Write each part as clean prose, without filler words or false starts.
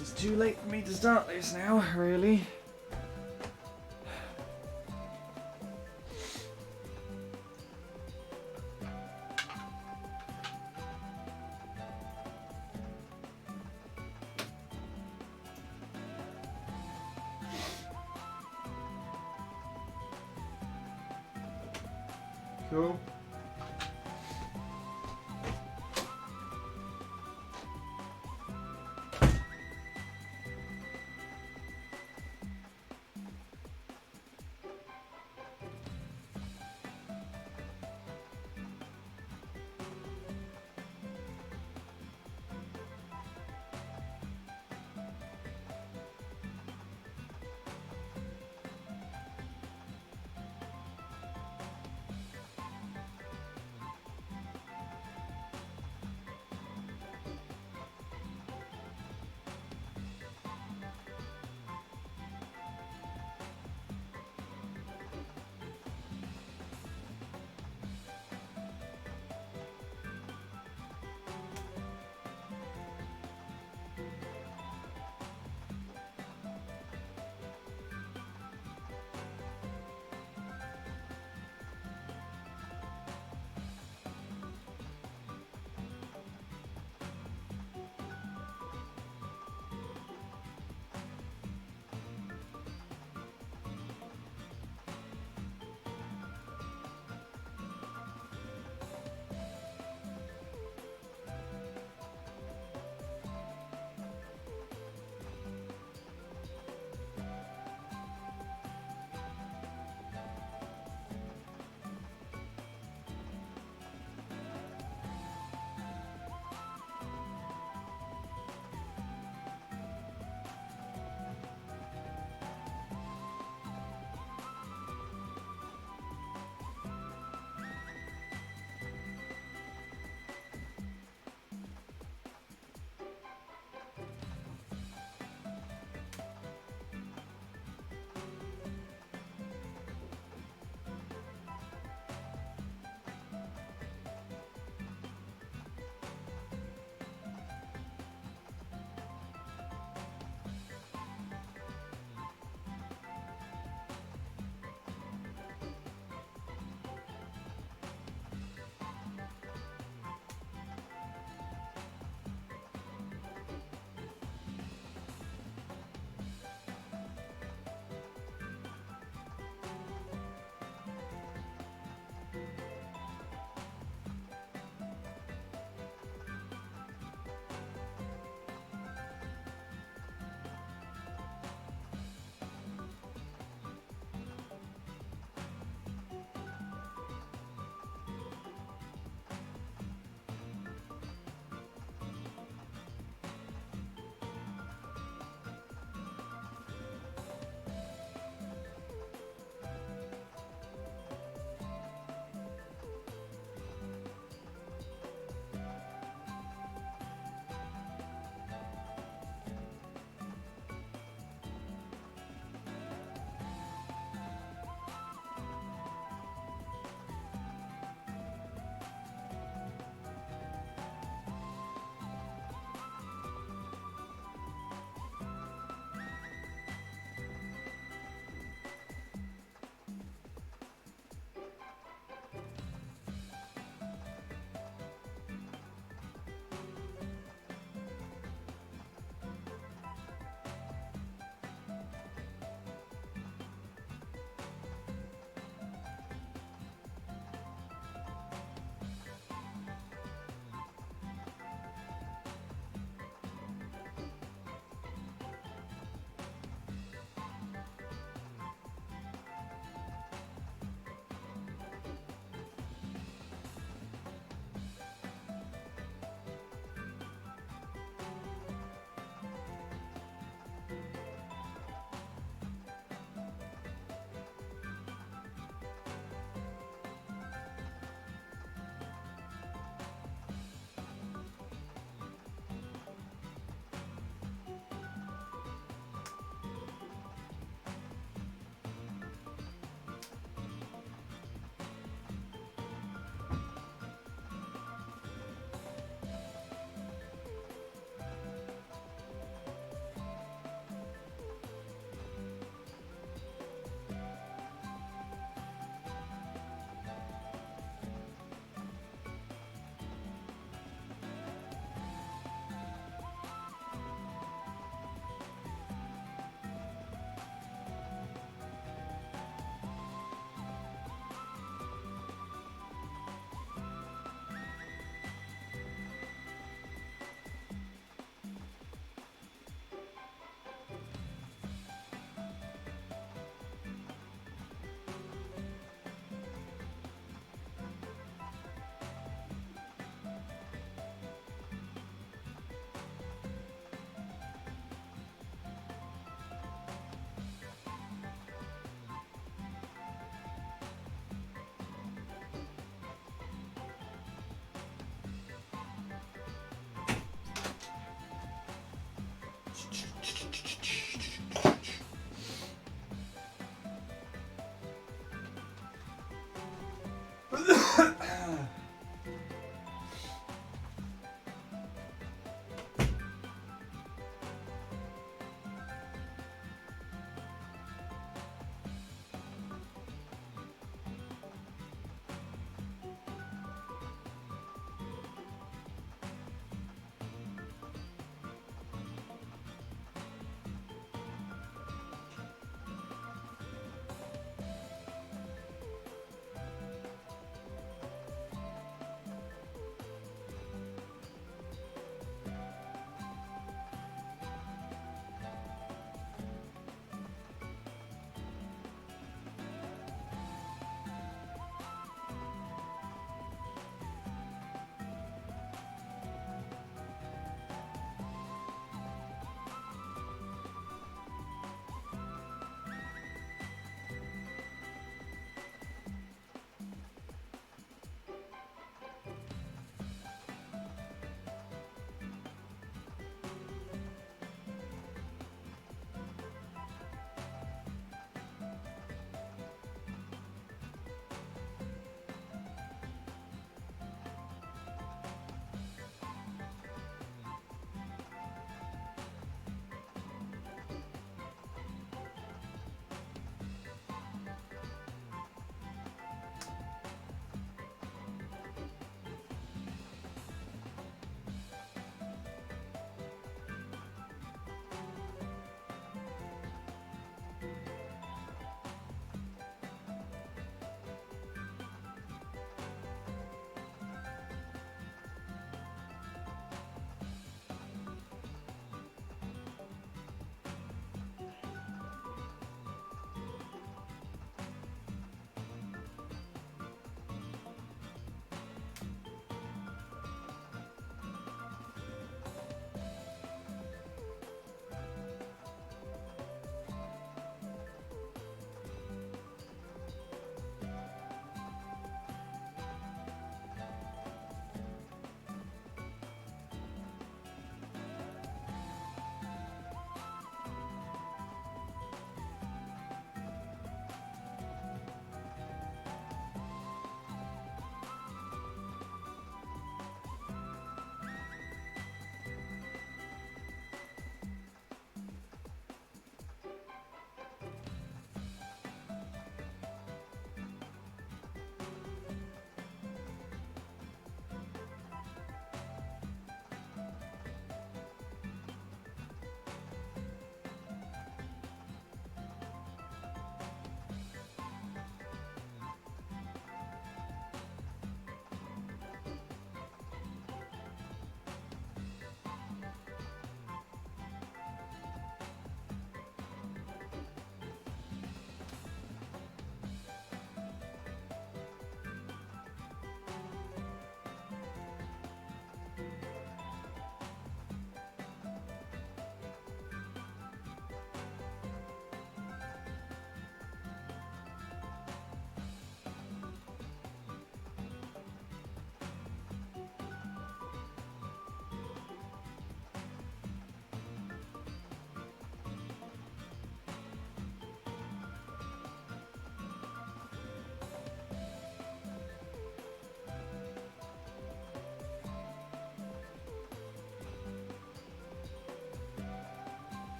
It's too late for me to start this now, really. Cool.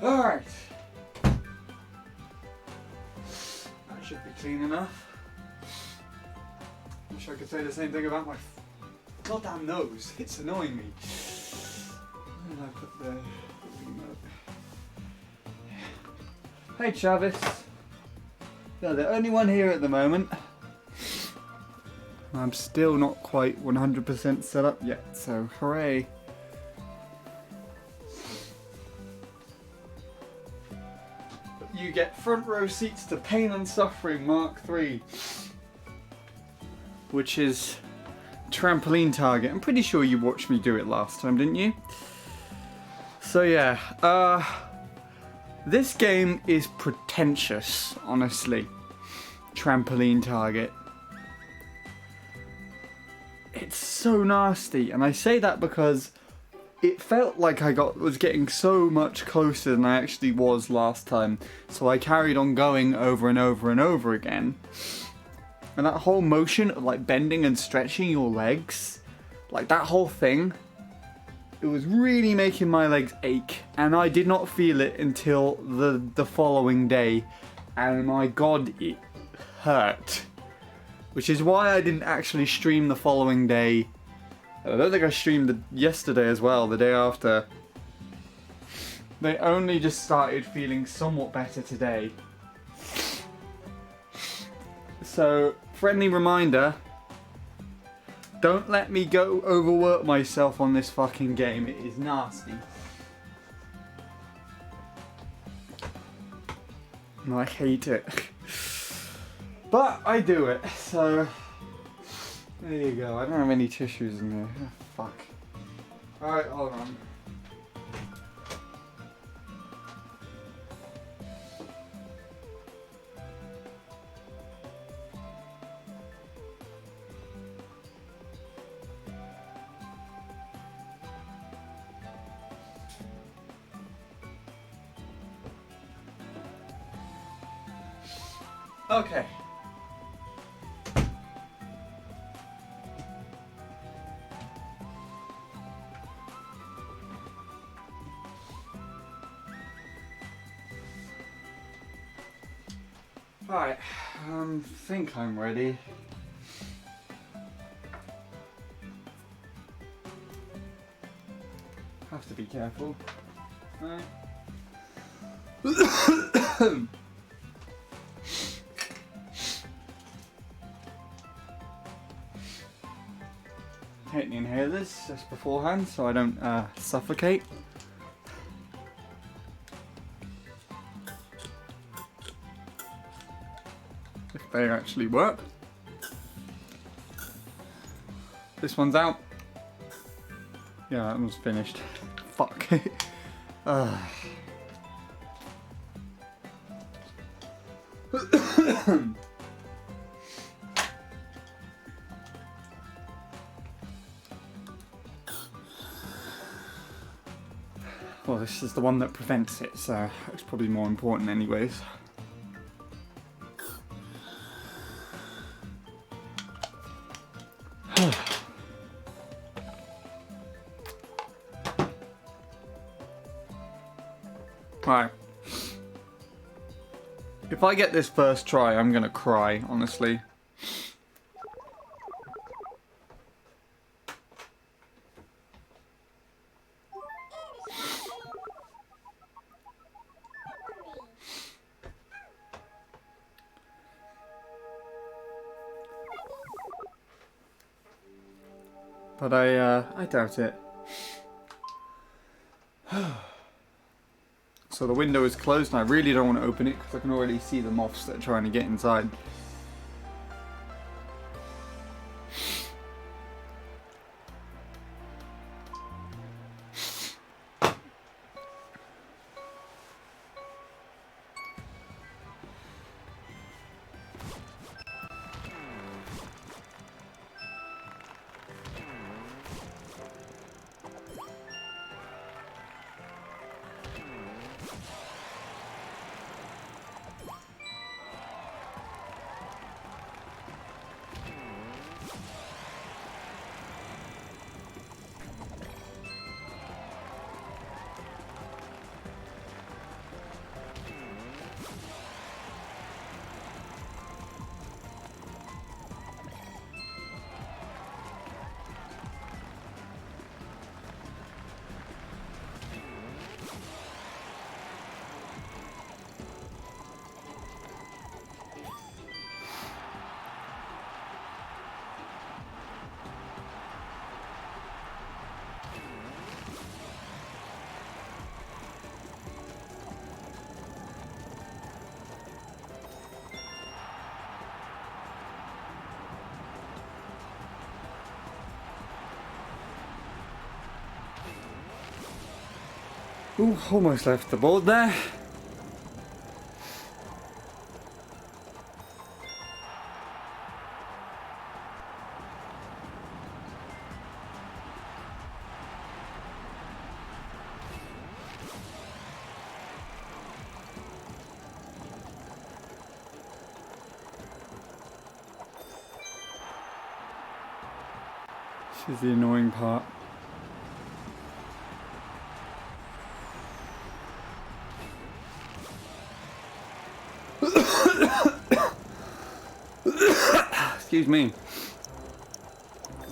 Alright. That should be clean enough. Wish I could say the same thing about my goddamn nose. It's annoying me. Where did I put the remote? Hey Travis. You're the only one here at the moment. I'm still not quite 100% set up yet, so hooray. You get front row seats to Pain and Suffering Mark III, which is trampoline target. I'm pretty sure you watched me do it last time, didn't you? So yeah, this game is pretentious, honestly. Trampoline target. It's so nasty, and I say that because it felt like I was getting so much closer than I actually was last time, so I carried on going over and over and over again. And that whole motion of like bending and stretching your legs, like that whole thing, it was really making my legs ache, and I did not feel it until the following day, and my god, it hurt. Which is why I didn't actually stream the following day. I don't think I streamed yesterday as well, the day after. They only just started feeling somewhat better today. So, friendly reminder, don't let me go overwork myself on this fucking game. It is nasty. And I hate it. But I do it, so there you go. I don't have any tissues in there. Oh, fuck. Alright, hold on. Okay. Right, think I'm ready. Have to be careful. Right. Take the inhalers just beforehand so I don't suffocate. If they actually work. This one's out. Yeah, that one's finished. Fuck. Well, this is the one that prevents it, so it's probably more important anyways. Right. If I get this first try, I'm gonna cry, honestly. But I doubt it. So the window is closed and I really don't want to open it because I can already see the moths that are trying to get inside. Ooh, almost left the board there. This is the annoying part. Excuse me.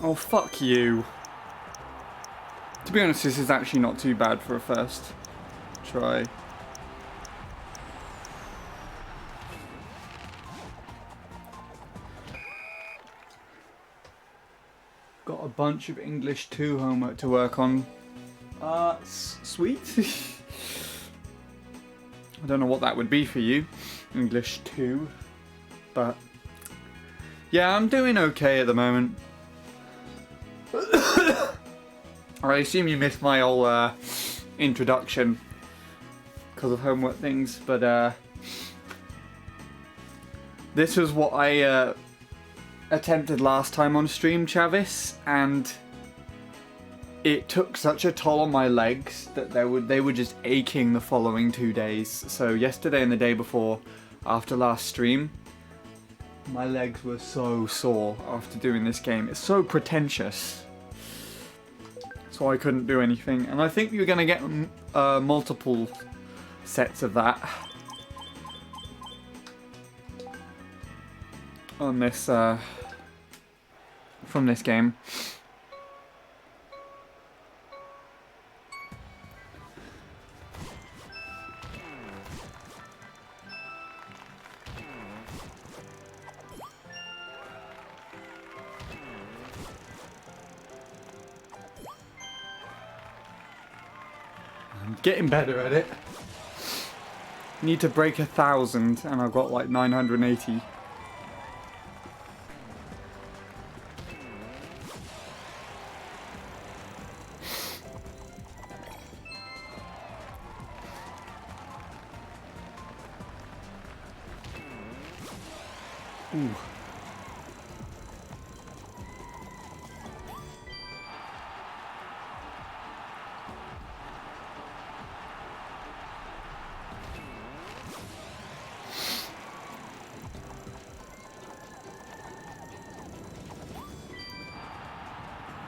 Oh, fuck you. To be honest, this is actually not too bad for a first try. Got a bunch of English 2 homework to work on. Sweet. I don't know what that would be for you, English 2, but yeah, I'm doing okay at the moment. I assume you missed my whole introduction because of homework things, but this was what I attempted last time on stream, Chavis, and it took such a toll on my legs that they were just aching the following 2 days. So yesterday and the day before, after last stream, my legs were so sore after doing this game. It's so pretentious. So I couldn't do anything. And I think you're going to get multiple sets of that on this from this game. I'm getting better at it. Need to break 1,000 and I've got like 980. Ooh.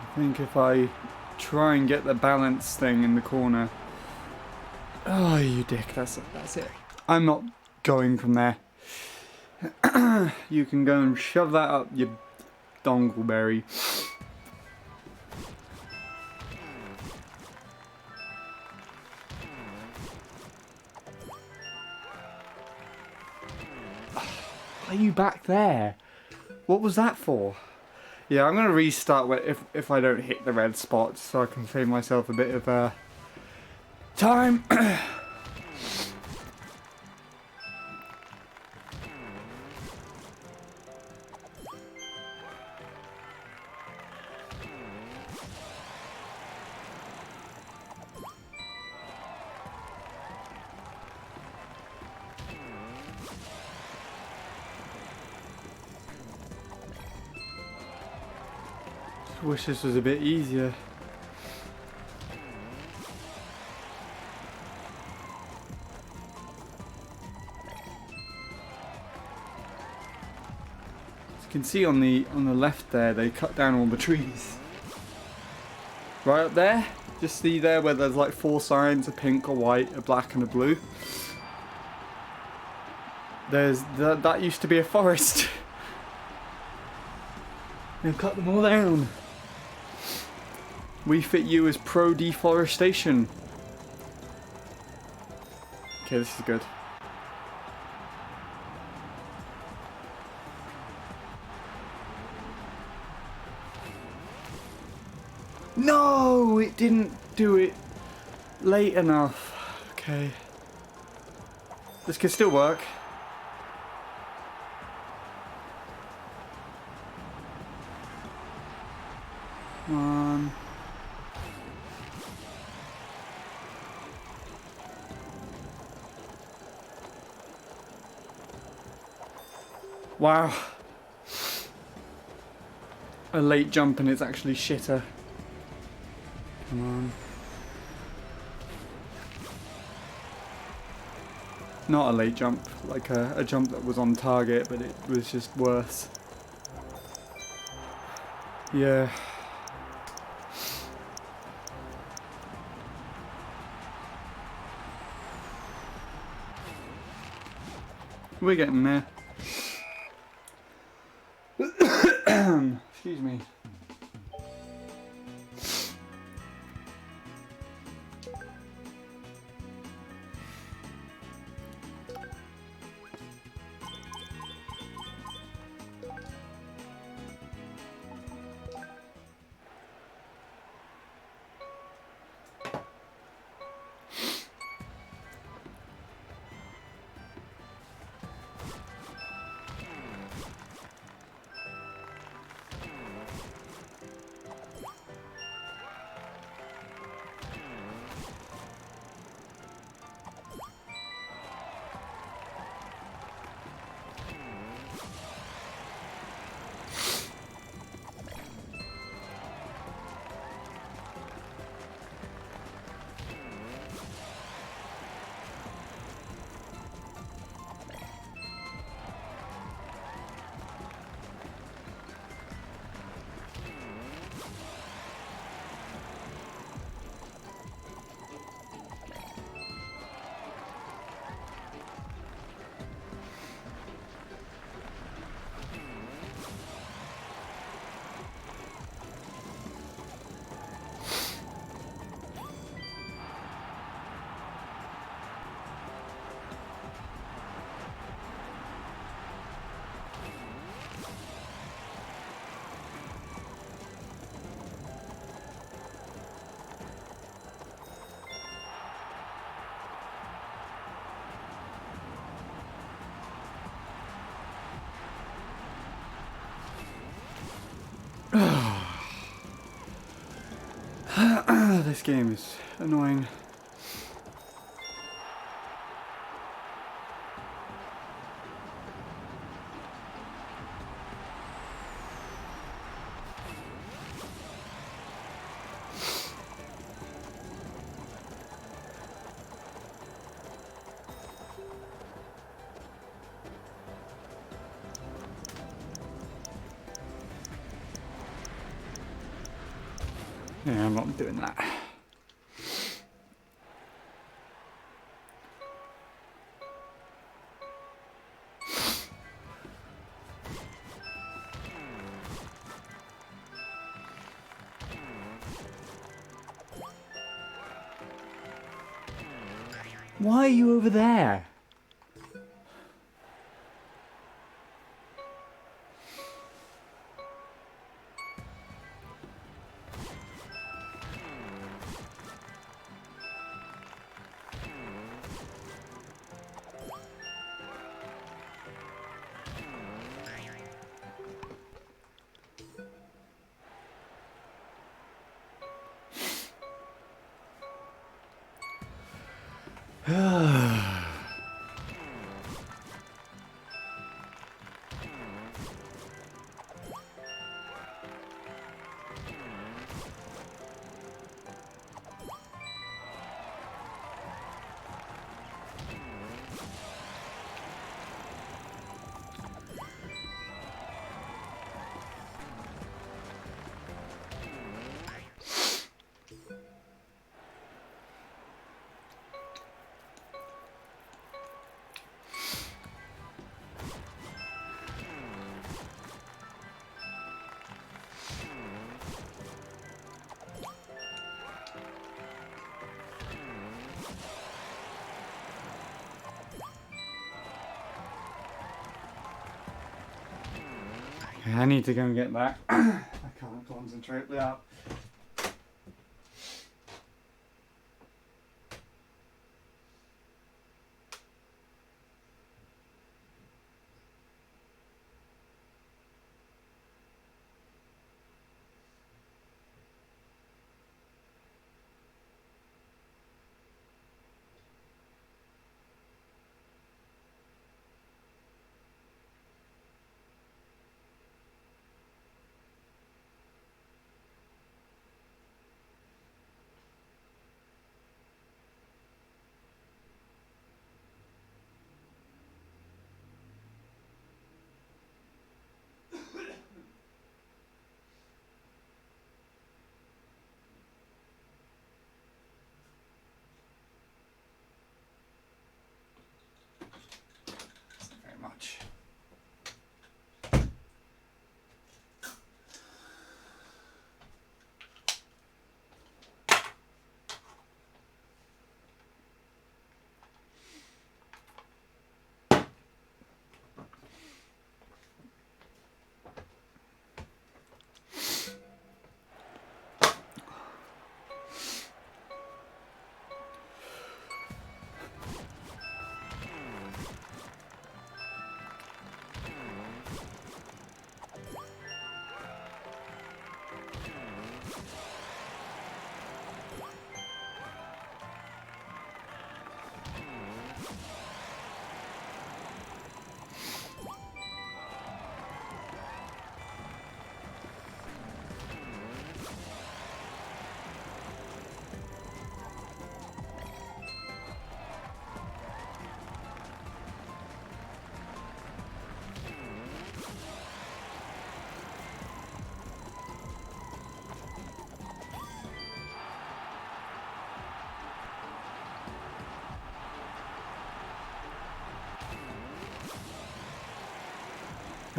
I think if I try and get the balance thing in the corner. Oh, you dick, that's it. I'm not going from there. You can go and shove that up your dongleberry. Are you back there? What was that for? Yeah, I'm gonna restart if I don't hit the red spot, so I can save myself a bit of time. Wish this was a bit easier. As you can see on the left there, they cut down all the trees. Right up there, just see there where there's like 4 signs: a pink, a white, a black, and a blue. There's that used to be a forest. They've cut them all down. We Fit You as pro deforestation. Okay, this is good. No, it didn't do it late enough. Okay. This could still work. Wow. A late jump and it's actually shitter. Come on. Not a late jump, like a jump that was on target, but it was just worse. Yeah. We're getting there. Excuse me. This game is annoying. Yeah, I'm not doing that. Why are you over there? I need to go and get that. I can't concentrate without.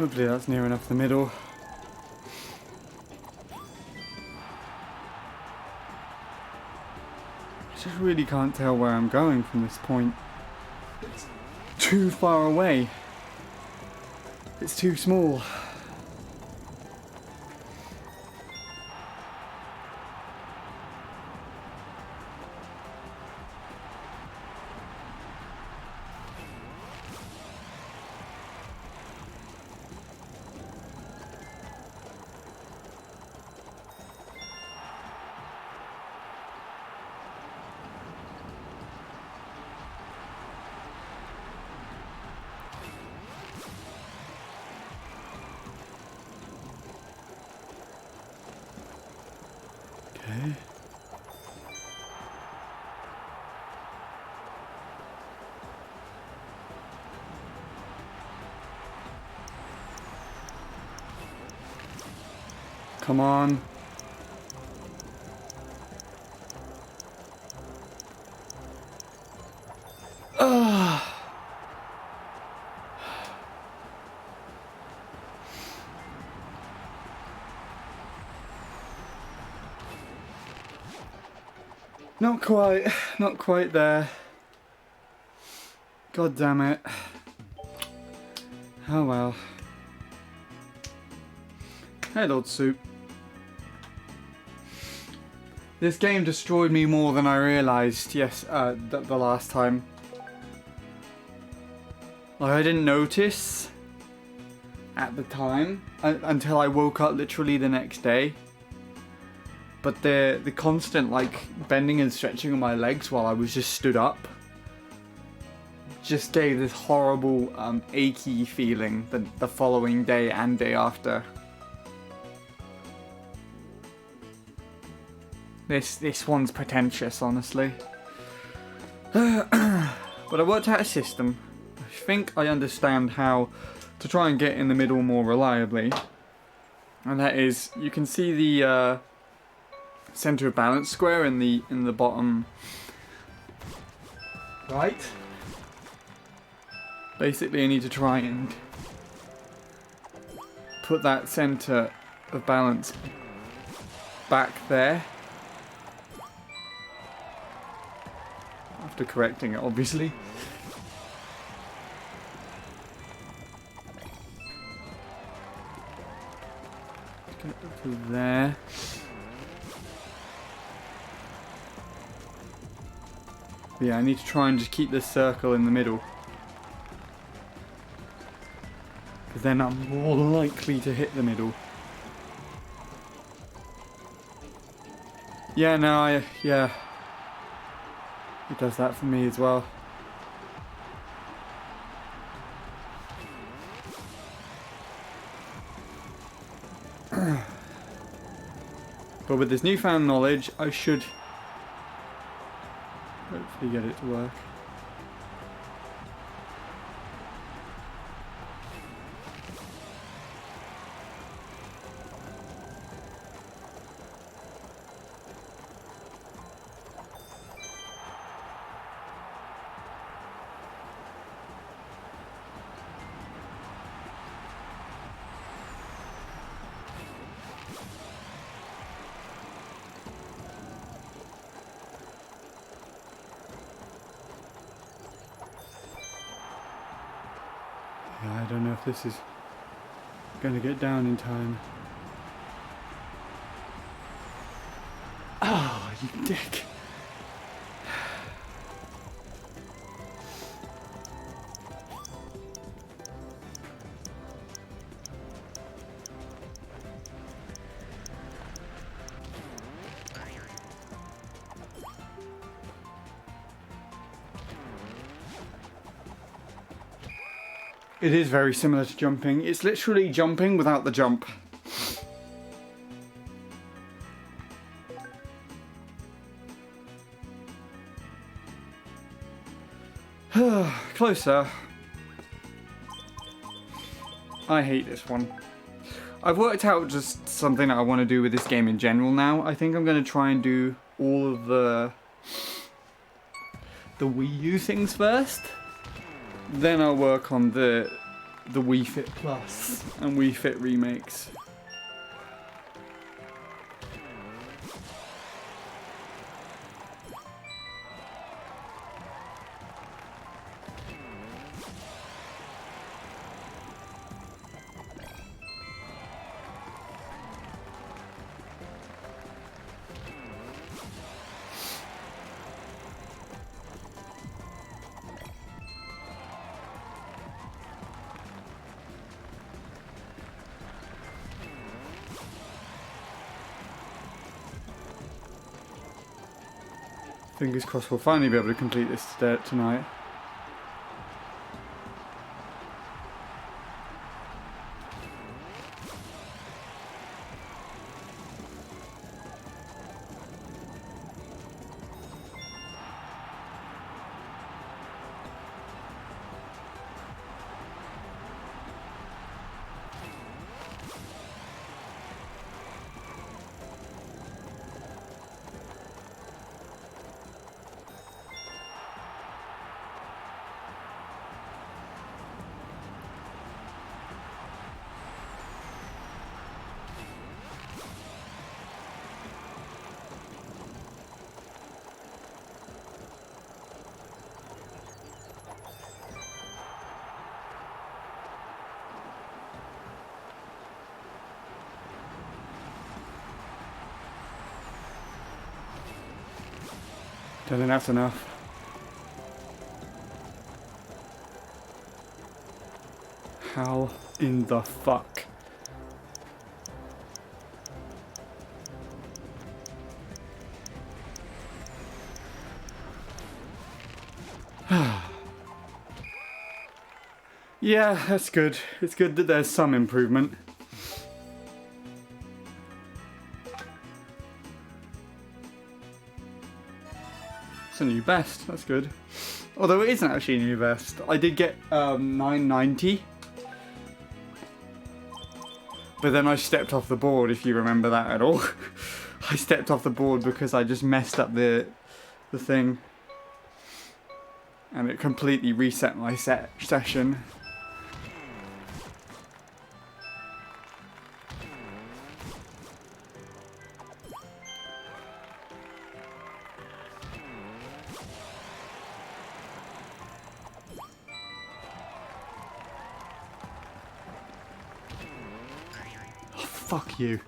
Hopefully that's near enough the middle. I just really can't tell where I'm going from this point. It's too far away. It's too small. Okay. Come on. Ugh. Not quite there. God damn it. Oh well. Hey, Lord Soup. This game destroyed me more than I realised, yes, the last time. Like, I didn't notice at the time until I woke up literally the next day. But the constant, like, bending and stretching of my legs while I was just stood up just gave this horrible, achy feeling the following day and day after. This one's pretentious, honestly. But I worked out a system. I think I understand how to try and get in the middle more reliably. And that is, you can see the center of balance square in the bottom right. Basically, I need to try and put that center of balance back there. After correcting it, obviously. Get to there. Yeah, I need to try and just keep this circle in the middle. Because then I'm more likely to hit the middle. Yeah, no, yeah. It does that for me as well. But with this newfound knowledge, I should hopefully get it to work. Yeah, I don't know if this is going to get down in time. Oh, you dick. It is very similar to jumping. It's literally jumping without the jump. Closer. I hate this one. I've worked out just something that I want to do with this game in general now. I think I'm going to try and do all of the Wii U things first. Then I'll work on the the Wii Fit Plus and Wii Fit remakes. Fingers crossed we'll finally be able to complete this tonight. Don't think that's enough. How in the fuck? Yeah, that's good. It's good that there's some improvement. It's a new best, that's good. Although it isn't actually a new best. I did get 990. But then I stepped off the board, if you remember that at all. I stepped off the board because I just messed up the thing. And it completely reset my session. Fuck you.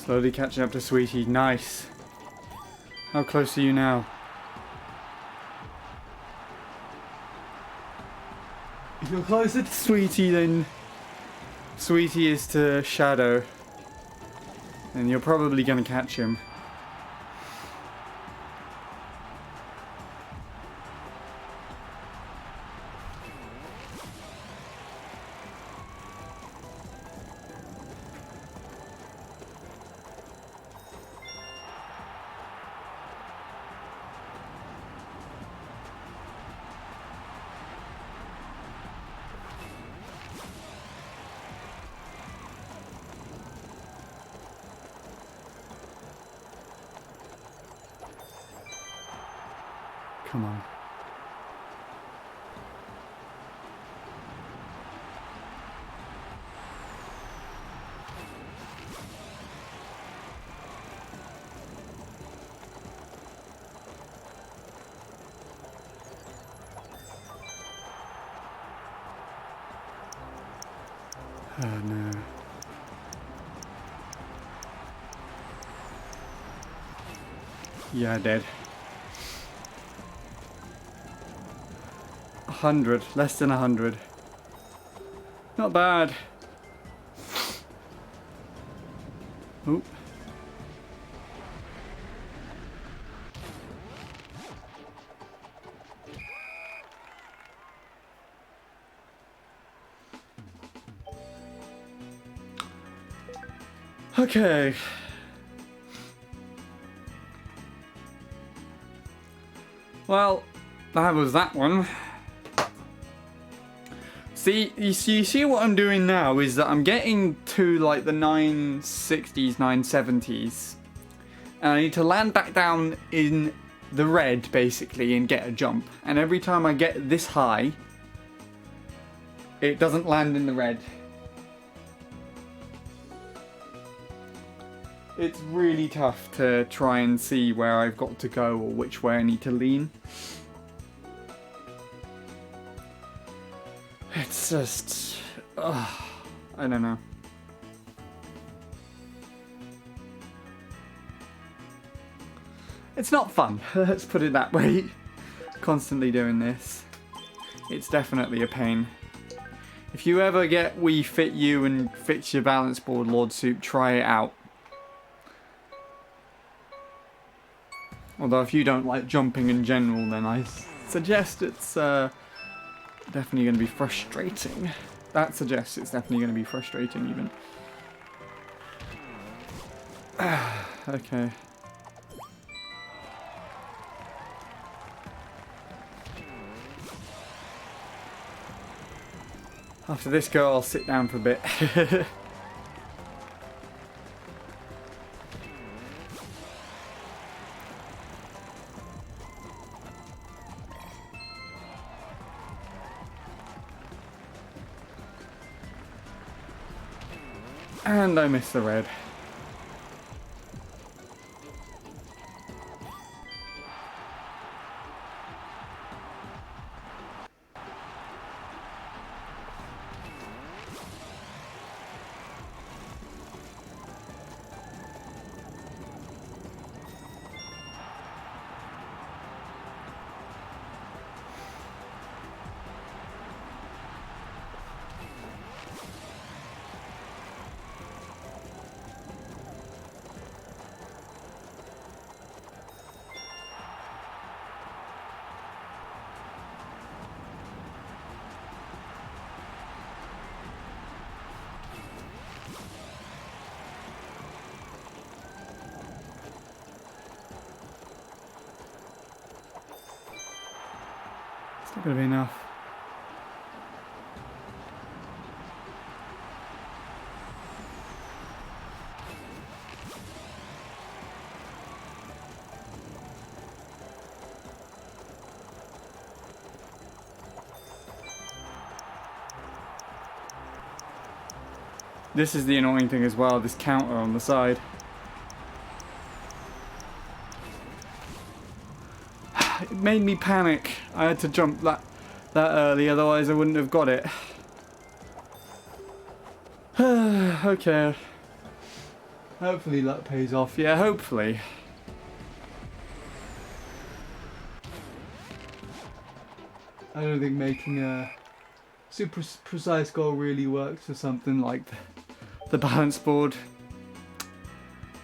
Slowly catching up to Sweetie. Nice. How close are you now? If you're closer to Sweetie than Sweetie is to Shadow, then you're probably going to catch him. Come on. Oh no. Yeah, dead. Oh, 100, less than 100. Not bad. Oop. Okay. Well, that was that one. See, you see what I'm doing now is that I'm getting to like the 960s, 970s. And I need to land back down in the red, basically, and get a jump. And every time I get this high, it doesn't land in the red. It's really tough to try and see where I've got to go or which way I need to lean. It's just... I don't know. It's not fun, let's put it that way. Constantly doing this. It's definitely a pain. If you ever get Wii Fit U and fix your balance board, Lord Soup, try it out. Although if you don't like jumping in general, then I suggest it's definitely going to be frustrating. That suggests it's definitely going to be frustrating even. Okay. After this go, I'll sit down for a bit. And I missed the red. It's not going to be enough. This is the annoying thing as well, this counter on the side. It made me panic. I had to jump that early, otherwise I wouldn't have got it. Okay. Hopefully luck pays off. Yeah, hopefully. I don't think making a super precise goal really works for something like the balance board.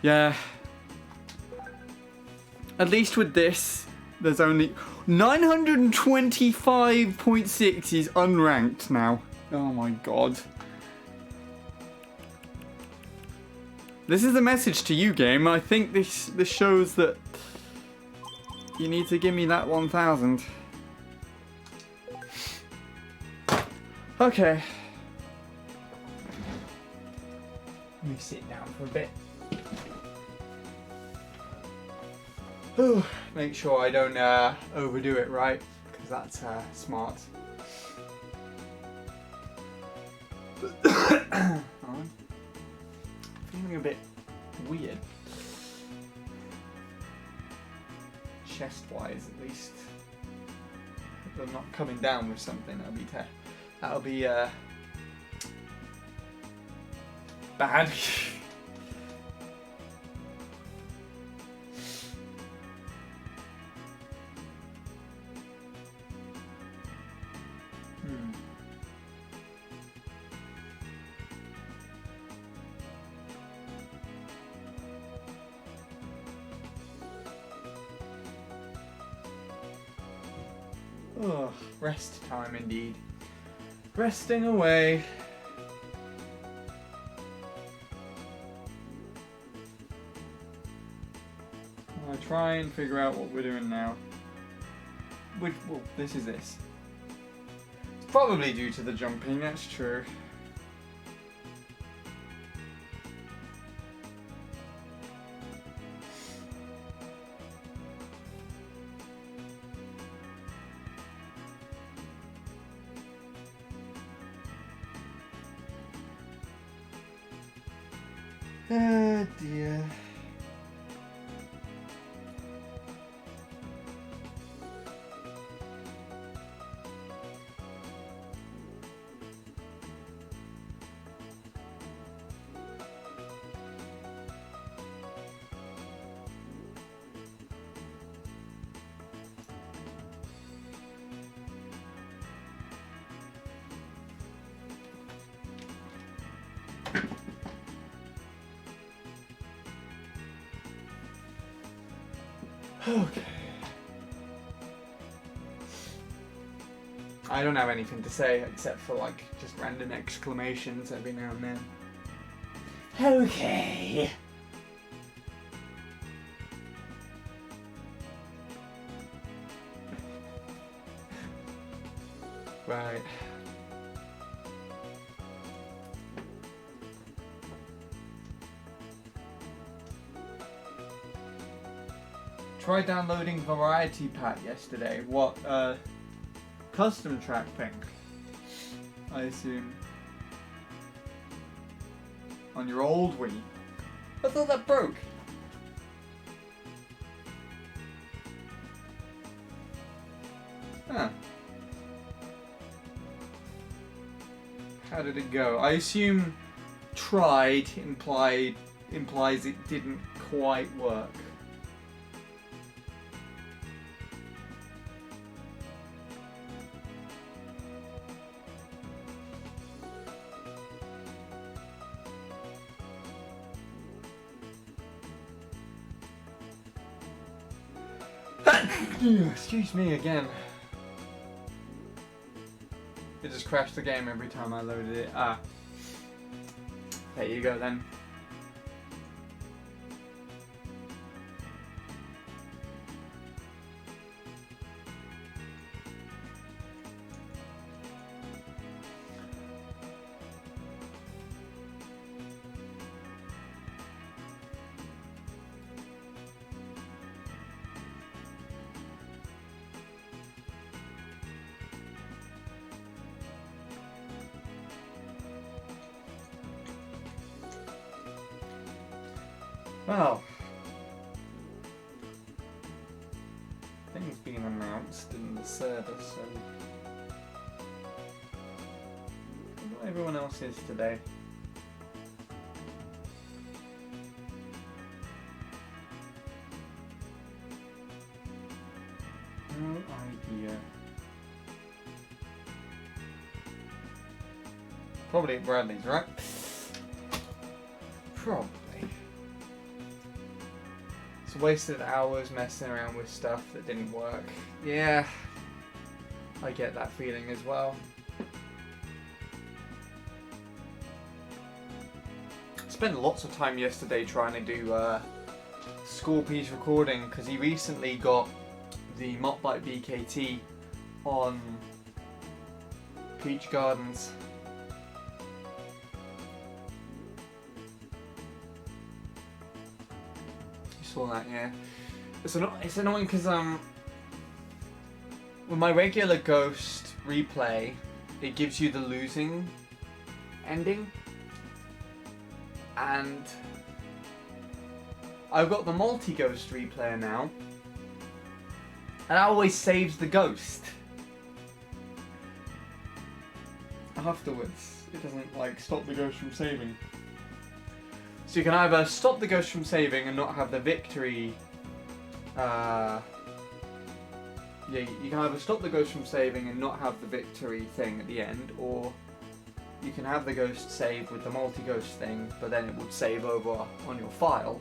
Yeah. At least with this, there's only 925.6 is unranked now. Oh my god. This is a message to you, game. I think this shows that you need to give me that 1000. Okay. Let me sit down for a bit. Ooh, make sure I don't overdo it, right? Because that's smart. I'm feeling a bit weird. Chest-wise, at least. If I'm not coming down with something, that'll be bad. Oh, rest time indeed. Resting away. I'll try and figure out what we're doing now. Well, this is this. It's probably due to the jumping, that's true. Oh dear. Okay. I don't have anything to say except for like just random exclamations every now and then. Okay. Right. Tried downloading Variety Pack yesterday. What, custom track thing? I assume. On your old Wii. I thought that broke. Huh. How did it go? I assume tried implies it didn't quite work. Excuse me again. It just crashed the game every time I loaded it. Ah. There you go then. Well, things being announced in the service, and I wonder what everyone else is today. No idea. Probably at Bradley's, right? Probably. Wasted hours messing around with stuff that didn't work. Yeah, I get that feeling as well. Spent lots of time yesterday trying to do Scorpy's recording because he recently got the Mopbike BKT on Peach Gardens. Saw that, yeah. It's annoying because with my regular Ghost replay, it gives you the losing ending, and I've got the multi-Ghost replayer now, and that always saves the Ghost afterwards. It doesn't like stop the Ghost from saving. So you can either stop the Ghost from saving and not have the victory. Yeah, you can either stop the Ghost from saving and not have the victory thing at the end, or you can have the Ghost save with the multi-Ghost thing, but then it would save over on your file.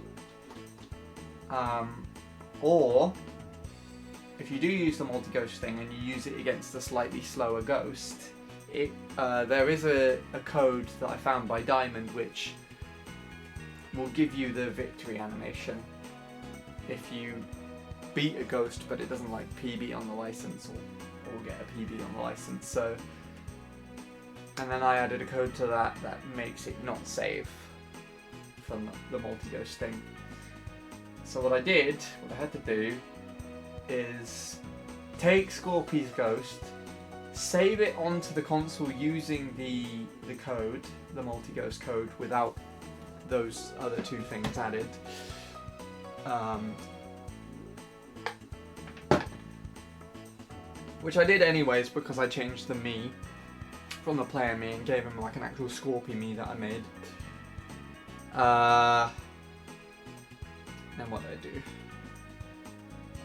Or if you do use the multi-ghost thing and you use it against a slightly slower ghost, there is a code that I found by Diamond which will give you the victory animation if you beat a ghost but it doesn't like PB on the license or get a PB on the license. So, and then I added a code to that makes it not save from the multi-ghost thing. So what I had to do is take Scorpy's ghost, save it onto the console using the code, the multi-ghost code, without those other two things added. Which I did anyways because I changed the me from the player me and gave him like an actual Scorpy me that I made. Then what did I do?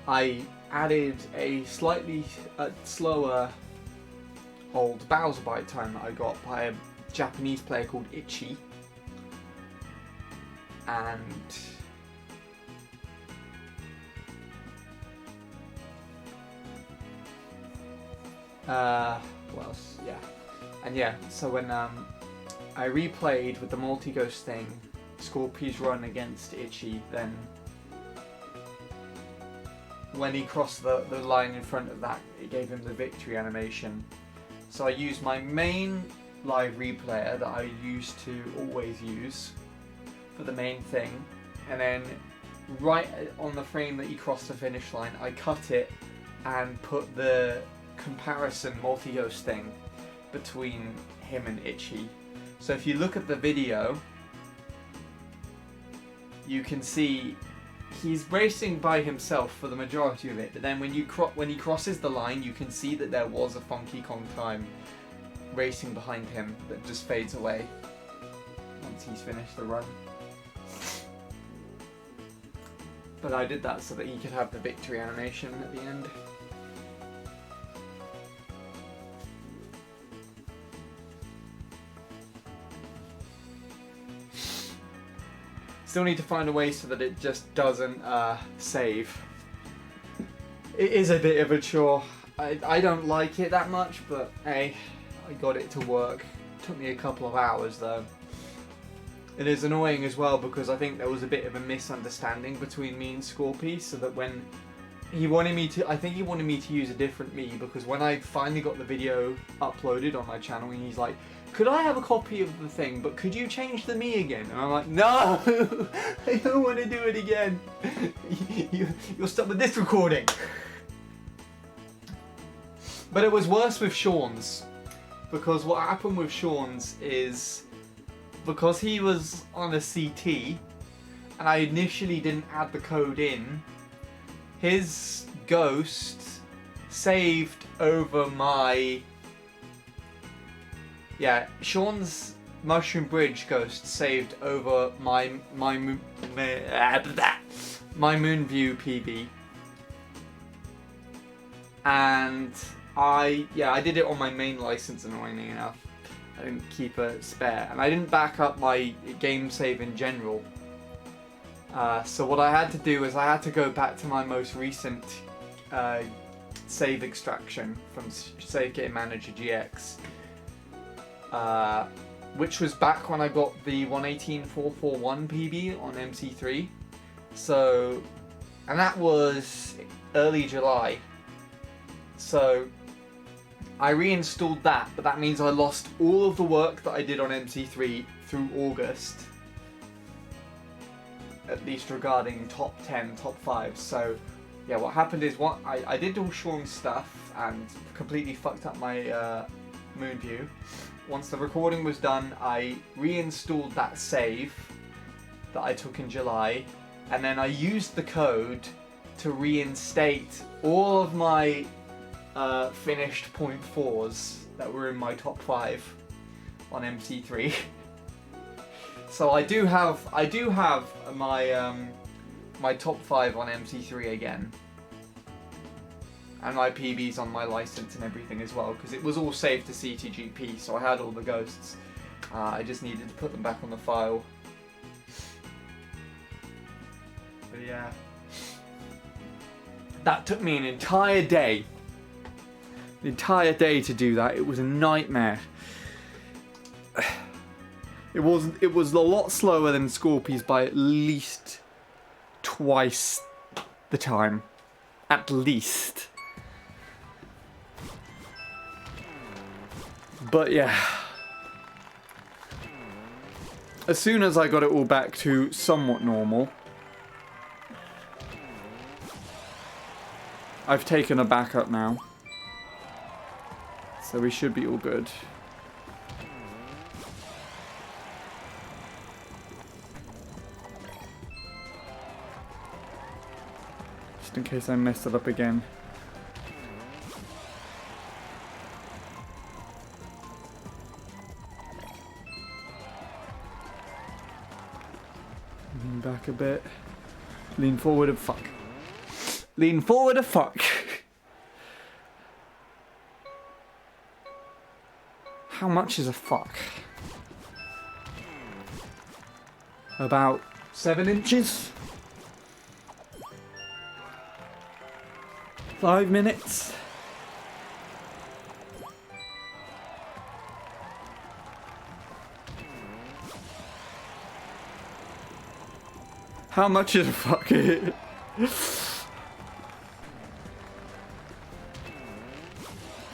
I added a slightly slower old Bowser Bite time that I got by a Japanese player called Ichi. And what else? Yeah. And yeah, so when I replayed with the multi-ghost thing, Scorpy's run against Ichi, then when he crossed the line in front of that, it gave him the victory animation. So I used my main live replayer that I used to always use for the main thing, and then right on the frame that he crossed the finish line, I cut it and put the comparison multi-ghost thing between him and Ichi. So if you look at the video, you can see he's racing by himself for the majority of it, but then when he crosses the line, you can see that there was a Funky Kong time racing behind him that just fades away once he's finished the run. But I did that so that he could have the victory animation at the end. Still need to find a way so that it just doesn't save. It is a bit of a chore. I don't like it that much, but hey, I got it to work. Took me a couple of hours though. It is annoying as well because I think there was a bit of a misunderstanding between me and Scorpy, so that when he wanted me to, I think he wanted me to use a different me, because when I finally got the video uploaded on my channel, and he's like, could I have a copy of the thing, but could you change the me again? And I'm like, no, I don't want to do it again. You'll stop with this recording. But it was worse with Sean's, because what happened with Sean's is, because he was on a CT, and I initially didn't add the code in, his ghost saved over my... Yeah, Sean's Mushroom Bridge ghost saved over my Moonview PB. And I did it on my main license, annoyingly enough. I didn't keep a spare, and I didn't back up my game save in general. So what I had to do is I had to go back to my most recent save extraction from Save Game Manager GX, which was back when I got the 118.441 PB on MC3. So, and that was early July. So I reinstalled that, but that means I lost all of the work that I did on MC3 through August, at least regarding top 10, top 5. So yeah, what happened is I did all Sean's stuff and completely fucked up my Moonview. Once the recording was done, I reinstalled that save that I took in July, and then I used the code to reinstate all of my finished .4s that were in my top 5 on MC3. So I do have my my top 5 on MC3 again, and my PBs on my license and everything as well, because it was all saved to CTGP, so I had all the ghosts. I just needed to put them back on the file. But yeah. That took me an entire day. An entire day to do that. It was a nightmare. It was a lot slower than Scorpies by at least twice the time. At least. But yeah. As soon as I got it all back to somewhat normal, I've taken a backup now. So we should be all good. Just in case I messed it up again. Lean back a bit. Lean forward a fuck. Lean forward a fuck. How much is a fuck? About 7 inches? 5 minutes? How much is a fuck? It's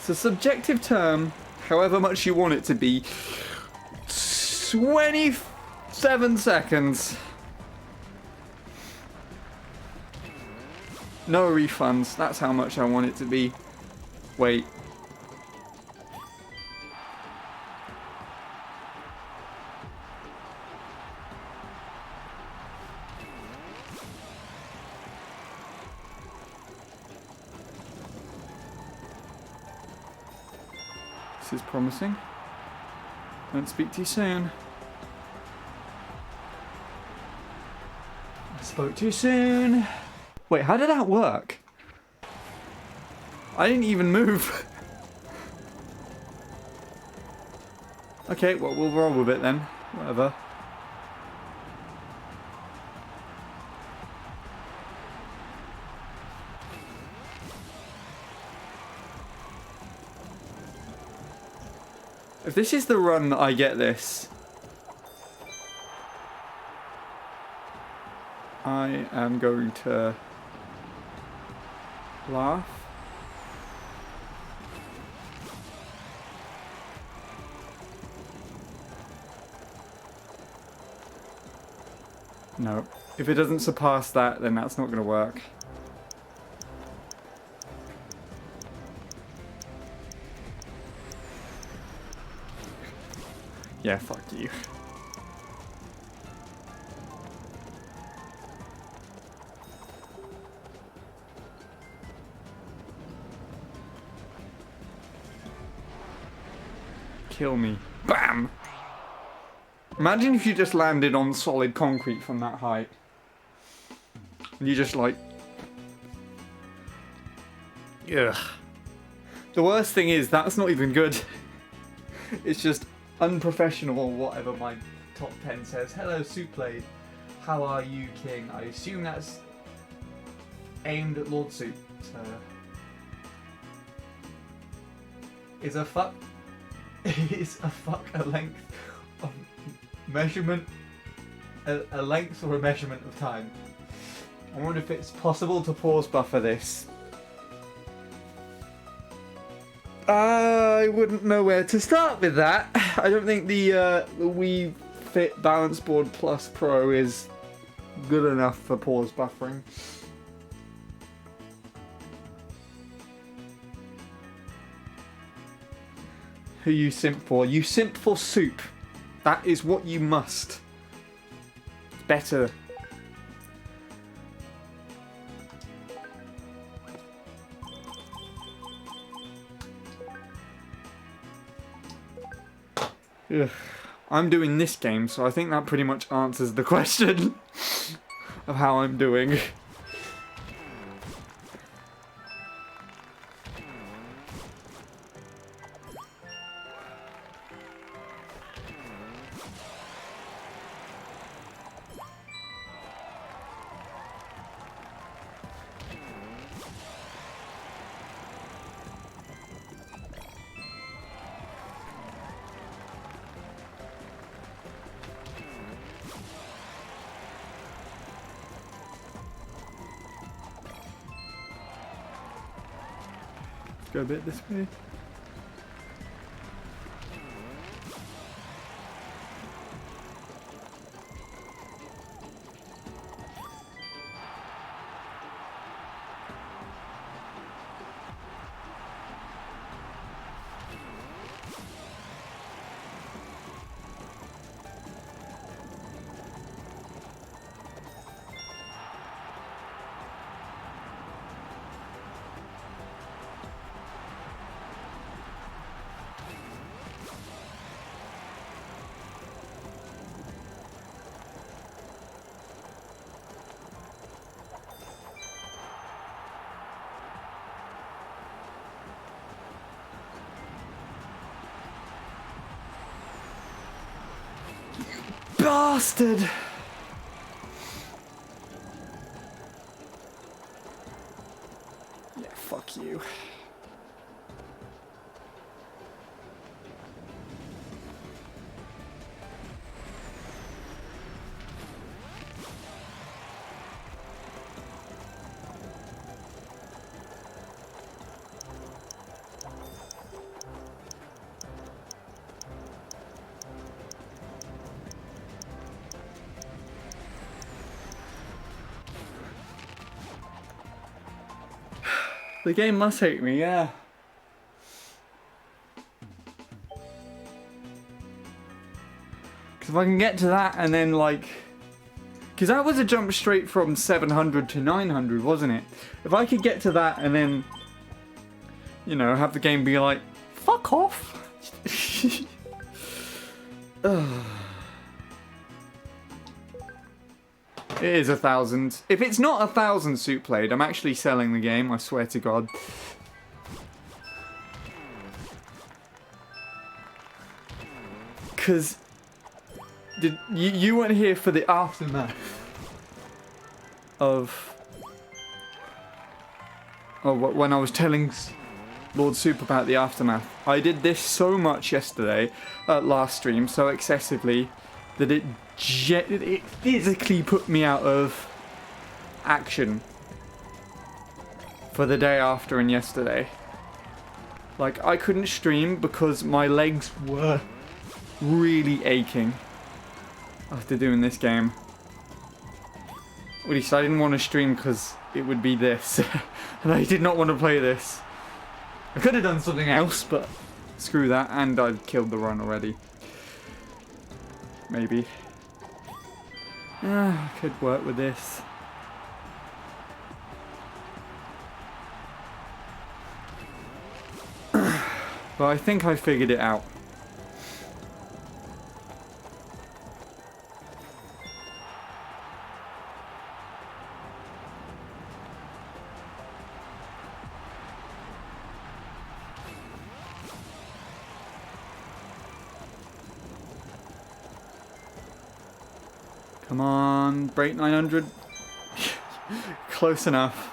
a subjective term. However much you want it to be. 27 seconds. No refunds. That's how much I want it to be. Wait. This is promising. Don't speak too soon. I spoke too soon. Wait, how did that work? I didn't even move. Okay, well, we'll roll with it then. Whatever. If this is the run that I get this, I am going to laugh. No. If it doesn't surpass that, then that's not going to work. Yeah, fuck you. Kill me. Bam! Imagine if you just landed on solid concrete from that height. And you just like... Ugh. The worst thing is, that's not even good. It's just unprofessional or whatever my top 10 says. Hello, Souplade. How are you, King? I assume that's aimed at Lord Soup. So... Is a fuck... Is a fuck a length of measurement? A length or a measurement of time? I wonder if it's possible to pause buffer this. I wouldn't know where to start with that. I don't think the Wii Fit Balance Board Plus Pro is good enough for pause buffering. Who you simp for? You simp for soup. That is what you must. It's better. Ugh. I'm doing this game, so I think that pretty much answers the question of how I'm doing. go a bit this way. Bastard! Yeah, fuck you. The game must hate me, yeah. Because if I can get to that and then like... Because that was a jump straight from 700 to 900, wasn't it? If I could get to that and then, you know, have the game be like, fuck off. It is 1,000. If it's not 1,000 suit played, I'm actually selling the game, I swear to God. Because you weren't here for the aftermath of when I was telling Lord Soup about the aftermath. I did this so much yesterday at last stream, so excessively, that it physically put me out of action for the day after and yesterday. Like, I couldn't stream because my legs were really aching after doing this game. At least I didn't want to stream because it would be this. And I did not want to play this. I could have done something else, but screw that. And I've killed the run already. Maybe. I could work with this. But I think I figured it out. Come on, break 900. Close enough.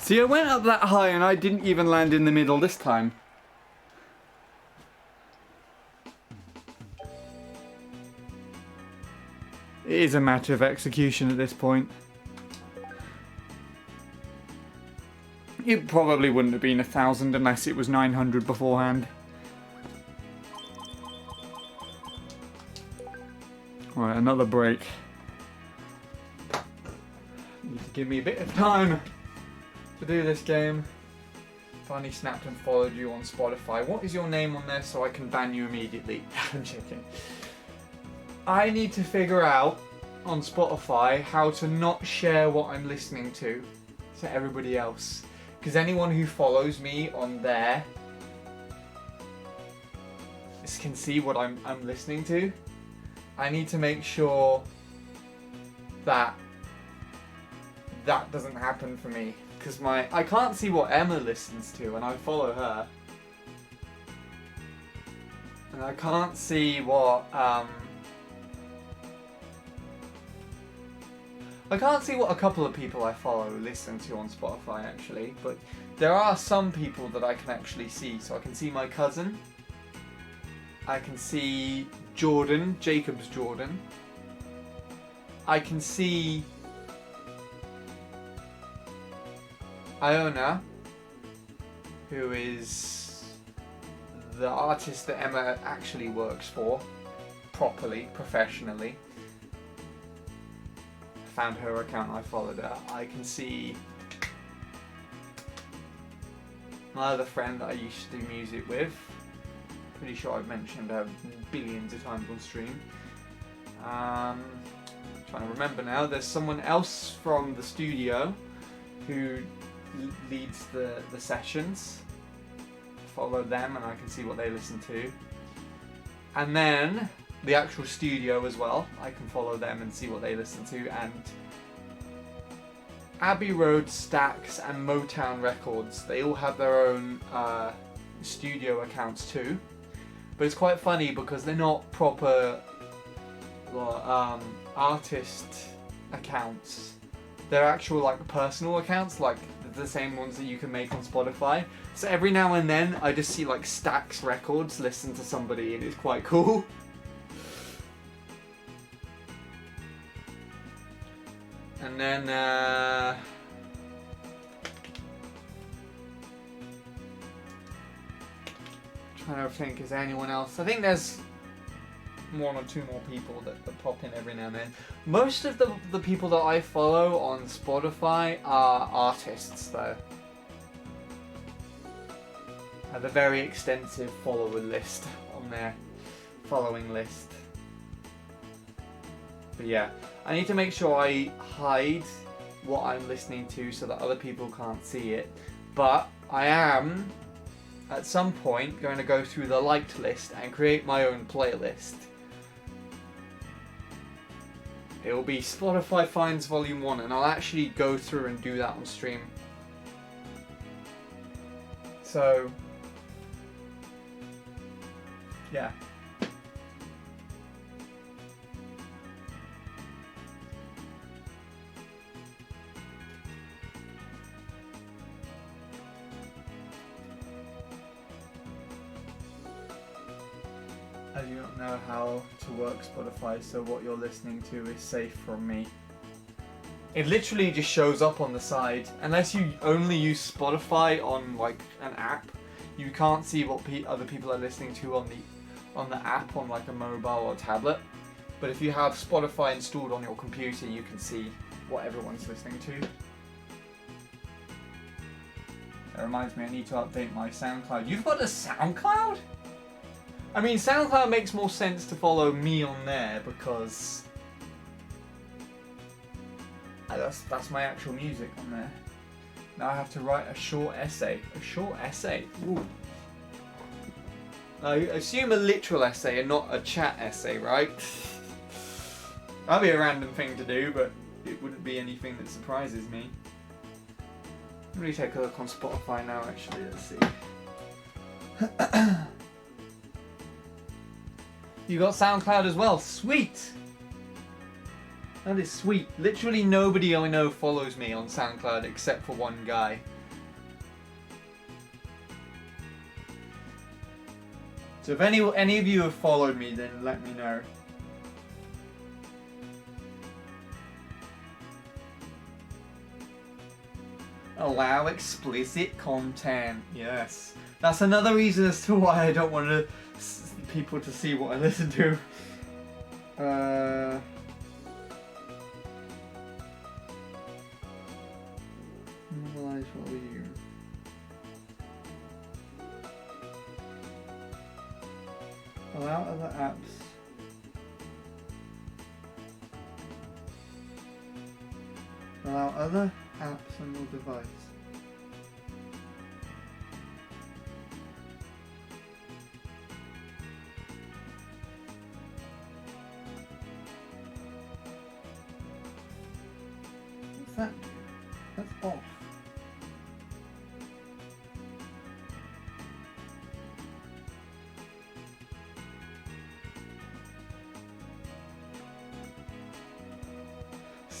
See, I went up that high and I didn't even land in the middle this time. It is a matter of execution at this point. It probably wouldn't have been 1,000 unless it was 900 beforehand. Alright, another break. Need to give me a bit of time to do this game. Finally snapped and followed you on Spotify. What is your name on there so I can ban you immediately? I'm joking. I need to figure out on Spotify how to not share what I'm listening to everybody else. Because anyone who follows me on there can see what I'm listening to. I need to make sure that that doesn't happen for me, because I can't see what Emma listens to, and I follow her, and I can't see what a couple of people I follow listen to on Spotify actually, but there are some people that I can actually see. So I can see my cousin, I can see Jacob's Jordan, I can see Iona, who is the artist that Emma actually works for, properly, professionally. Found her account, I followed her. I can see my other friend that I used to do music with. Pretty sure I've mentioned her billions of times on stream. Trying to remember now. There's someone else from the studio who leads the sessions. Follow them and I can see what they listen to. And then the actual studio as well, I can follow them and see what they listen to. And Abbey Road, Stax and Motown Records, they all have their own studio accounts too. But it's quite funny because they're not proper artist accounts. They're actual like personal accounts, like the same ones that you can make on Spotify. So every now and then I just see like Stax Records listen to somebody and it's quite cool. And then trying to think, is there anyone else? I think there's one or two more people that pop in every now and then. Most of the people that I follow on Spotify are artists though. I have a very extensive follower list on their following list. But yeah, I need to make sure I hide what I'm listening to so that other people can't see it. But I am, at some point, going to go through the liked list and create my own playlist. It will be Spotify Finds Volume 1 and I'll actually go through and do that on stream. So, yeah. I do not know how to work Spotify, so what you're listening to is safe from me. It literally just shows up on the side. Unless you only use Spotify on like an app, you can't see what other people are listening to on the app on like a mobile or tablet. But if you have Spotify installed on your computer, you can see what everyone's listening to. That reminds me, I need to update my SoundCloud. You've got a SoundCloud? I mean, SoundCloud makes more sense to follow me on there because that's my actual music on there. Now I have to write a short essay. A short essay? Ooh. I assume a literal essay and not a chat essay, right? That'd be a random thing to do, but it wouldn't be anything that surprises me. Let me take a look on Spotify now, actually. Let's see. You got SoundCloud as well. Sweet! That is sweet. Literally nobody I know follows me on SoundCloud except for one guy. So if any of you have followed me, then let me know. Allow explicit content. Yes. That's another reason as to why I don't want people to see what I listen to. Normalize volume. Allow other apps. Allow other apps on your device.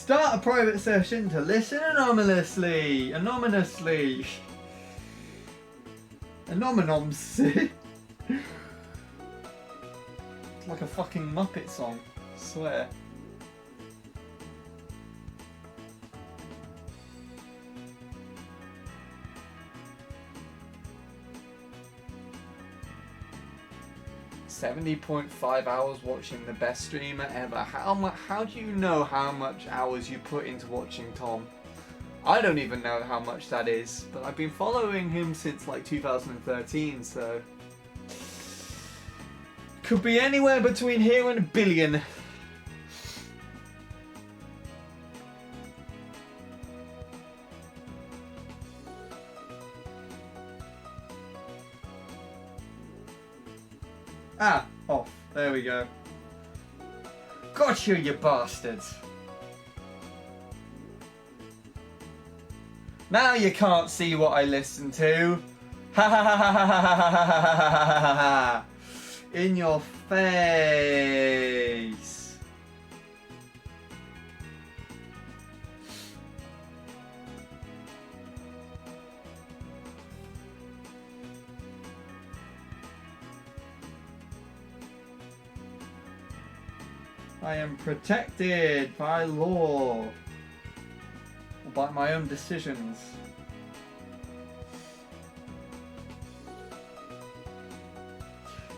Start a private session to listen anonymously. Anonymously. Anonymous. It's like a fucking Muppet song. I swear. $70.5 watching the best streamer ever. How do you know how much hours you put into watching Tom? I don't even know how much that is, but I've been following him since like 2013, so could be anywhere between here and a billion. Ah, off. There we go. Gotcha, you bastards. Now you can't see what I listen to. Ha ha ha ha ha ha ha ha ha ha. In your face. I am protected by law. Or by my own decisions.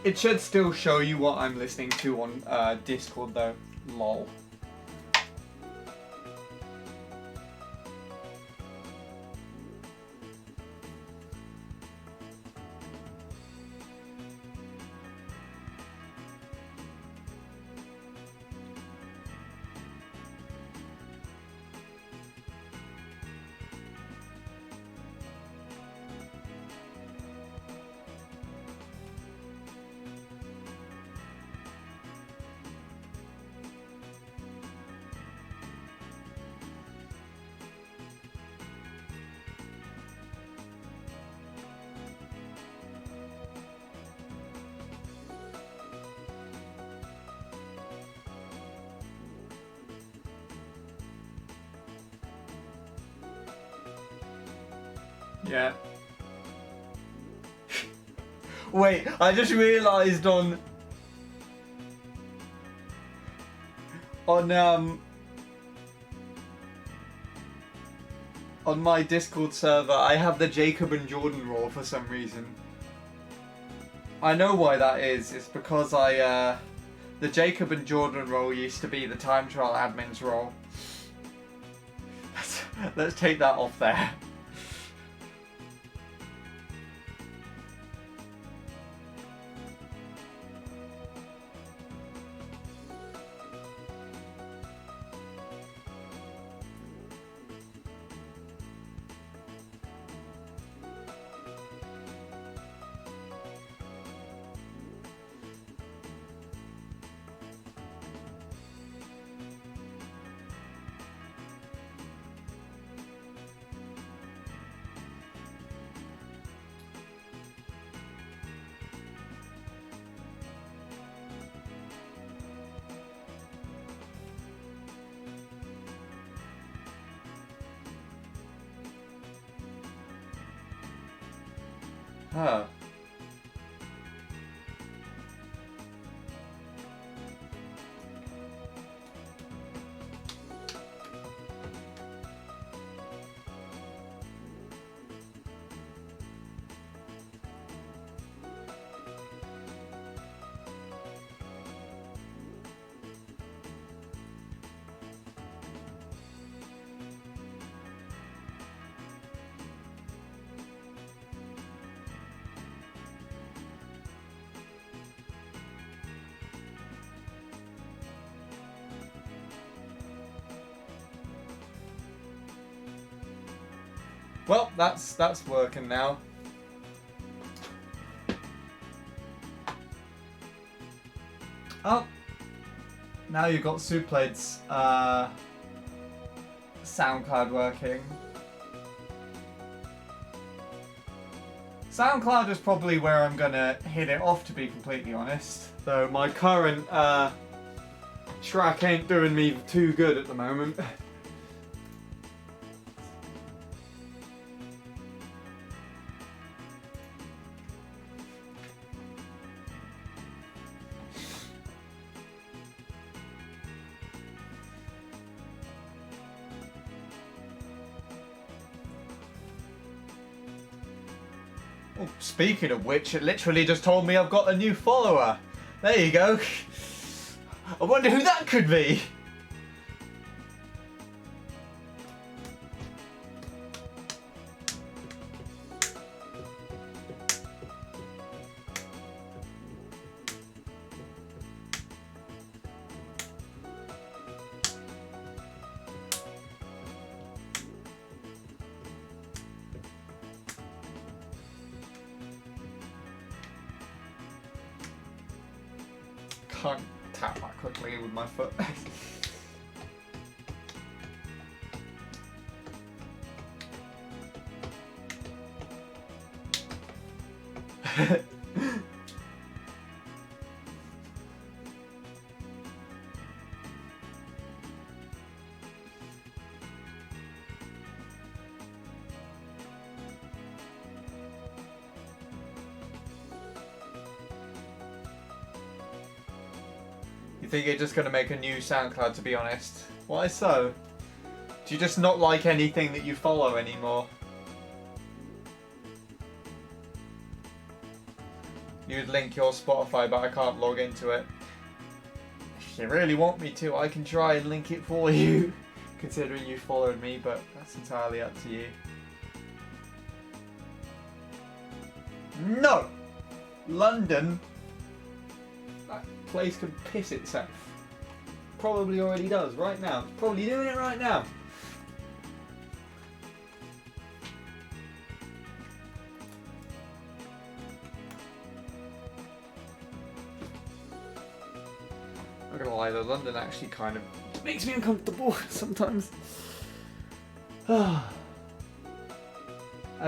It should still show you what I'm listening to on Discord though. Lol. Yeah. Wait, I just realised on my Discord server, I have the Jacob and Jordan role for some reason. I know why that is. It's because the Jacob and Jordan role used to be the time trial admin's role. Let's take that off there. Huh. Well, that's working now. Oh, now you've got Suplade's SoundCloud working. SoundCloud is probably where I'm gonna hit it off, to be completely honest. Though my current track ain't doing me too good at the moment. Oh, speaking of which, it literally just told me I've got a new follower. There you go. I wonder who that could be. Can't tap that quickly with my foot. You think you're just going to make a new SoundCloud, to be honest? Why so? Do you just not like anything that you follow anymore? You'd link your Spotify, but I can't log into it. If you really want me to, I can try and link it for you, considering you followed me, but that's entirely up to you. No! London? That place can piss itself. Probably already does right now. It's probably doing it right now. I'm not gonna lie though, London actually kind of makes me uncomfortable sometimes. I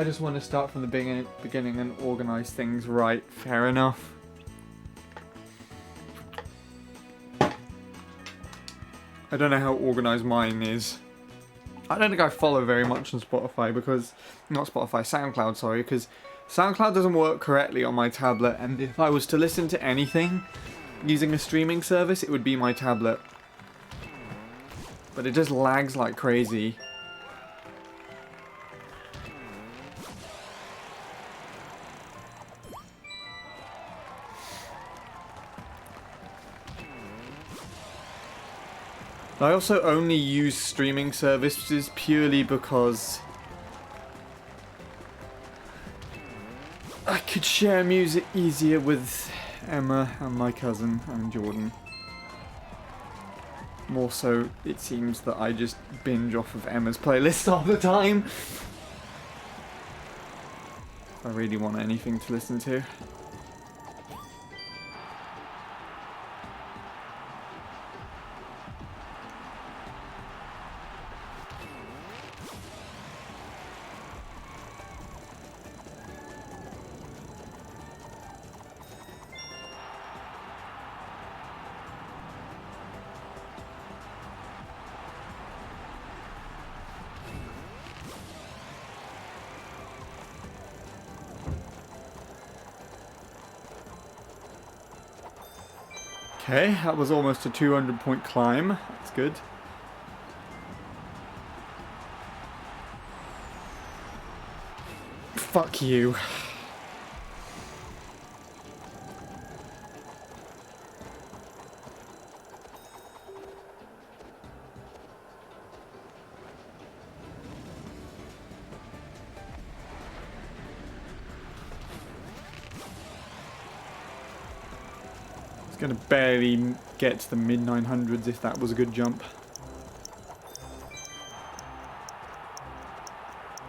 just want to start from the beginning and organise things right. Fair enough. I don't know how organised mine is. I don't think I follow very much on Spotify because... Not Spotify, SoundCloud, sorry. Because SoundCloud doesn't work correctly on my tablet. And if I was to listen to anything using a streaming service, it would be my tablet. But it just lags like crazy. I also only use streaming services purely because I could share music easier with Emma and my cousin and Jordan. More so, it seems that I just binge off of Emma's playlist all the time. If I really want anything to listen to. Okay, that was almost a 200-point climb. That's good. Fuck you. Gonna barely get to the mid-900s if that was a good jump.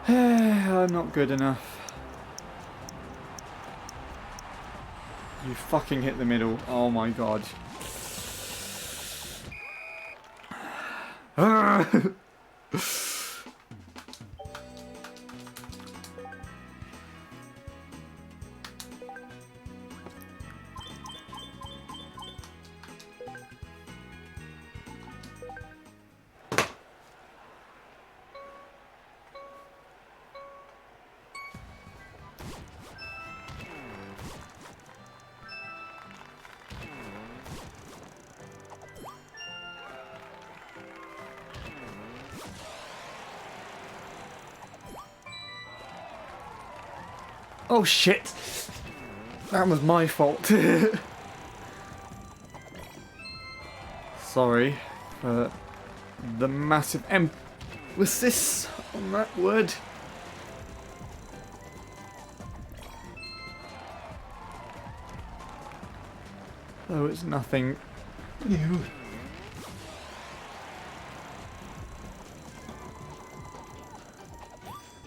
I'm not good enough. You fucking hit the middle. Oh my god. Oh shit! That was my fault. Sorry for the massive emphasis on that word. Oh, it's nothing new.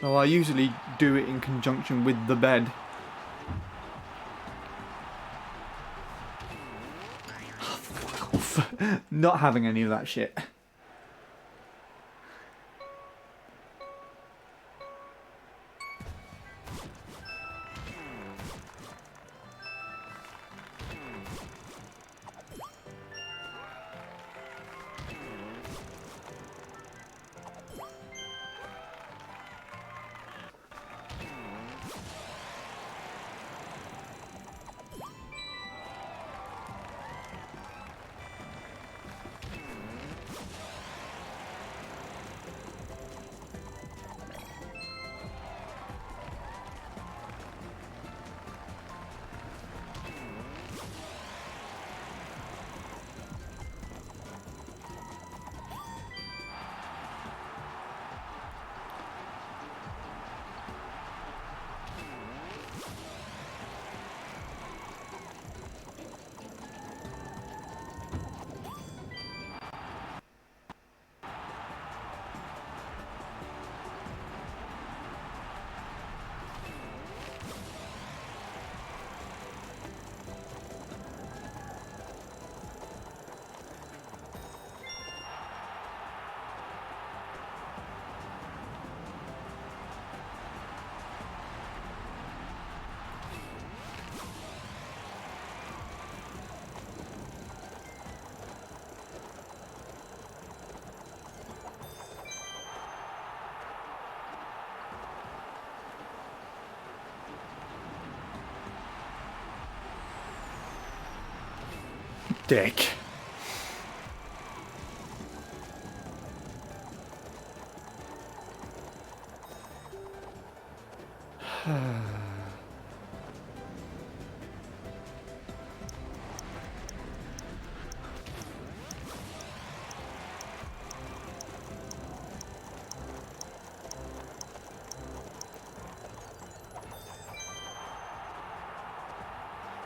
Oh, I usually do it in conjunction with the bed. Oh, fuck off. Not having any of that shit. Dick.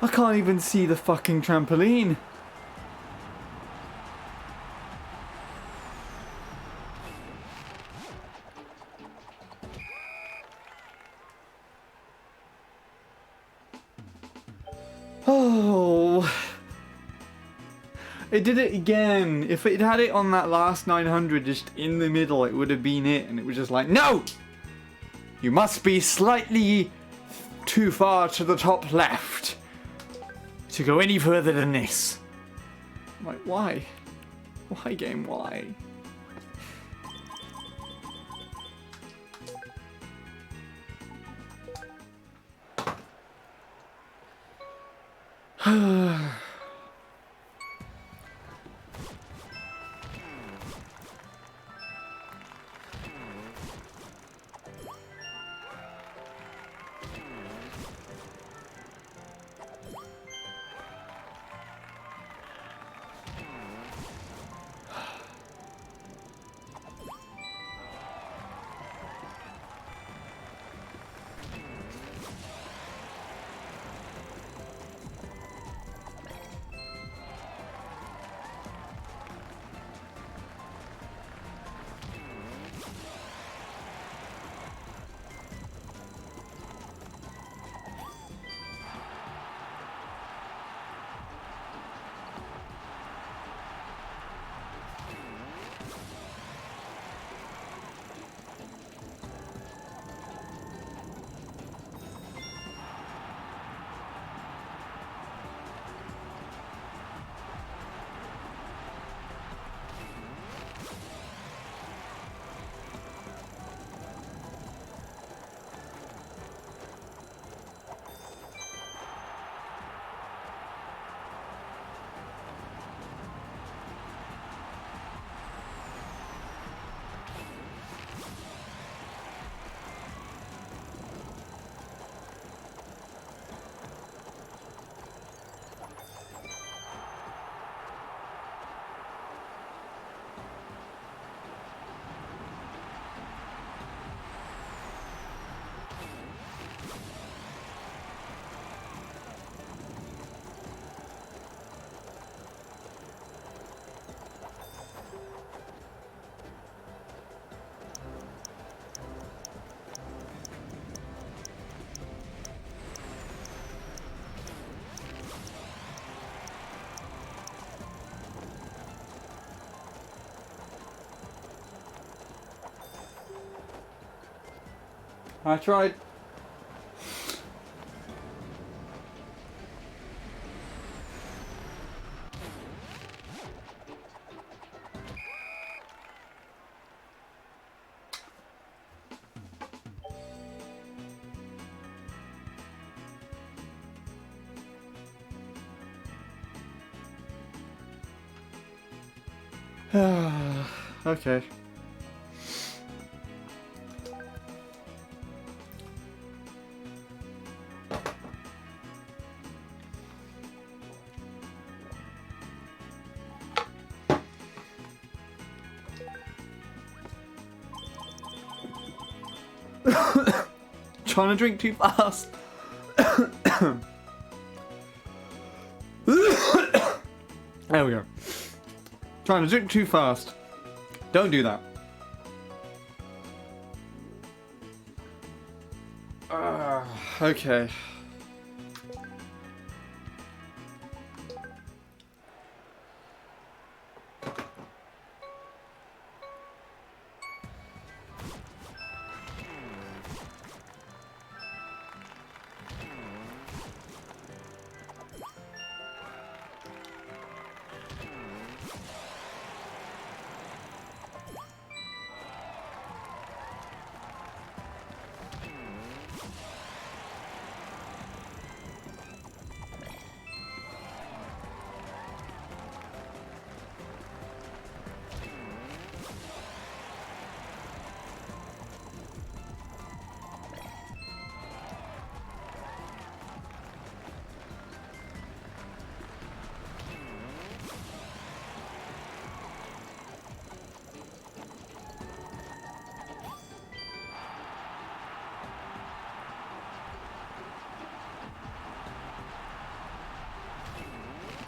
I can't even see the fucking trampoline. Oh. It did it again. If it had it on that last 900 just in the middle, it would have been it. And it was just like, no! You must be slightly too far to the top left to go any further than this. I'm like, why? Why, game? Why? I tried. Okay. Trying to drink too fast. There we go. Trying to drink too fast. Don't do that. Okay.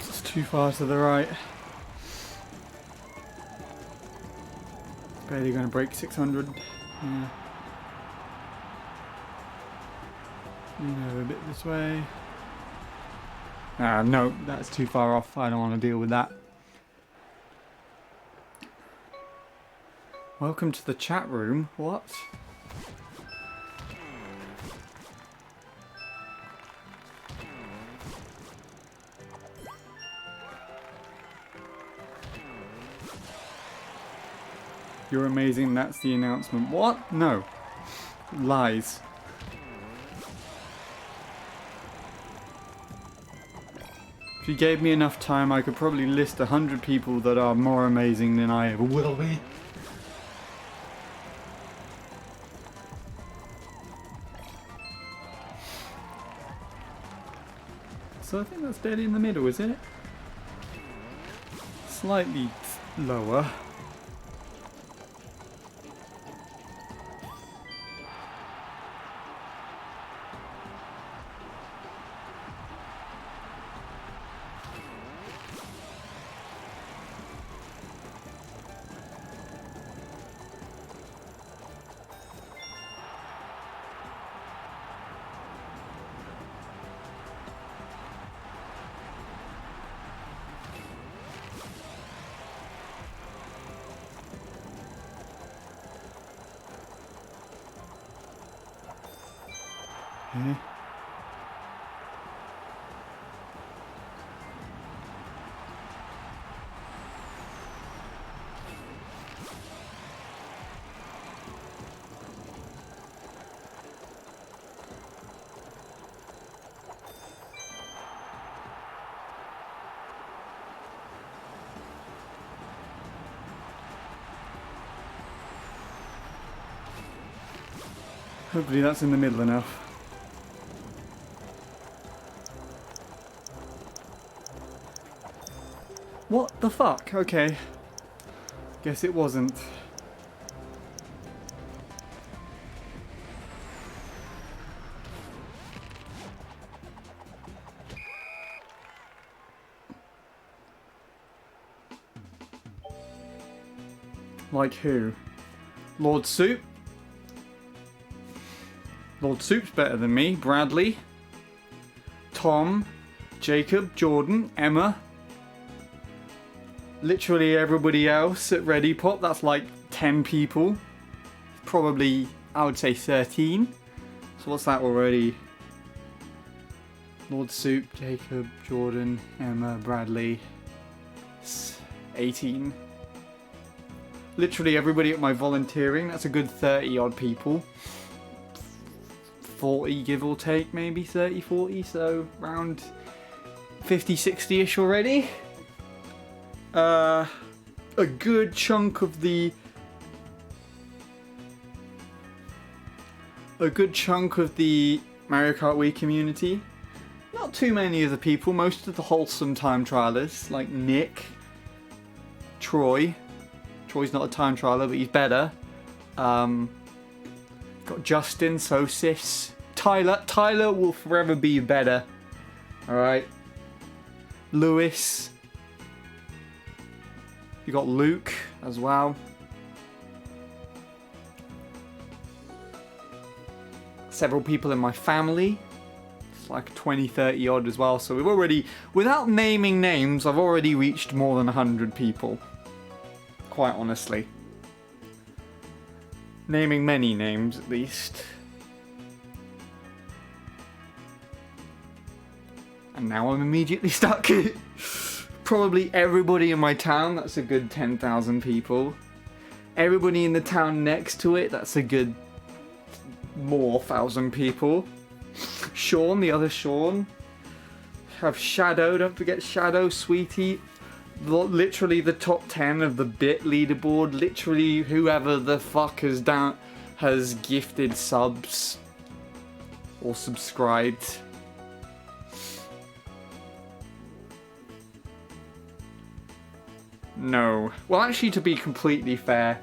It's too far to the right. Barely going to break 600. Yeah. Move a bit this way. No, that's too far off. I don't want to deal with that. Welcome to the chat room. What? You're amazing, that's the announcement. What? No. Lies. If you gave me enough time, I could probably list 100 people that are more amazing than I ever will be. So I think that's barely in the middle, isn't it? Slightly lower. Okay. Hopefully that's in the middle enough. What the fuck? Okay. Guess it wasn't. Like who? Lord Soup? Lord Soup's better than me. Bradley. Tom. Jacob. Jordan. Emma. Literally everybody else at Ready Pop. That's like 10 people. Probably, I would say 13. So what's that already? Lord Soup, Jacob, Jordan, Emma, Bradley. 18. Literally everybody at my volunteering, that's a good 30 odd people. 40 give or take, maybe 30, 40, so around 50, 60-ish already. A good chunk of the Mario Kart Wii community. Not too many of the people, most of the wholesome time trialers, like Nick, Troy. Troy's not a time trialer, but he's better. Got Justin, Sosis, Tyler. Tyler will forever be better. Alright. Lewis. You got Luke as well. Several people in my family. It's like 20, 30 odd as well. So we've already, without naming names, I've already reached more than 100 people. Quite honestly. Naming many names at least. And now I'm immediately stuck. Probably everybody in my town, that's a good 10,000 people. Everybody in the town next to it, that's a good more 1,000 people. Sean, the other Sean. Have Shadow, don't forget Shadow, Sweetie. Literally the top 10 of the bit leaderboard. Literally whoever the fuck has gifted subs or subscribed. No. Well, actually, to be completely fair,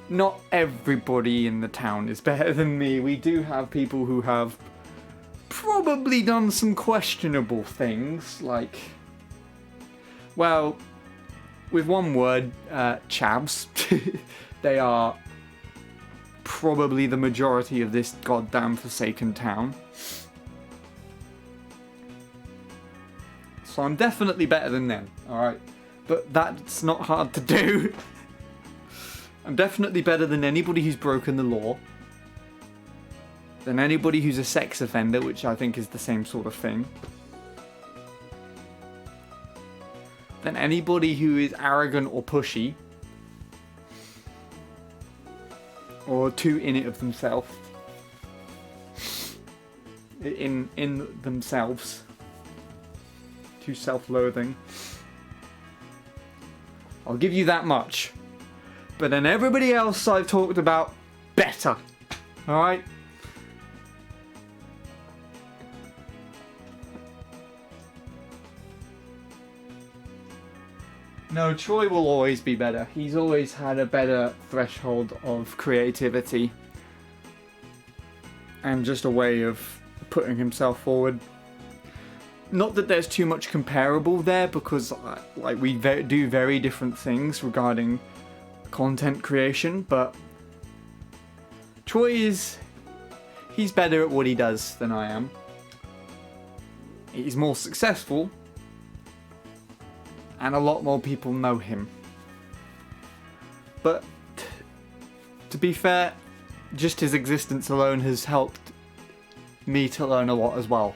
not everybody in the town is better than me. We do have people who have probably done some questionable things, like, well, with one word, chavs. They are probably the majority of this goddamn forsaken town. So I'm definitely better than them, alright? But that's not hard to do. I'm definitely better than anybody who's broken the law. Than anybody who's a sex offender, which I think is the same sort of thing. Than anybody who is arrogant or pushy. Or too in it of themselves. In themselves. Too self-loathing. I'll give you that much. But then everybody else I've talked about, better. Alright? No, Troy will always be better. He's always had a better threshold of creativity. And just a way of putting himself forward. Not that there's too much comparable there, because like we do very different things regarding content creation, but Troy he's better at what he does than I am. He's more successful, and a lot more people know him. But to be fair, just his existence alone has helped me to learn a lot as well.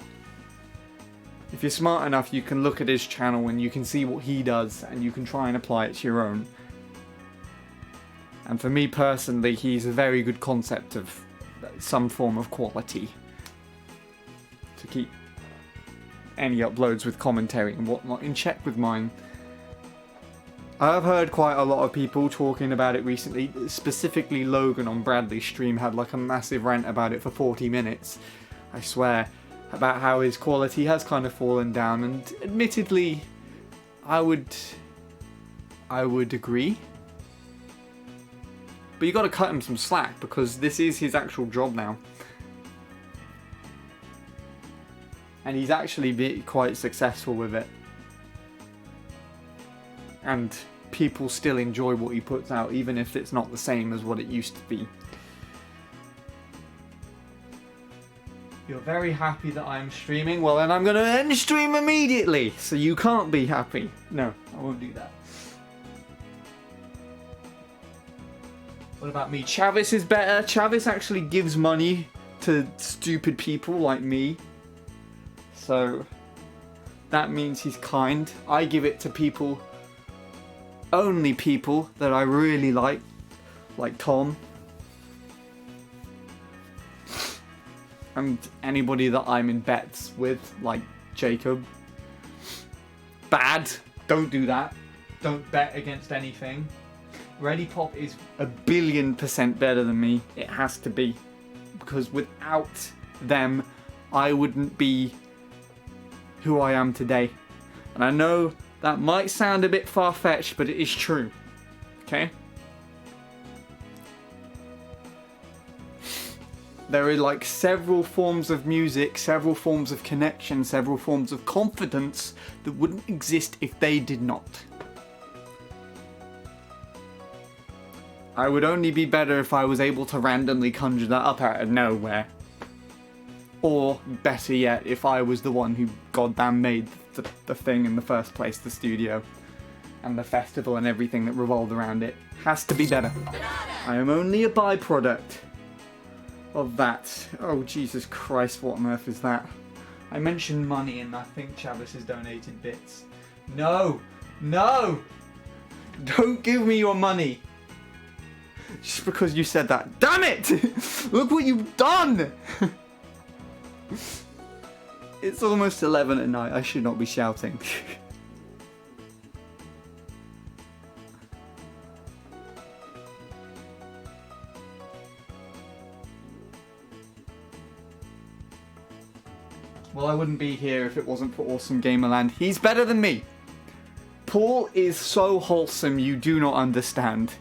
If you're smart enough, you can look at his channel and you can see what he does and you can try and apply it to your own. And for me personally, he's a very good concept of some form of quality to keep any uploads with commentary and whatnot in check with mine. I've heard quite a lot of people talking about it recently, specifically Logan on Bradley's stream had like a massive rant about it for 40 minutes, I swear, about how his quality has kind of fallen down, and admittedly, I would agree. But you got to cut him some slack, because this is his actual job now. And he's actually been quite successful with it. And people still enjoy what he puts out, even if it's not the same as what it used to be. You're very happy that I'm streaming? Well, then I'm going to end stream immediately, so you can't be happy. No, I won't do that. What about me? Chavis is better. Chavis actually gives money to stupid people like me. So that means he's kind. I give it to people, only people that I really like Tom. And anybody that I'm in bets with, like Jacob. Bad. Don't do that. Don't bet against anything. Ready Pop is 1,000,000,000% better than me. It has to be. Because without them, I wouldn't be who I am today. And I know that might sound a bit far-fetched, but it is true. Okay? There are like several forms of music, several forms of connection, several forms of confidence that wouldn't exist if they did not. I would only be better if I was able to randomly conjure that up out of nowhere. Or, better yet, if I was the one who goddamn made the thing in the first place, the studio. And the festival and everything that revolved around it. Has to be better. I am only a byproduct of that. Oh, Jesus Christ, what on earth is that? I mentioned money and I think Chavis has donated bits. No! No! Don't give me your money! Just because you said that. Damn it! Look what you've done! It's almost 11 at night. I should not be shouting. Well, I wouldn't be here if it wasn't for Awesome Gamerland. He's better than me. Paul is so wholesome you do not understand.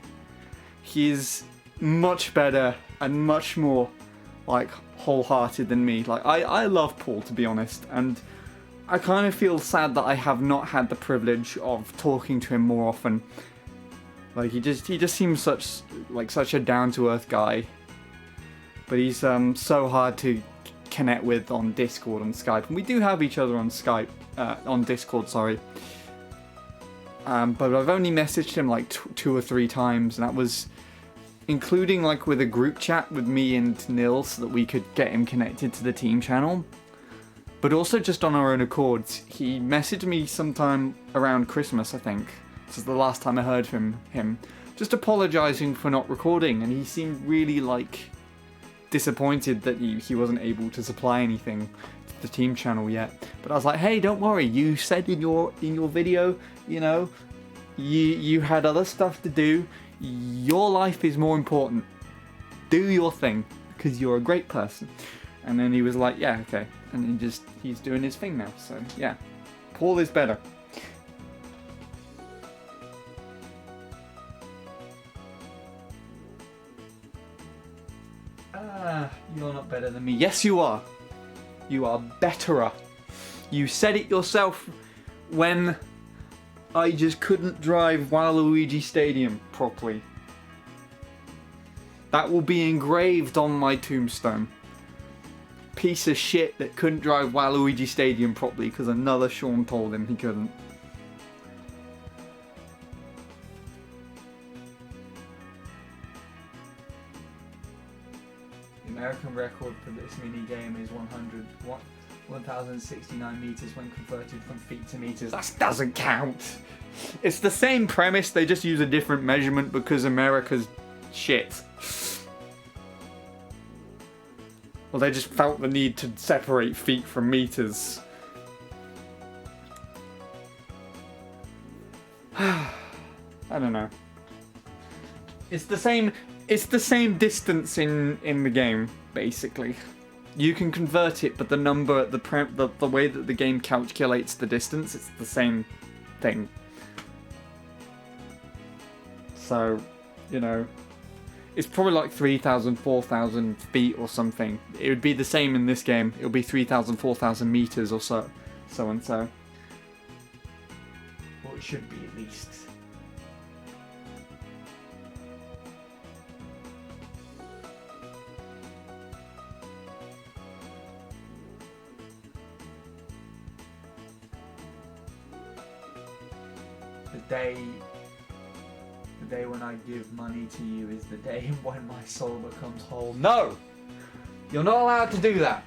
He is much better and much more like wholehearted than me. Like I love Paul, to be honest, and I kind of feel sad that I have not had the privilege of talking to him more often. Like he just seems such a down-to-earth guy, but he's so hard to connect with on Discord and Skype, and we do have each other on Skype, on Discord, sorry. But I've only messaged him like 2 or 3 times, and that was including like with a group chat with me and Nil so that we could get him connected to the team channel. But also just on our own accords. He messaged me sometime around Christmas, I think. This is the last time I heard from him. Just apologising for not recording, and he seemed really like disappointed that he wasn't able to supply anything to the team channel yet. But I was like, hey, don't worry, you said in your video, you know, you had other stuff to do. Your life is more important. Do your thing, because you're a great person. And then he was like, yeah, okay. And he's doing his thing now, so yeah. Paul is better. You're not better than me. Yes, you are. You are betterer. You said it yourself when I just couldn't drive Waluigi Stadium properly. That will be engraved on my tombstone. Piece of shit that couldn't drive Waluigi Stadium properly because another Sean told him he couldn't. The American record for this mini game is 1,069 meters when converted from feet to meters. That doesn't count. It's the same premise, they just use a different measurement because America's shit. Well, they just felt the need to separate feet from meters. I don't know. It's the same distance in the game, basically. You can convert it, but the number, the way that the game calculates the distance, it's the same thing. So, you know, it's probably like 3,000, 4,000 feet or something. It would be the same in this game. It would be 3,000, 4,000 meters or so and so. Or it should be at least. The day when I give money to you is the day when my soul becomes whole. No! You're not allowed to do that.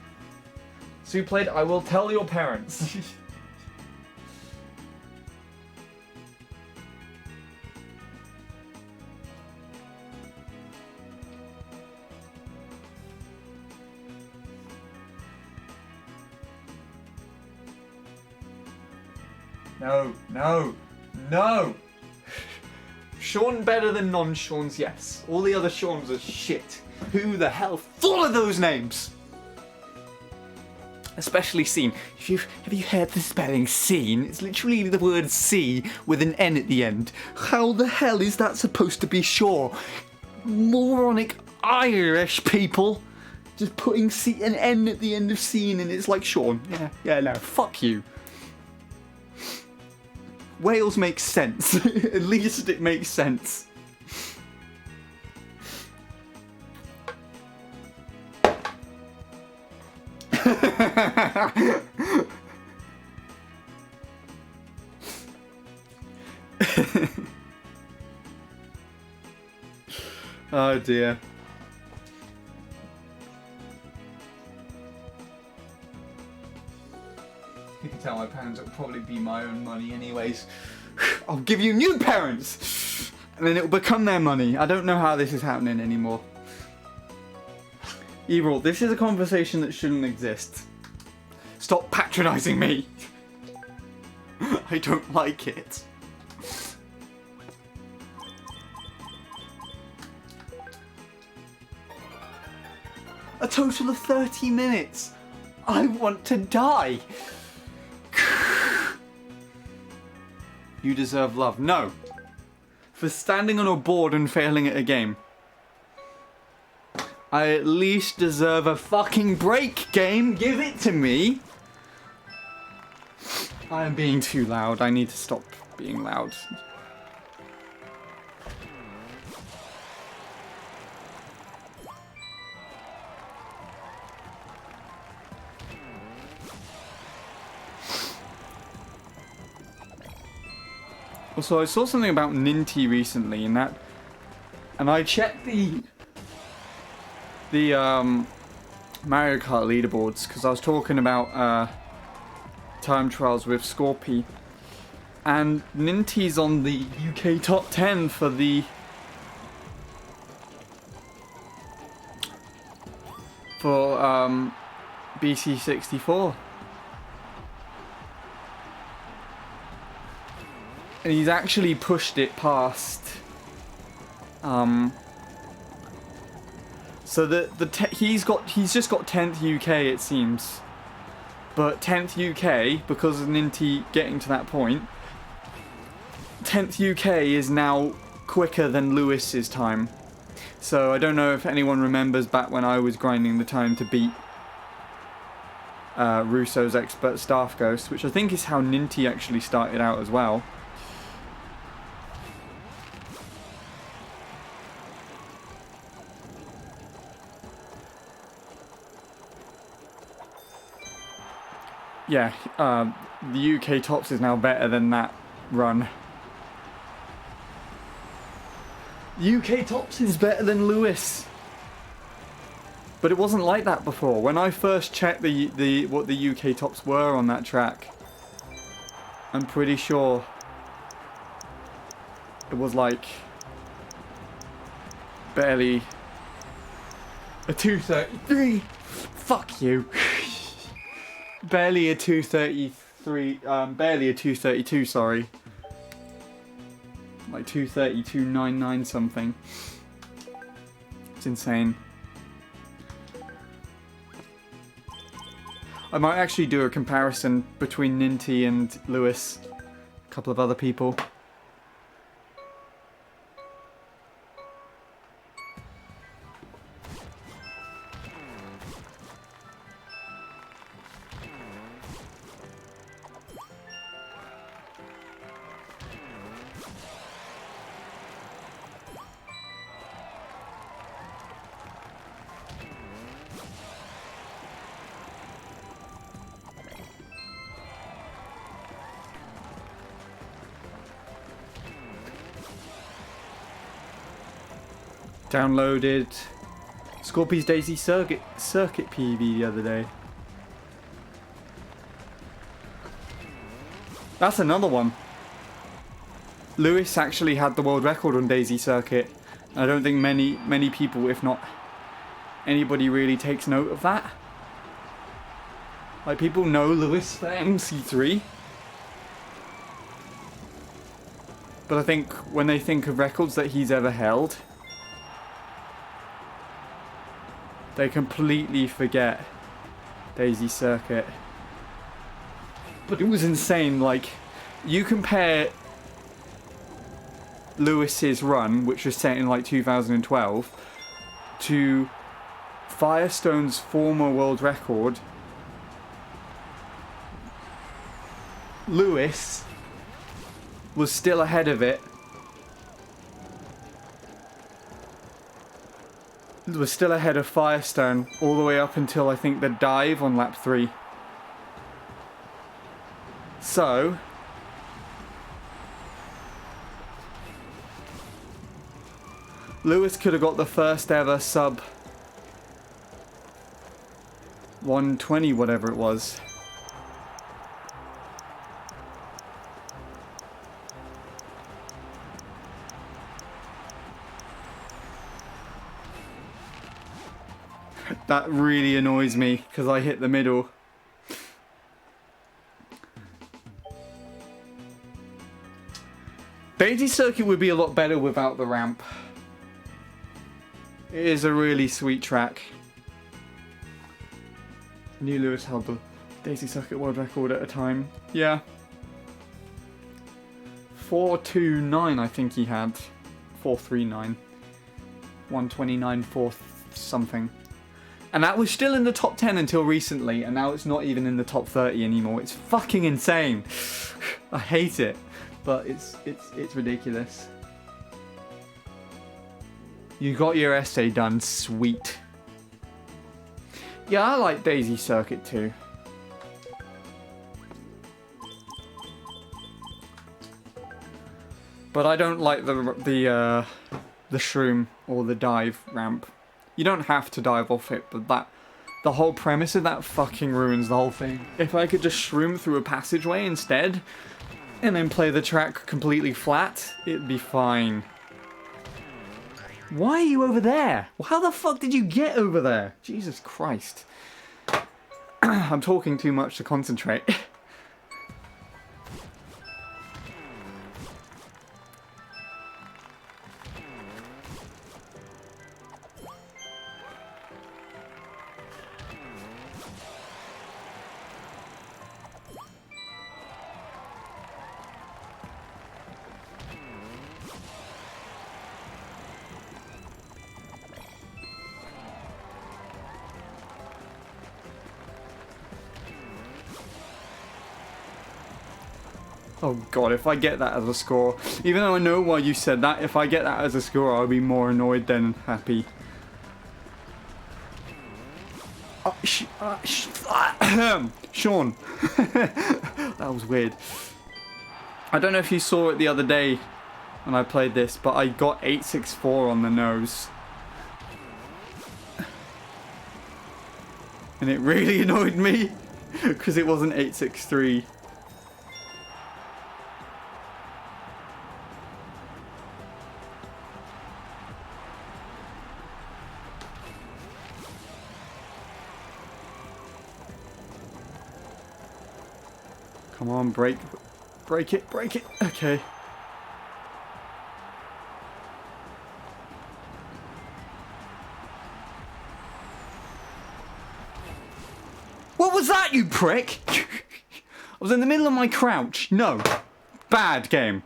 Suplade, I will tell your parents. No, no, no! Sean better than non-Sean's, yes. All the other Seans are shit. Who the hell thought of those names? Especially Scene. Have you heard the spelling Scene? It's literally the word C with an N at the end. How the hell is that supposed to be Shaw? Moronic Irish people. Just putting an N at the end of Scene and it's like Sean. Yeah, no, fuck you. Wales makes sense. At least it makes sense. Oh dear. You can tell my parents will probably be my own money anyways. I'll give you new parents! And then it'll become their money. I don't know how this is happening anymore. Evil, this is a conversation that shouldn't exist. Stop patronising me! I don't like it. A total of 30 minutes! I want to die! You deserve love. No. For standing on a board and failing at a game. I at least deserve a fucking break, game. Give it to me. I am being too loud. I need to stop being loud. Also, I saw something about Ninty recently, and I checked the Mario Kart leaderboards because I was talking about time trials with Scorpy, and Ninty's on the UK top 10 for the BC64. And he's actually pushed it past. So he's just got 10th UK it seems, but 10th UK because of Ninty getting to that point. 10th UK is now quicker than Lewis's time. So I don't know if anyone remembers back when I was grinding the time to beat Russo's Expert Staff Ghost, which I think is how Ninty actually started out as well. Yeah, the UK Tops is now better than that run. The UK Tops is better than Lewis. But it wasn't like that before. When I first checked what the UK Tops were on that track, I'm pretty sure it was like barely a 233. Fuck you. Barely a 233, barely a 232, sorry. Like 232.99 something. It's insane. I might actually do a comparison between Ninty and Lewis. A couple of other people. Downloaded Scorpy's Daisy Circuit PB the other day. That's another one. Lewis actually had the world record on Daisy Circuit. I don't think many people, if not anybody, really takes note of that. Like, people know Lewis for MC3. But I think when they think of records that he's ever held, they completely forget Daisy Circuit. But it was insane. Like, you compare Lewis's run, which was set in like 2012, to Firestone's former world record. Lewis was still ahead of it. Was still ahead of Firestone all the way up until I think the dive on lap 3. So Lewis could have got the first ever sub 120, whatever it was. That really annoys me because I hit the middle. Daisy Circuit would be a lot better without the ramp. It is a really sweet track. I knew Lewis held the Daisy Circuit world record at a time. Yeah. 429 I think he had. 439. 129 something. And that was still in the top 10 until recently, and now it's not even in the top 30 anymore. It's fucking insane. I hate it, but it's ridiculous. You got your essay done, sweet. Yeah, I like Daisy Circuit too. But I don't like the shroom or the dive ramp. You don't have to dive off it, but the whole premise of that fucking ruins the whole thing. If I could just shroom through a passageway instead, and then play the track completely flat, it'd be fine. Why are you over there? How the fuck did you get over there? Jesus Christ. I'm talking too much to concentrate. Oh god, if I get that as a score, even though I know why you said that, if I get that as a score, I'll be more annoyed than happy. Sean. That was weird. I don't know if you saw it the other day when I played this, but I got 864 on the nose. And it really annoyed me, because it wasn't 863. Come on, break it, okay. What was that, you prick? I was in the middle of my crouch. No. Bad game.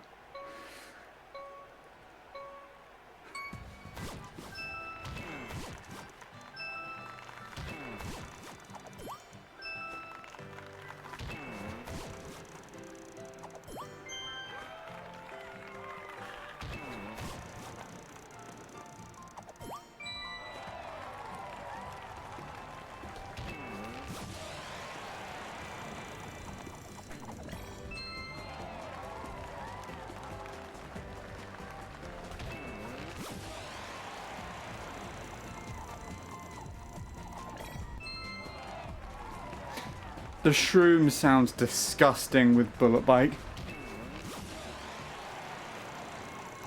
The shroom sounds disgusting with bullet bike.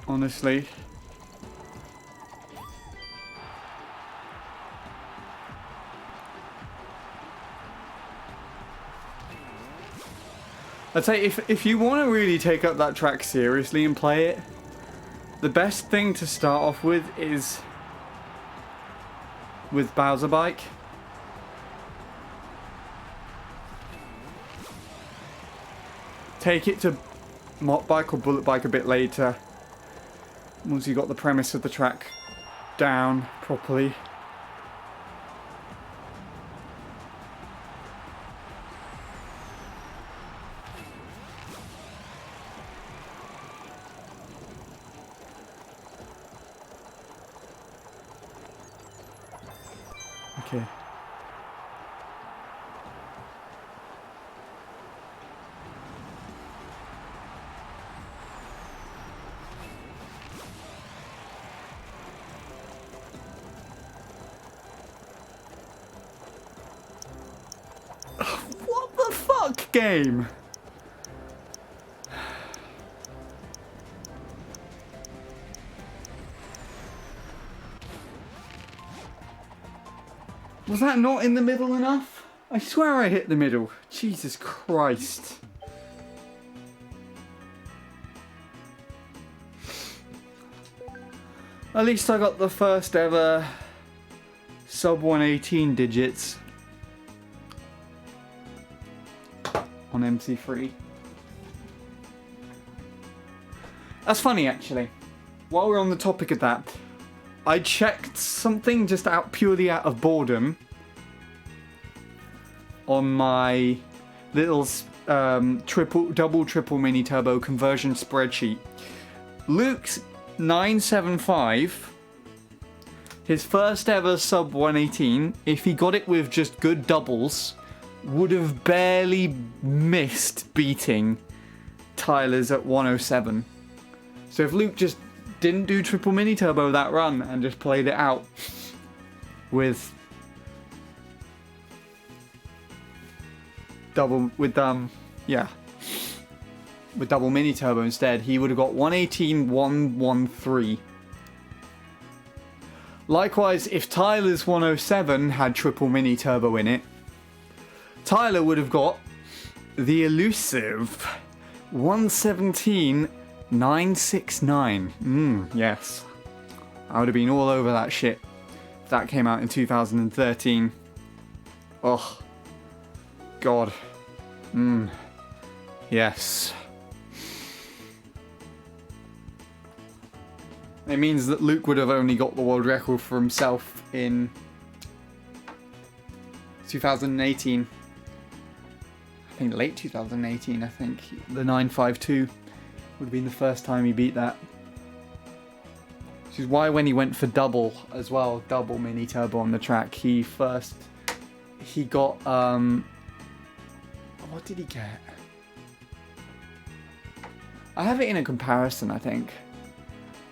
Honestly. I'd say if you want to really take up that track seriously and play it, the best thing to start off with is with Bowser Bike. Take it to Mott Bike or Bullet Bike a bit later, once you got the premise of the track down properly. Okay. What the fuck, game? Was that not in the middle enough? I swear I hit the middle. Jesus Christ. At least I got the first ever sub 118 digits on MC3. That's funny actually. While we're on the topic of that, I checked something just purely out of boredom on my little double triple mini turbo conversion spreadsheet. Luke's 975, his first ever sub 118, if he got it with just good doubles, would have barely missed beating Tyler's at 107. So if Luke just didn't do triple mini turbo that run and just played it out with double mini turbo instead, he would have got 118.113. Likewise, if Tyler's 107 had triple mini turbo in it, Tyler would have got the elusive 117.969. Yes. I would have been all over that shit if that came out in 2013. Oh. God. Yes. It means that Luke would have only got the world record for himself in 2018. I think late 2018, I think. The 952 would have been the first time he beat that. Which is why when he went for double as well, double mini turbo on the track, he got, what did he get? I have it in a comparison, I think.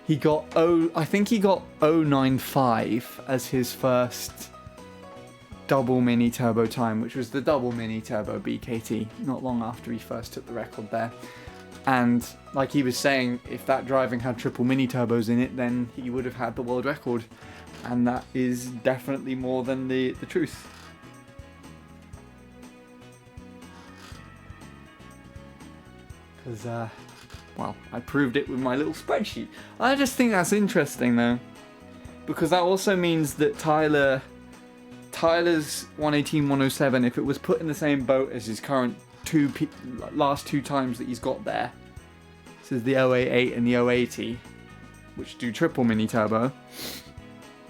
He got, I think he got 095 as his first double mini turbo time, which was the double mini turbo BKT, not long after he first took the record there. And like he was saying, if that driving had triple mini turbos in it, then he would have had the world record. And that is definitely more than the truth. Because, well, I proved it with my little spreadsheet. I just think that's interesting though, because that also means that Tyler's 118.107, if it was put in the same boat as his current last two times that he's got there, this is the 088 and the 080, which do triple mini turbo,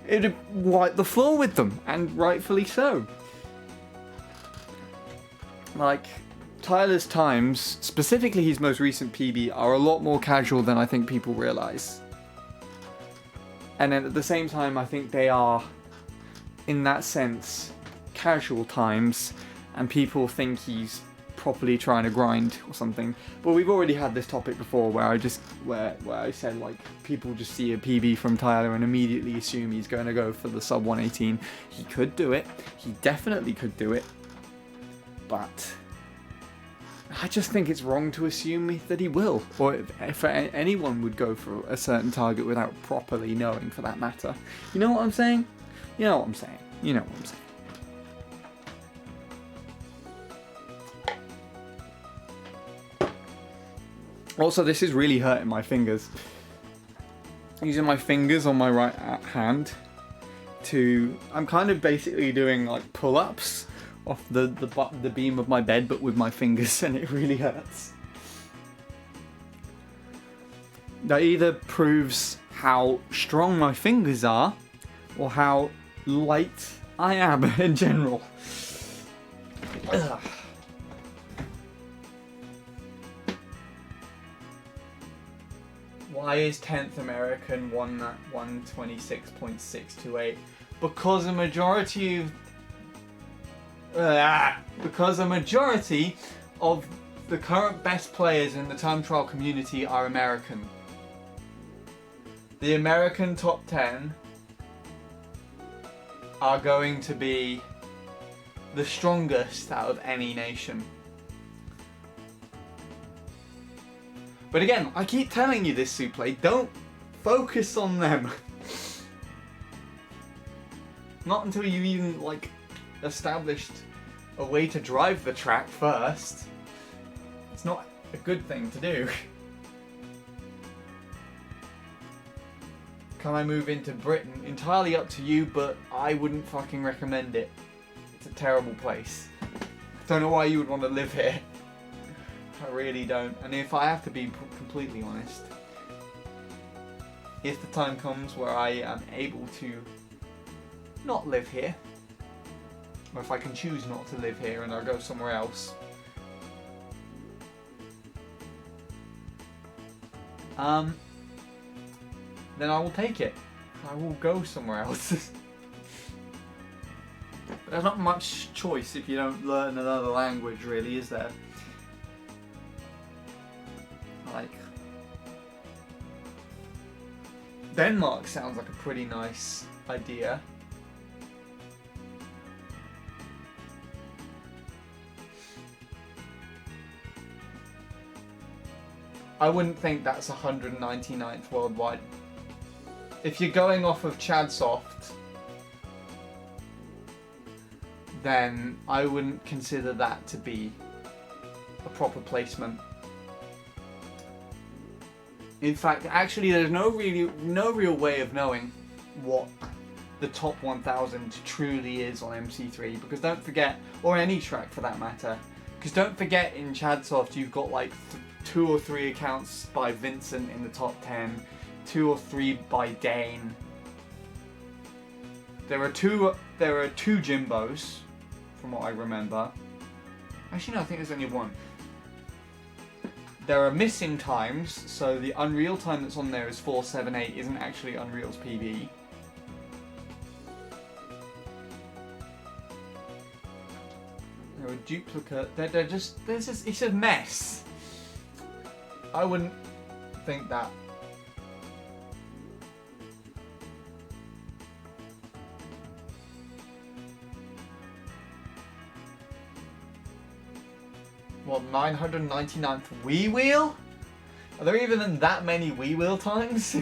it'd wipe the floor with them, and rightfully so. Like, Tyler's times, specifically his most recent PB, are a lot more casual than I think people realise. And then at the same time, I think they are, in that sense, casual times, and people think he's properly trying to grind or something. But we've already had this topic before where I said, like, people just see a PB from Tyler and immediately assume he's going to go for the sub 118. He could do it. He definitely could do it. but I just think it's wrong to assume that he will, or if anyone would go for a certain target without properly knowing, for that matter. You know what I'm saying? You know what I'm saying. You know what I'm saying. Also, this is really hurting my fingers. Using my fingers on my right hand I'm kind of basically doing like pull-ups off the beam of my bed, but with my fingers, and it really hurts. That either proves how strong my fingers are, or how light I am in general. Ugh. Why is 10th American 126.628? Because a majority of the current best players in the time trial community are American. The American top 10 are going to be the strongest out of any nation. But again, I keep telling you this, Suplay, don't focus on them. Not until you even, like, established a way to drive the track first. It's not a good thing to do. Can I move into Britain? Entirely up to you, but I wouldn't fucking recommend it. It's a terrible place. I don't know why you would want to live here. I really don't. And if I have to be completely honest, if the time comes where I am able to not live here, or if I can choose not to live here and I'll go somewhere else, then I will take it. I will go somewhere else. But there's not much choice if you don't learn another language, really, is there? Like, Denmark sounds like a pretty nice idea. I wouldn't think that's 199th worldwide. If you're going off of Chadsoft, then I wouldn't consider that to be a proper placement. In fact, actually, there's no real way of knowing what the top 1000 truly is on MC3, because don't forget, or any track for that matter, because don't forget in Chadsoft you've got like 2 or 3 accounts by Vincent in the top 10, 2 or 3 by Dane. There are two Jimbos, from what I remember. Actually, no, I think there's only one. There are missing times, so the Unreal time that's on there is 478, isn't actually Unreal's PB. There are duplicate. It's a mess. I wouldn't think that. What, 999th Wii Wheel? Are there even that many Wii Wheel times?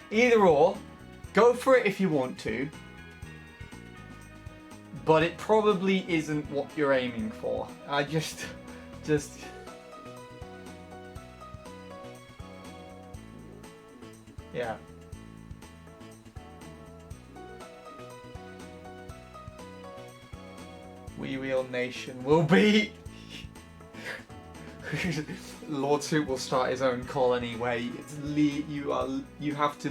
Either or, go for it if you want to, but it probably isn't what you're aiming for. I just... yeah. Wii Wheel Nation will be... Lord Soup will start his own colony where it's you have to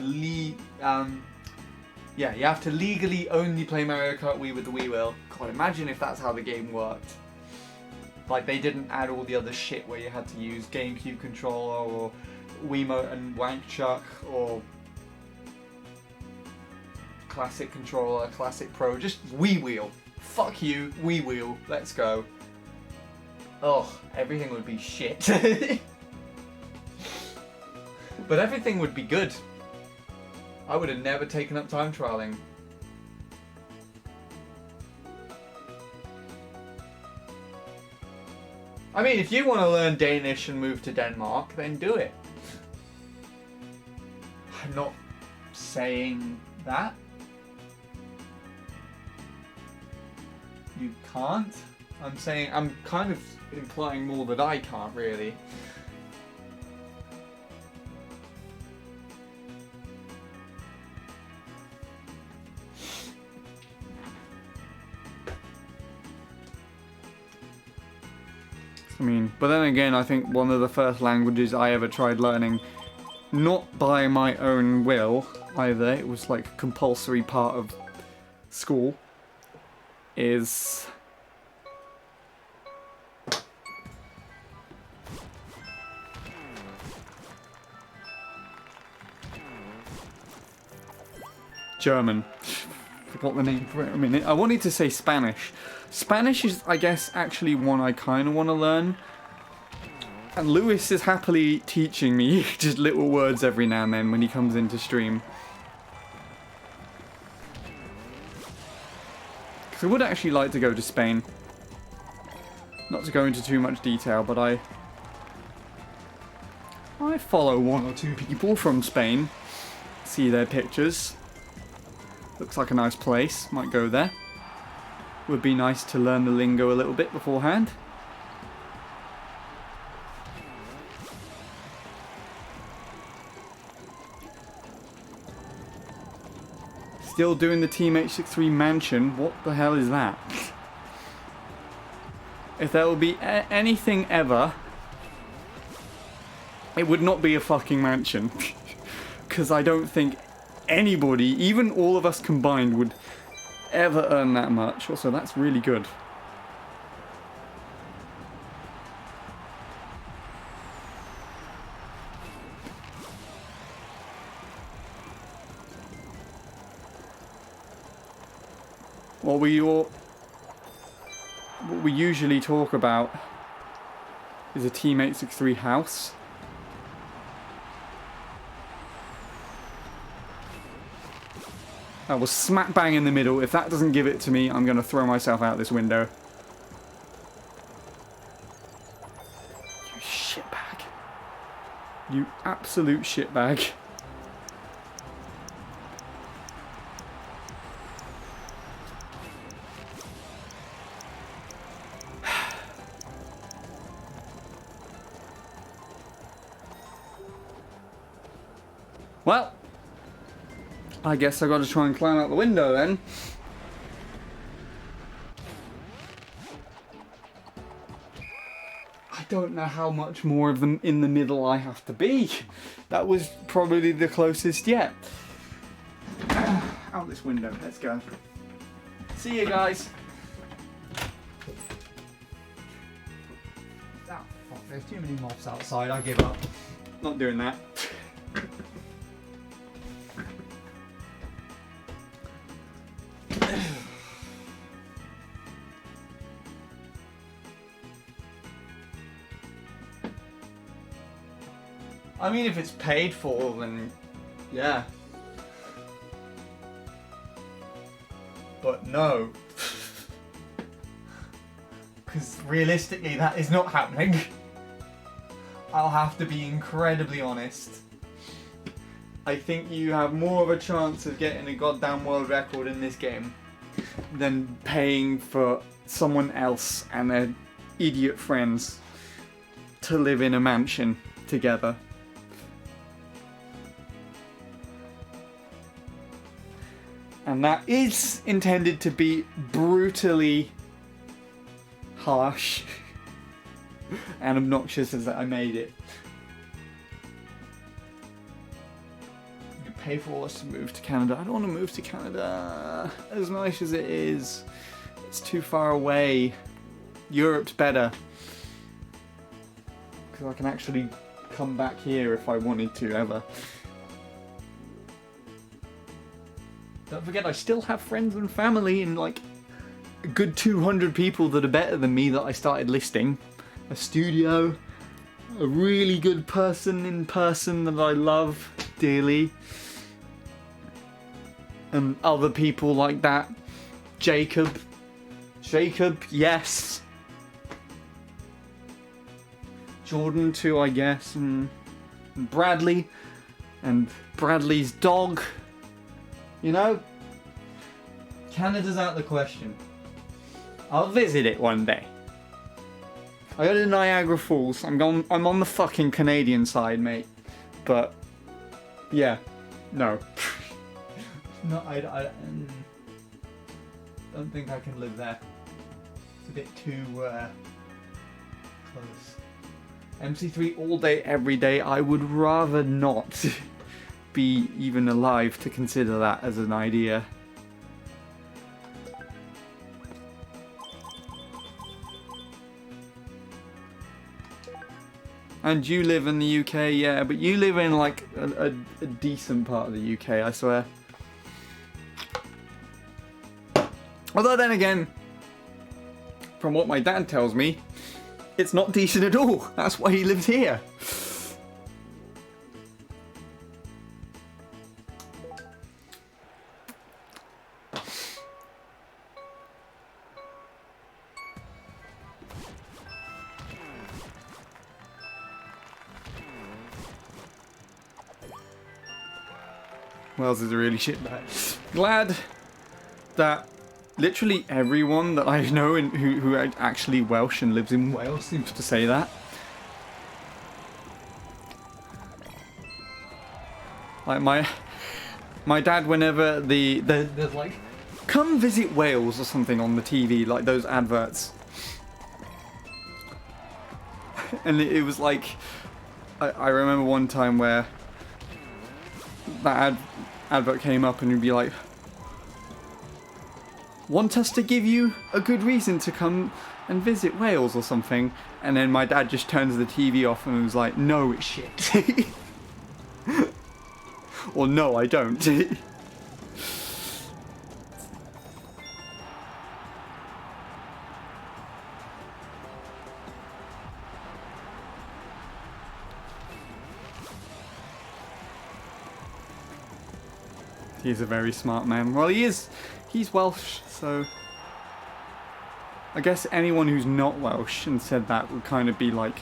legally only play Mario Kart Wii with the Wii Wheel. God, imagine if that's how the game worked. Like, they didn't add all the other shit where you had to use GameCube controller or Wiimote and Wank Chuck or Classic controller, Classic Pro, just Wii Wheel. Fuck you, Wii Wheel, let's go. Oh, everything would be shit. But everything would be good. I would have never taken up time trialing. I mean, if you want to learn Danish and move to Denmark, then do it. I'm not saying that. You can't. I'm kind of implying more that I can't really. I mean, but then again, I think one of the first languages I ever tried learning, not by my own will either, it was like a compulsory part of school, is German. Forgot the name for it a minute. I wanted to say Spanish. Spanish is, I guess, actually one I kind of want to learn. And Lewis is happily teaching me just little words every now and then when he comes into stream. Because I would actually like to go to Spain. Not to go into too much detail, but I follow one or two people from Spain. See their pictures. Looks like a nice place. Might go there. Would be nice to learn the lingo a little bit beforehand. Still doing the Team H63 mansion. What the hell is that? If there will be anything ever, it would not be a fucking mansion. Because I don't think anybody, even all of us combined, would ever earn that much. Also, that's really good. What we usually talk about is a Team 863 house. I was smack bang in the middle. If that doesn't give it to me, I'm going to throw myself out this window. You shitbag. You absolute shitbag. Well, I guess I got to try and climb out the window then. I don't know how much more of them in the middle I have to be. That was probably the closest yet. Out this window, let's go. See you guys. Oh, fuck, there's too many moths outside, I give up. Not doing that. I mean, if it's paid for, then yeah. But no. Because realistically, that is not happening. I'll have to be incredibly honest. I think you have more of a chance of getting a goddamn world record in this game than paying for someone else and their idiot friends to live in a mansion together. And that is intended to be brutally harsh and obnoxious as I made it. You pay for us to move to Canada. I don't want to move to Canada. As nice as it is, it's too far away. Europe's better. Because I can actually come back here if I wanted to, ever. Don't forget, I still have friends and family and like a good 200 people that are better than me that I started listing. A studio, a really good person in person that I love dearly. And other people like that. Jacob, yes. Jordan too, I guess, and Bradley, and Bradley's dog. You know, Canada's out of the question. I'll visit it one day. I go to Niagara Falls. I'm on the fucking Canadian side, mate. But yeah, no. No, I don't think I can live there. It's a bit too close. MC3 all day, every day. I would rather not be even alive to consider that as an idea. And you live in the UK, yeah, but you live in like a decent part of the UK, I swear. Although then again, from what my dad tells me, it's not decent at all. That's why he lives here. Wales is a really shit bag. Glad that literally everyone that I know who are actually Welsh and lives in Wales seems to say that. Like my dad, whenever there's like, come visit Wales or something on the TV, like those adverts. And it was like, I remember one time where that advert came up and he'd be like, want us to give you a good reason to come and visit Wales or something? And then my dad just turns the TV off and was like, no, it's shit. Or no, I don't. He's a very smart man. Well, he is. He's Welsh, so I guess anyone who's not Welsh and said that would kind of be like,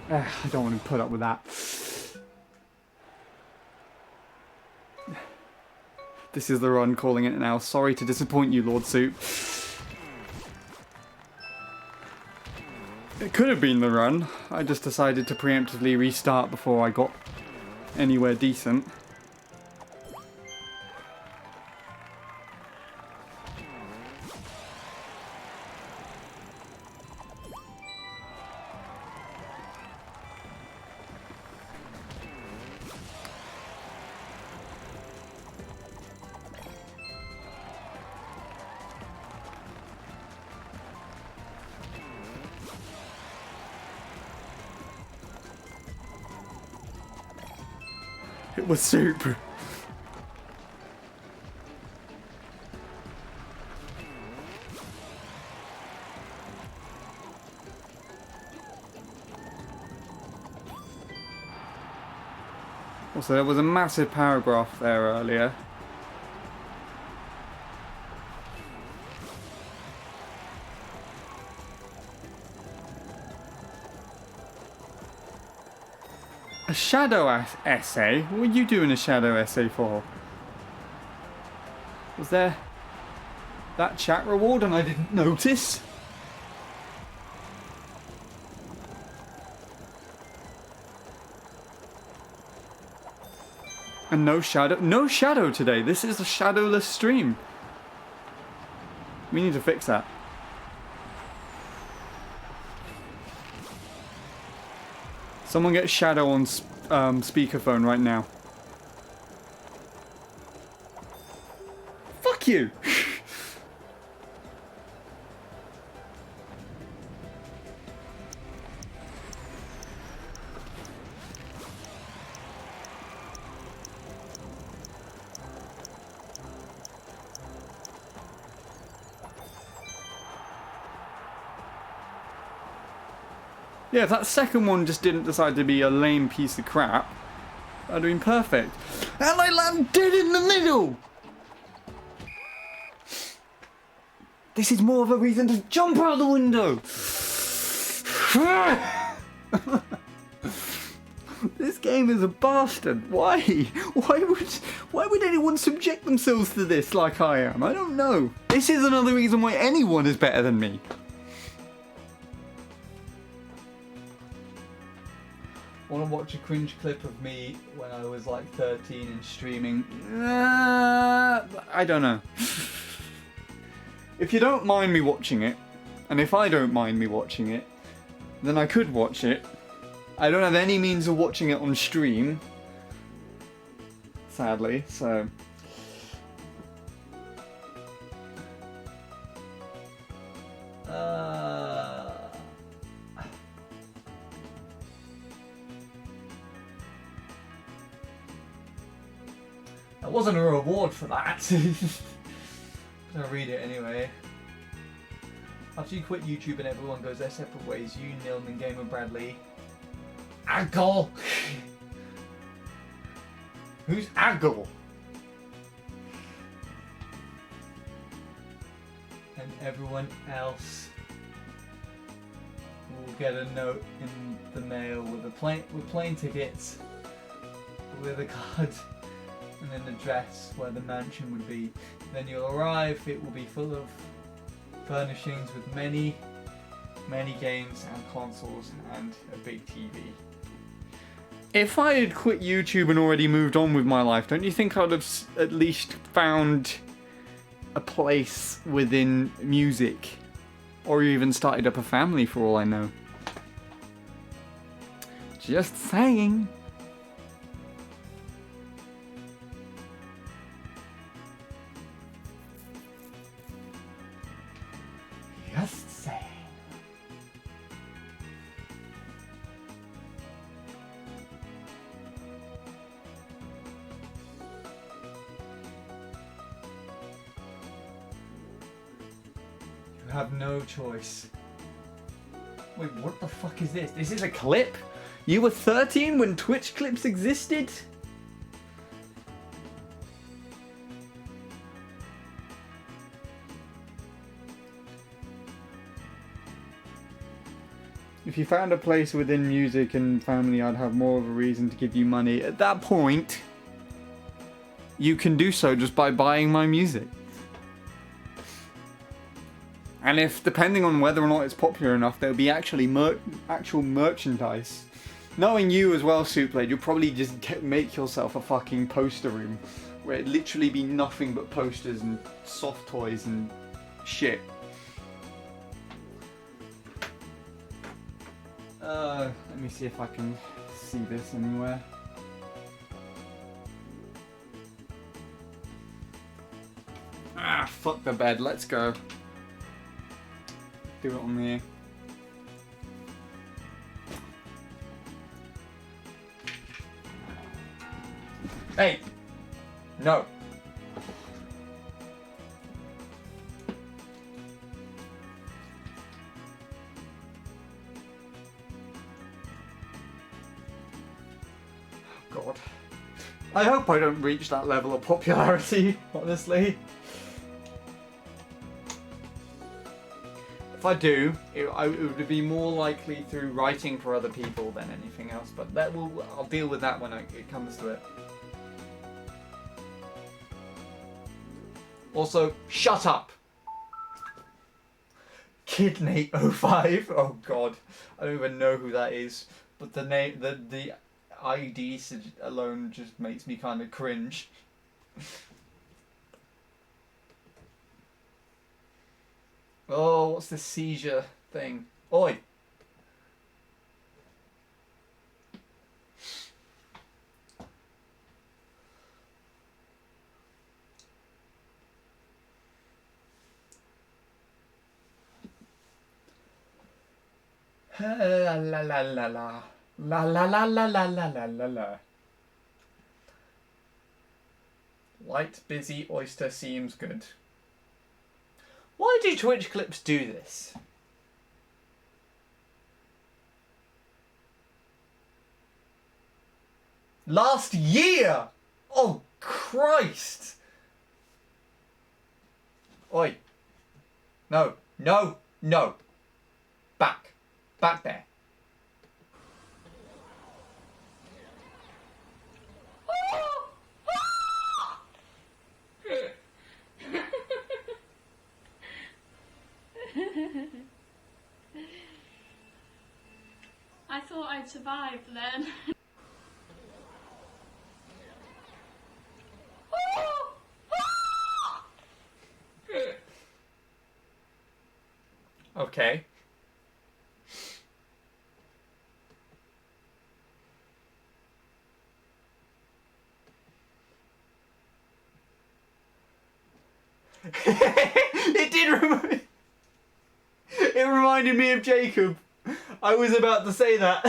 I don't want to put up with that. This is the run, calling it now. Sorry to disappoint you, Lord Soup. It could have been the run. I just decided to preemptively restart before I got anywhere decent. It was Soup. Also, there was a massive paragraph there earlier. A shadow essay? What were you doing a shadow essay for? Was there that chat reward and I didn't notice? And no shadow today. This is a shadowless stream. We need to fix that. Someone get Shadow on speakerphone right now. Fuck you! Yeah, if that second one just didn't decide to be a lame piece of crap, that'd have been perfect. And I land dead in the middle! This is more of a reason to jump out the window! This game is a bastard. Why? Why would anyone subject themselves to this like I am? I don't know. This is another reason why anyone is better than me. Want to watch a cringe clip of me when I was like 13 and streaming? I don't know. If you don't mind me watching it, and if I don't mind me watching it, then I could watch it. I don't have any means of watching it on stream, sadly, so... That wasn't a reward for that. I'll read it anyway. After you quit YouTube and everyone goes their separate ways, you, Neil, and Gamer Bradley... Aggle! Who's Aggle? And everyone else will get a note in the mail with plane tickets, with a card and an address where the mansion would be. Then you'll arrive, it will be full of furnishings with many games and consoles and a big TV. If I had quit YouTube and already moved on with my life, don't you think I'd have at least found a place within music? Or even started up a family for all I know. Just saying. Just saying. You have no choice. Wait, what the fuck is this? This is a clip? You were 13 when Twitch clips existed? If you found a place within music and family, I'd have more of a reason to give you money. At that point, you can do so just by buying my music. And if, depending on whether or not it's popular enough, there'll be actually actual merchandise. Knowing you as well, Soupblade, you'll probably just make yourself a fucking poster room where it'd literally be nothing but posters and soft toys and shit. Let me see if I can see this anywhere. Ah, fuck the bed, let's go. Do it on the... Hey! No! God. I hope I don't reach that level of popularity, honestly. If I do, it would be more likely through writing for other people than anything else, but I'll deal with that when it comes to it. Also, shut up! KidNate05, oh god, I don't even know who that is, but the name, the ID alone just makes me kind of cringe. Oh, what's this seizure thing? Oi! La la la la la. La la la la la la la la la. Light, busy, oyster seems good. Why do Twitch clips do this? Last year! Oh, Christ! Oi. No, no, no. Back. Back there. I thought I'd survive then. Okay. It did remind... It reminded me of Jacob. I was about to say that.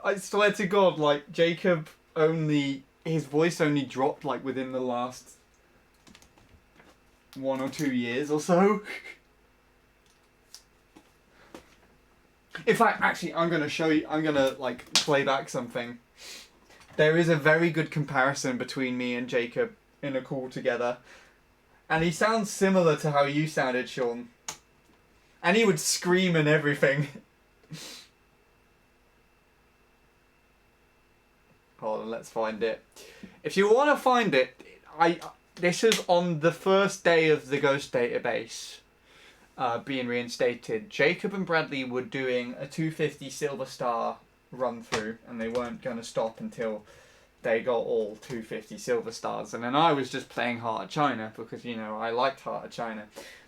I swear to God, like, Jacob only... His voice only dropped, like, within the last 1 or 2 years or so. In fact, actually, I'm going to show you... I'm going to, like, play back something. There is a very good comparison between me and Jacob in a call together. And he sounds similar to how you sounded, Sean. And he would scream and everything. Hold on, let's find it. If you want to find it, this is on the first day of the Ghost database being reinstated. Jacob and Bradley were doing a 250 Silver Star run through, and they weren't going to stop until they got all 250 Silver Stars. And then I was just playing Heart of China because, you know, I liked Heart of China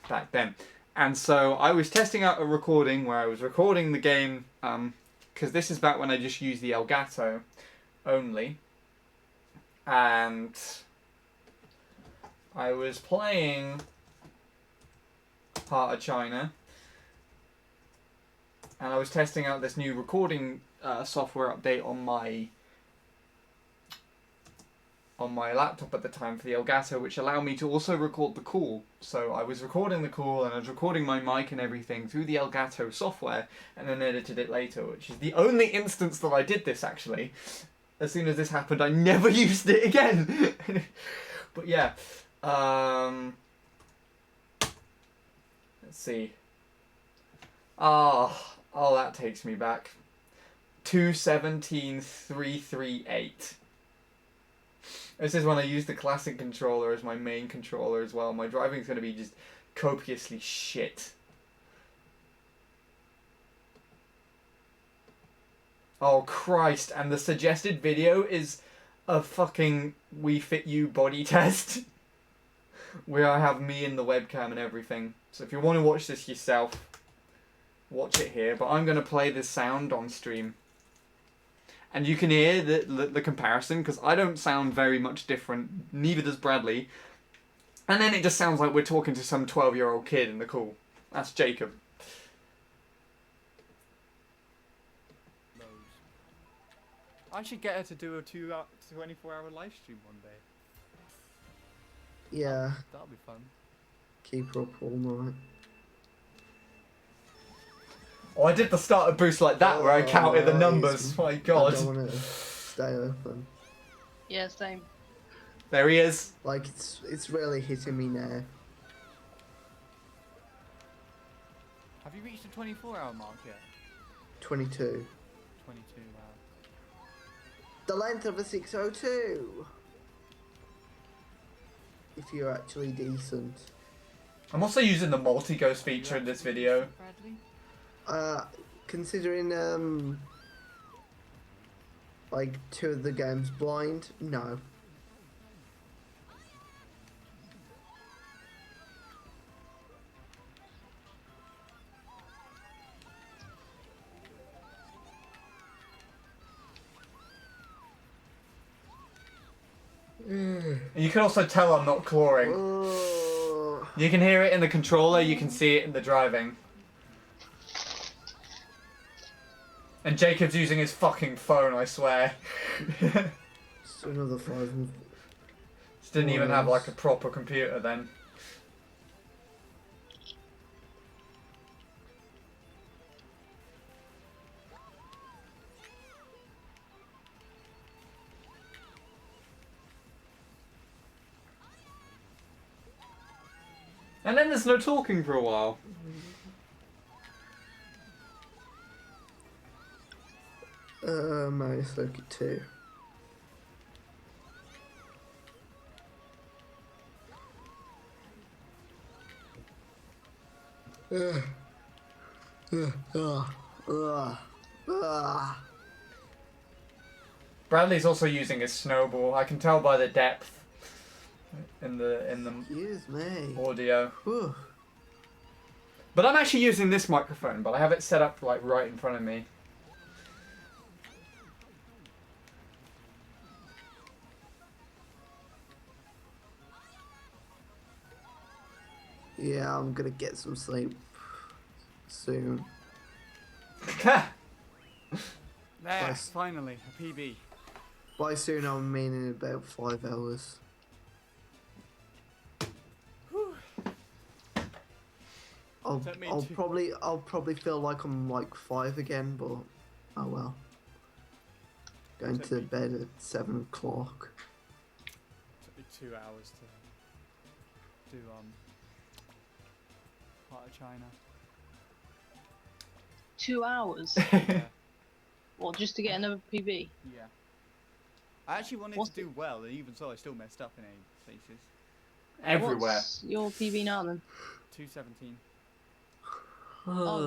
back then. And so I was testing out a recording where I was recording the game, because this is back when I just used the Elgato only. And I was playing Heart of China, and I was testing out this new recording software update on my laptop at the time for the Elgato, which allowed me to also record the call. So I was recording the call and I was recording my mic and everything through the Elgato software, and then edited it later, which is the only instance that I did this, actually. As soon as this happened, I never used it again. But yeah, let's see. Oh, that takes me back. 217.338. This is when I used the classic controller as my main controller as well. My driving's going to be just copiously shit. Oh Christ, and the suggested video is a fucking We Fit You body test. Where I have me in the webcam and everything. So if you want to watch this yourself, watch it here. But I'm going to play this sound on stream. And you can hear the comparison, because I don't sound very much different, neither does Bradley. And then it just sounds like we're talking to some 12-year-old kid in the call. That's Jacob. I should get her to do a 24-hour live stream one day. Yeah. That'll be fun. Keep her up all night. Oh, I did the starter boost like that, where I counted the numbers. My God. I don't want it to stay open. Yeah, same. There he is. Like, it's really hitting me now. Have you reached the 24-hour mark yet? 22. 22, wow. The length of a 602! If you're actually decent. I'm also using the multi-ghost feature in this video. Bradley? Considering, like, 2 of the games blind, no. You can also tell I'm not clawing. You can hear it in the controller, you can see it in the driving. And Jacob's using his fucking phone, I swear. Just another 5. Just didn't even have like a proper computer then. And then there's no talking for a while. Mario Circuit 2. Bradley's also using his snowball. I can tell by the depth in the Excuse me. audio. Whew. But I'm actually using this microphone, but I have it set up like right in front of me. Yeah, I'm gonna get some sleep soon. There, Nice. finally, a PB. By soon, I'm meaning about 5 hours. I'll Does that mean I'll probably feel like I'm like 5 again, but oh well. Going Does that to bed at 7 o'clock. Took me 2 hours to do part of China. 2 hours? Yeah. What, just to get another PB? Yeah. I actually wanted What's to do well, and even so, I still messed up in 8 places. What's your PB now then? 217. Not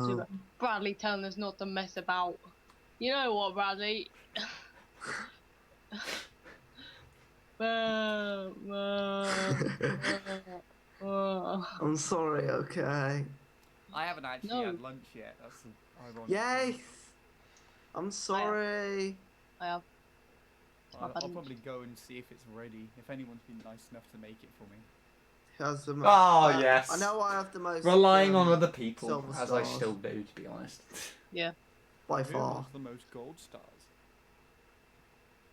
too bad. Bradley telling us not to mess about. You know what, Bradley? I'm sorry, okay? I haven't actually No. had lunch yet. That's the ironic Yes! thing. I'm sorry. I have. I'll probably go and see if it's ready. If anyone's been nice enough to make it for me. Has the Oh, yes. I know I have the most. Relying on other people, silver as I stars. still do, to be honest. Yeah. By Who far. has the most gold stars?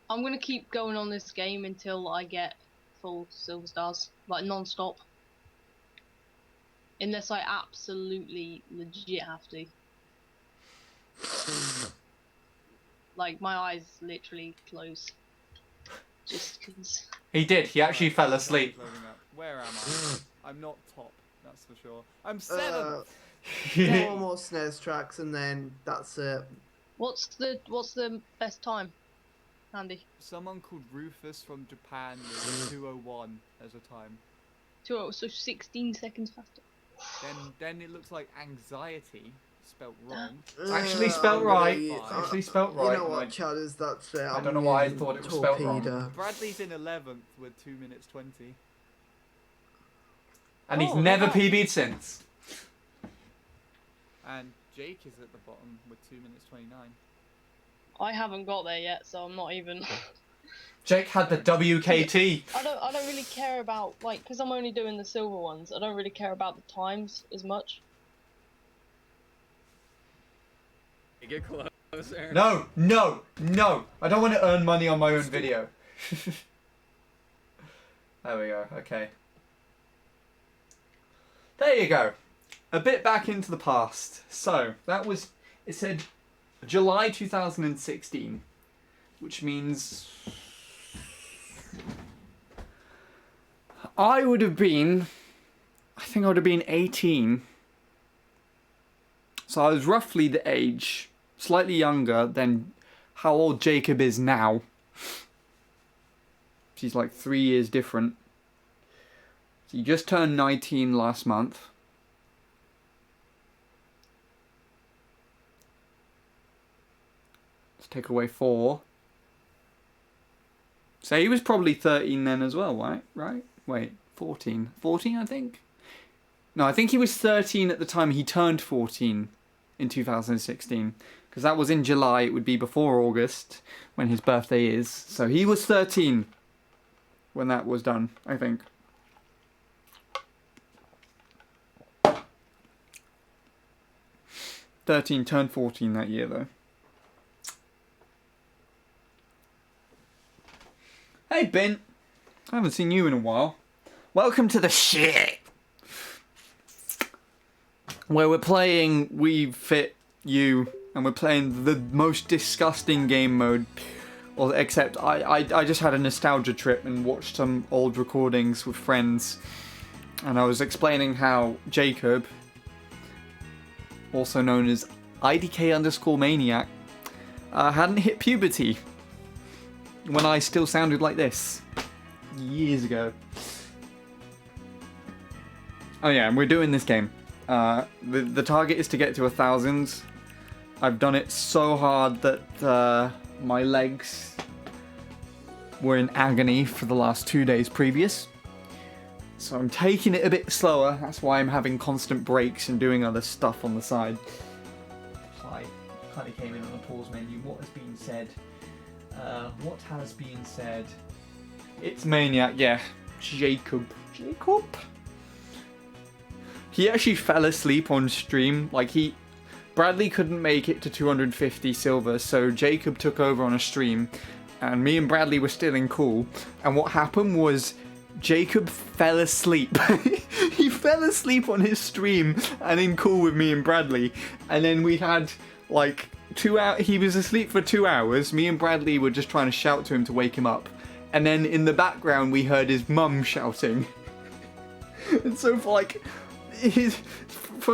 I'm gonna keep going on this game until I get full silver stars, like non-stop. Unless I absolutely legit have to. Like my eyes literally close. Just cause. He did. He actually Right, fell time's asleep. loading up. Where am I? I'm not top, that's for sure. I'm 7th! 4 more SNES tracks and then that's it. What's the best time, Andy? Someone called Rufus from Japan with 201 as a time. 2 so 16 seconds faster. Then it looks like anxiety, spelt wrong. Actually spelt right. gonna- Actually spelt You right. know and what, Chad, is that's it. I don't know why I thought it was spelt wrong. Bradley's in 11th with 2 minutes 20. And he's Oh, never wow. PB'd since. And Jake is at the bottom with 2 minutes 29. I haven't got there yet, so I'm not even. Jake had the WKT. I don't really care about like because I'm only doing the silver ones. I don't really care about the times as much. Get closer. No, no, no. I don't want to earn money on my own video. There we go. Okay. There you go. A bit back into the past. So, that was, it said July 2016, which means I would have been, I think I would have been 18. So I was roughly the age, slightly younger than how old Jacob is now. She's like 3 years different. So you just turned 19 last month. Let's take away 4. So he was probably 13 then as well, right? Right? Wait, 14. 14, I think? No, I think he was 13 at the time he turned 14 in 2016. Because that was in July, it would be before August, when his birthday is. So he was 13 when that was done, I think. Turned 14 that year, though. Hey, Ben. I haven't seen you in a while. Welcome to the shit. Where we're playing We Fit You, and we're playing the most disgusting game mode Or except I just had a nostalgia trip and watched some old recordings with friends. And I was explaining how Jacob, also known as IDK_maniac, hadn't hit puberty when I still sounded like this years ago. Oh yeah, and we're doing this game. The target is to get to 1,000. I've done it so hard that my legs were in agony for the last 2 days previous. So I'm taking it a bit slower. That's why I'm having constant breaks and doing other stuff on the side. So I kind of came in on the pause menu. What has been said? What has been said? It's Maniac, yeah. Jacob. He actually fell asleep on stream. Like, Bradley couldn't make it to 250 silver, so Jacob took over on a stream, and me and Bradley were still in cool. And what happened was Jacob fell asleep. He fell asleep on his stream and in cool with me and Bradley. And then we had like 2 hours. He was asleep for 2 hours. Me and Bradley were just trying to shout to him to wake him up. And then in the background we heard his mum shouting. And so for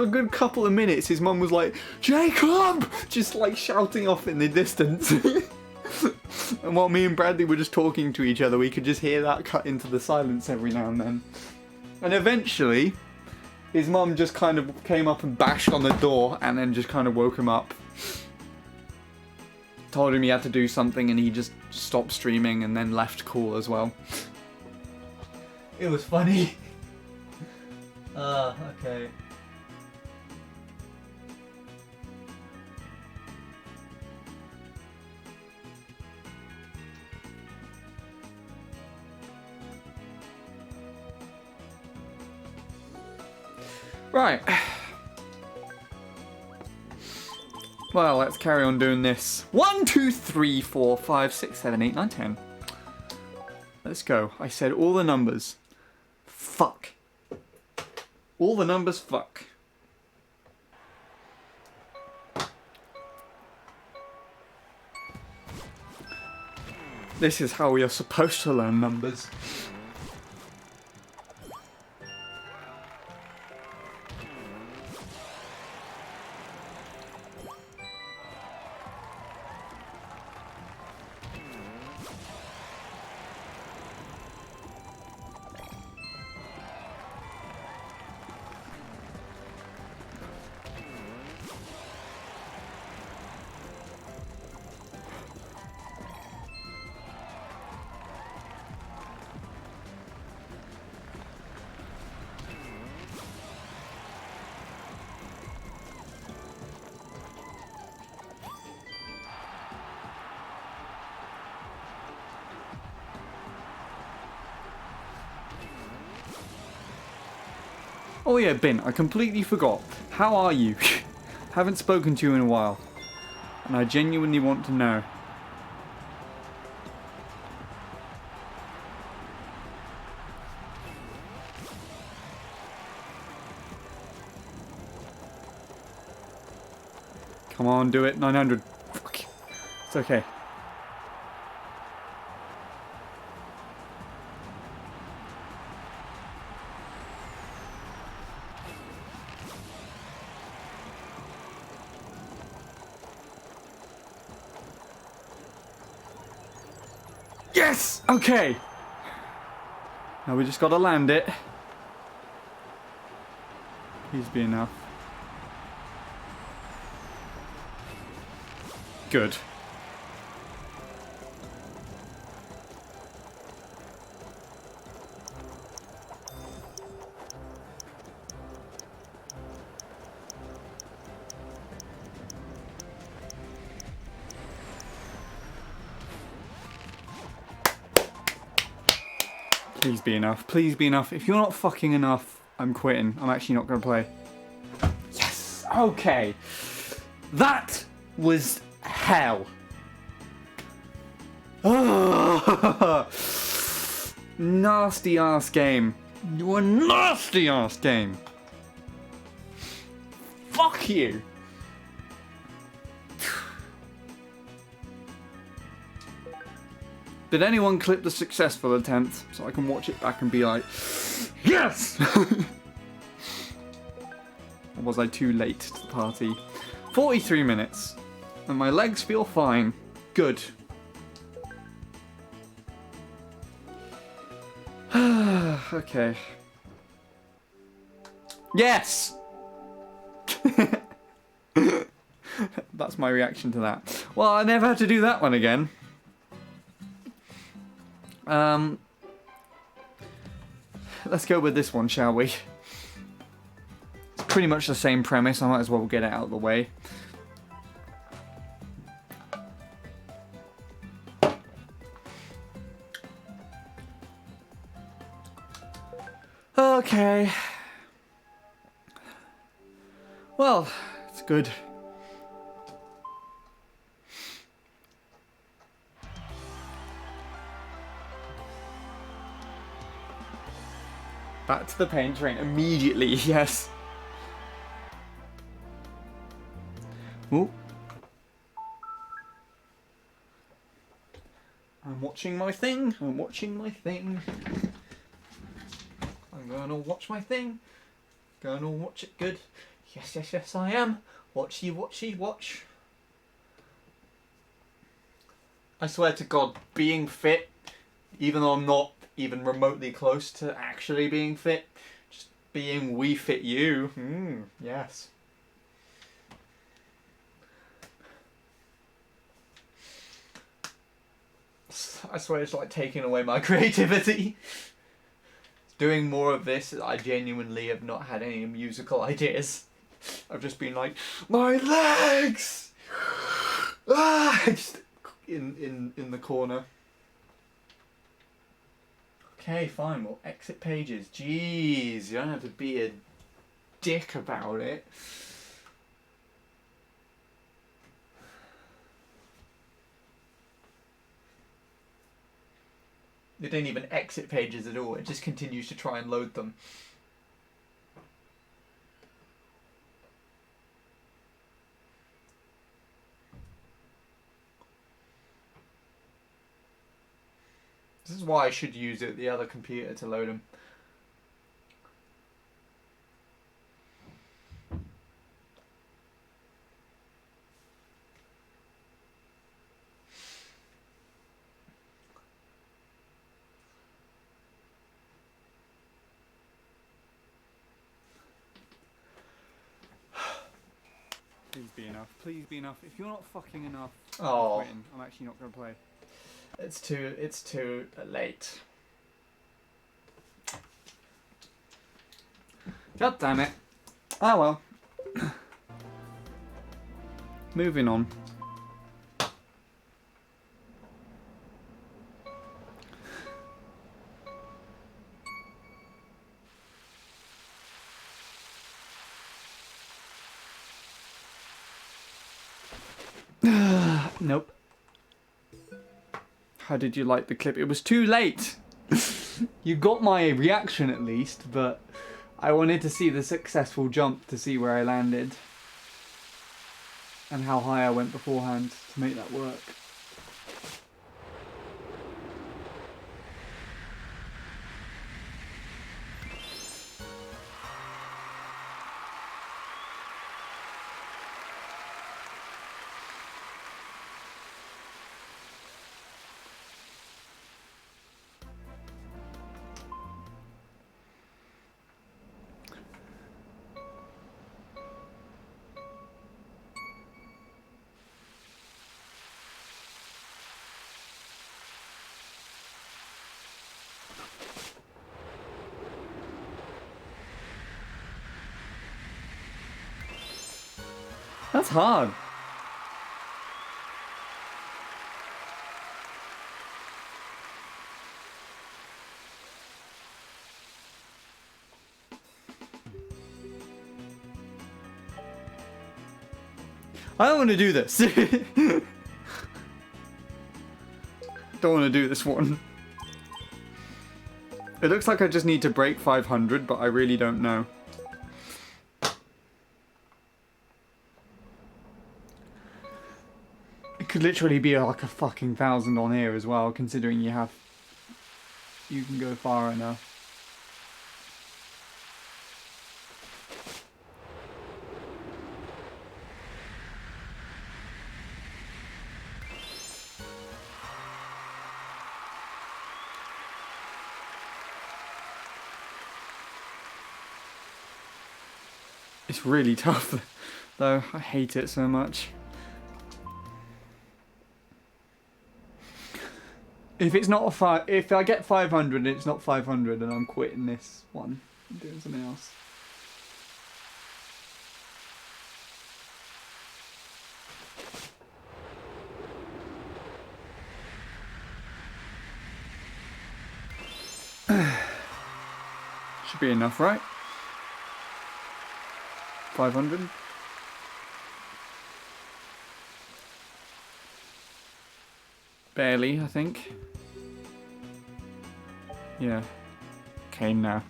a good couple of minutes, his mum was like, "Jacob!" just like shouting off in the distance. And while me and Bradley were just talking to each other, we could just hear that cut into the silence every now and then. And eventually, his mum just kind of came up and bashed on the door and then just kind of woke him up. Told him he had to do something and he just stopped streaming and then left cool as well. It was funny. Okay. Right. Well, let's carry on doing this. 1, 2, 3, 4, 5, 6, 7, 8, 9, 10. Let's go. I said all the numbers. Fuck. All the numbers, fuck. This is how we are supposed to learn numbers. Oh yeah, Ben, I completely forgot. How are you? Haven't spoken to you in a while. And I genuinely want to know. Come on, do it. 900. Fuck. It's okay. Yes! Okay! Now we just gotta land it. Please be enough. Good. Please be enough. Please be enough. If you're not fucking enough, I'm quitting. I'm actually not going to play. Yes! Okay. That was hell. Nasty ass game. You a nasty ass game. Fuck you. Did anyone clip the successful attempt so I can watch it back and be like, yes? Or was I too late to the party? 43 minutes. And my legs feel fine. Good. Okay. Yes! That's my reaction to that. Well, I never had to do that one again. Let's go with this one, shall we? It's pretty much the same premise. I might as well get it out of the way. Okay. Well, it's good. Back to the pain train immediately, yes. Ooh. I'm watching my thing. I'm watching my thing. I'm gonna watch my thing. Gonna watch it good. Yes, yes, yes, I am. Watchy, watchy, watch. I swear to God, being fit, even though I'm not even remotely close to actually being fit, just being We Fit You. Yes. I swear it's like taking away my creativity. Doing more of this, I genuinely have not had any musical ideas. I've just been like, my legs! Ah! Just in the corner. Okay, fine, we'll exit pages. Jeez, you don't have to be a dick about it. It didn't even exit pages at all, it just continues to try and load them. This is why I should use the other computer to load them. Please be enough. Please be enough. If you're not fucking enough, Oh. I'm quitting. I'm actually not gonna play. It's too late. God damn it. Ah well. Moving on. Nope. How did you like the clip? It was too late. You got my reaction at least, but I wanted to see the successful jump to see where I landed and how high I went beforehand to make that work. That's hard. I don't want to do this. Don't want to do this one. It looks like I just need to break 500, but I really don't know. It could could literally be like 1,000 on here as well, considering you can go far enough. It's really tough, though. I hate it so much. If it's not if I get 500 and it's not 500, then I'm quitting this one and doing something else. Should be enough, right? 500. Barely, I think. Yeah. Okay, now.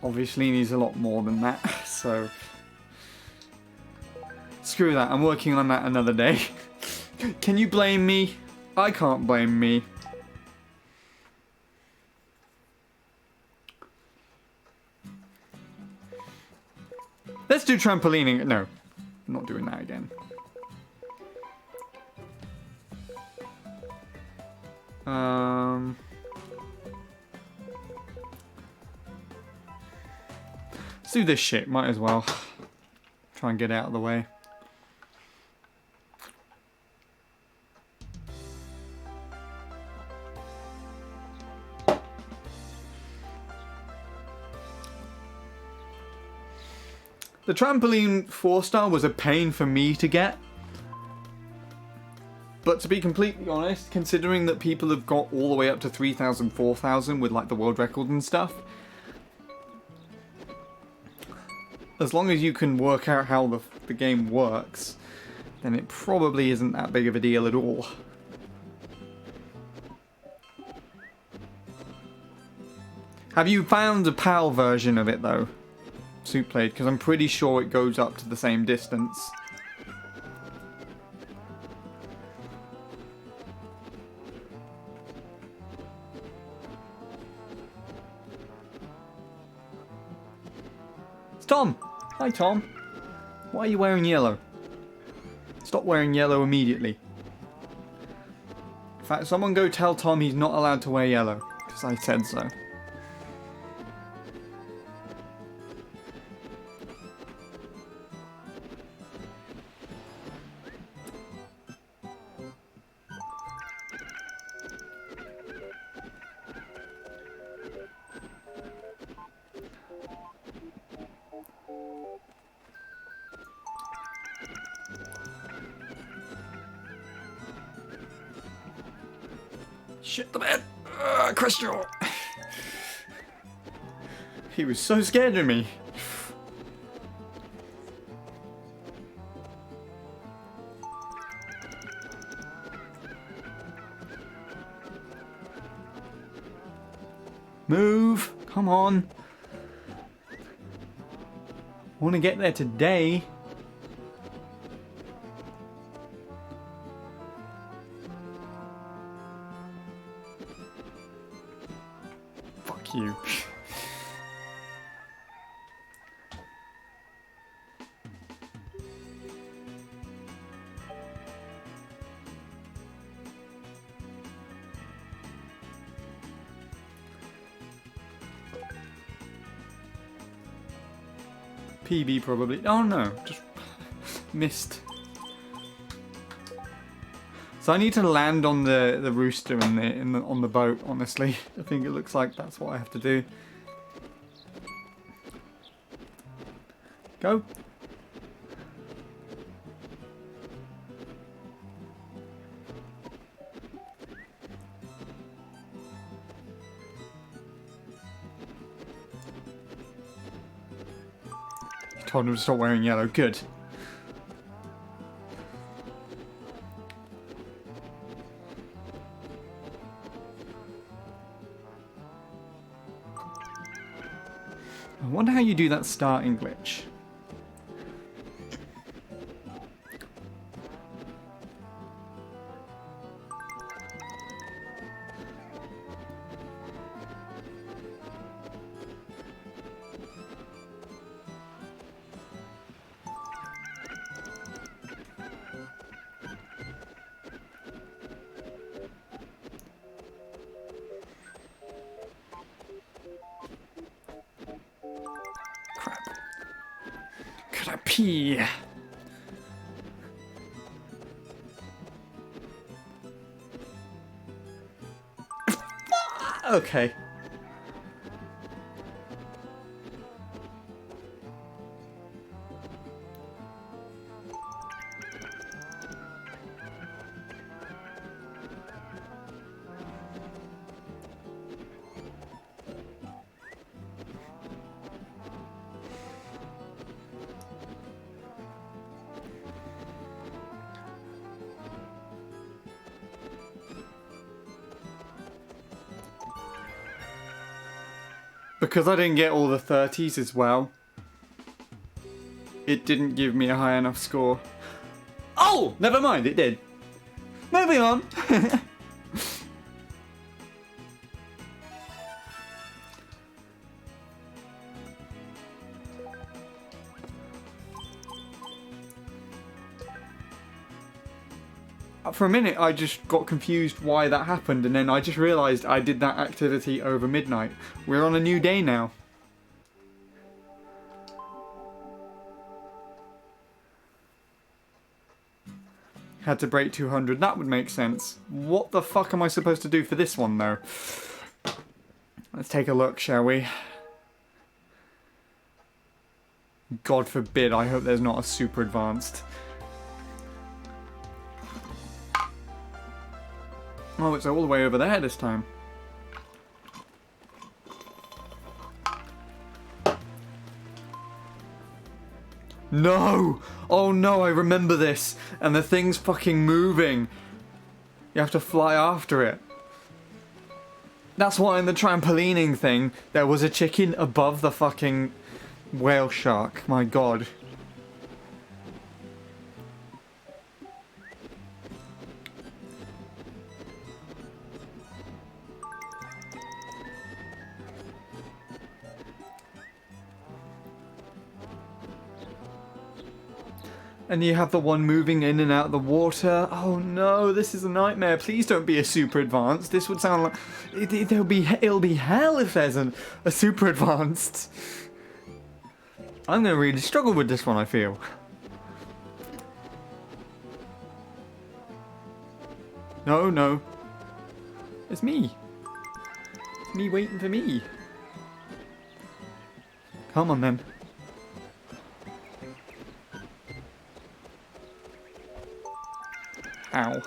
Obviously needs a lot more than that, so... Screw that, I'm working on that another day. Can you blame me? I can't blame me. Let's do trampolining. No, I'm not doing that again. Let's do this shit. Might as well try and get out of the way. The trampoline 4-star was a pain for me to get. But to be completely honest, considering that people have got all the way up to 3,000, 4,000 with like the world record and stuff, as long as you can work out how the game works, then it probably isn't that big of a deal at all. Have you found a PAL version of it though? Soup Plate, because I'm pretty sure it goes up to the same distance. It's Tom! Hi Tom. Why are you wearing yellow? Stop wearing yellow immediately. In fact, someone go tell Tom he's not allowed to wear yellow, because I said so. Shit the bed! Crystal! He was so scared of me. Move! Come on! I want to get there today. Fuck you. PB probably. Oh no, just missed. So I need to land on the rooster on the boat. Honestly, I think it looks like that's what I have to do. Go. You told him to stop wearing yellow. Good. I wonder how you do that starting glitch. Pee. Okay. Because I didn't get all the 30s as well, it didn't give me a high enough score. Oh! Never mind, it did. Moving on. For a minute, I just got confused why that happened, and then I just realised I did that activity over midnight. We're on a new day now. Had to break 200, that would make sense. What the fuck am I supposed to do for this one, though? Let's take a look, shall we? God forbid, I hope there's not a super advanced. Oh, it's all the way over there this time. No! Oh no, I remember this. And the thing's fucking moving. You have to fly after it. That's why in the trampolining thing, there was a chicken above the fucking whale shark. My god. And you have the one moving in and out of the water. Oh no, this is a nightmare. Please don't be a super advanced. This would sound like... it'll be hell if there's a super advanced. I'm going to really struggle with this one, I feel. No, no. It's me. It's me waiting for me. Come on then. Ow.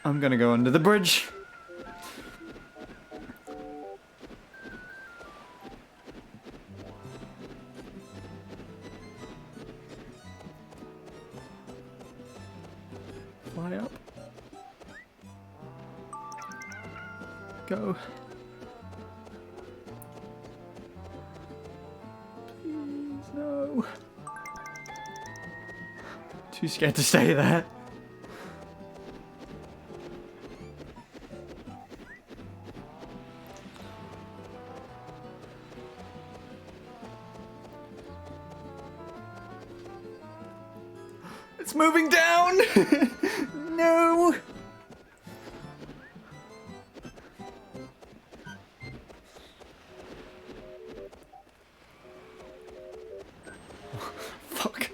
I'm gonna go under the bridge. Fly up. Go. Please, no. Too scared to stay there. It's moving down! No! Fuck.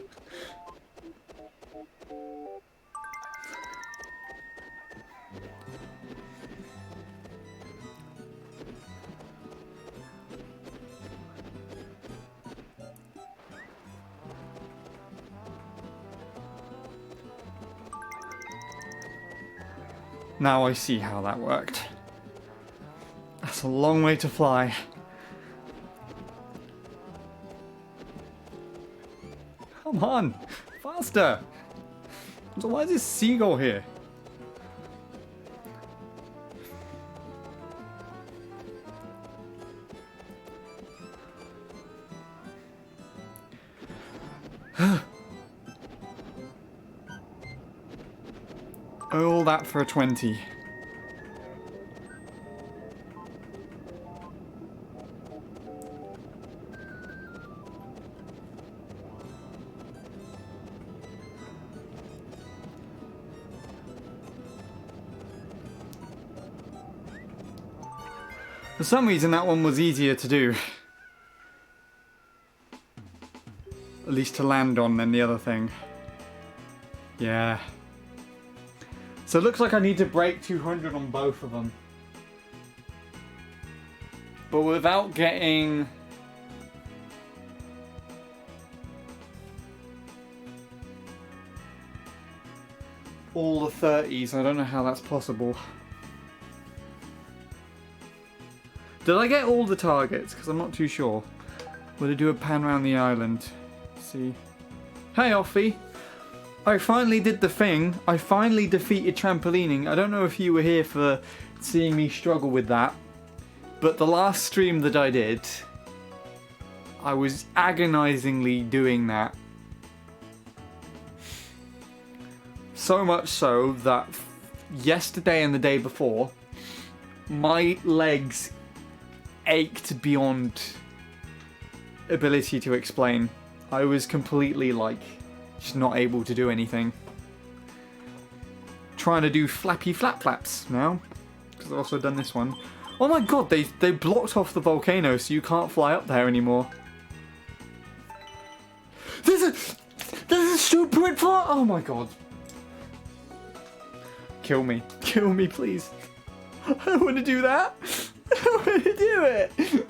Now I see how that worked. That's a long way to fly. Come on, faster! So why is this seagull here? All that for a 20. For some reason that one was easier to do. At least to land on, than the other thing. Yeah. So it looks like I need to break 200 on both of them. But without getting... all the 30s, I don't know how that's possible. Did I get all the targets? Because I'm not too sure. Will I do a pan around the island? See. Hey, Offie! I finally did the thing. I finally defeated trampolining. I don't know if you were here for seeing me struggle with that. But the last stream that I did, I was agonizingly doing that. So much so that yesterday and the day before, my legs ached beyond ability to explain. I was completely like just not able to do anything. Trying to do flappy flap flaps now, because I've also done this one. Oh my god, they blocked off the volcano so you can't fly up there anymore. There's a stupid fly. Oh my god. Kill me, please. I don't want to do that. I don't want to do it.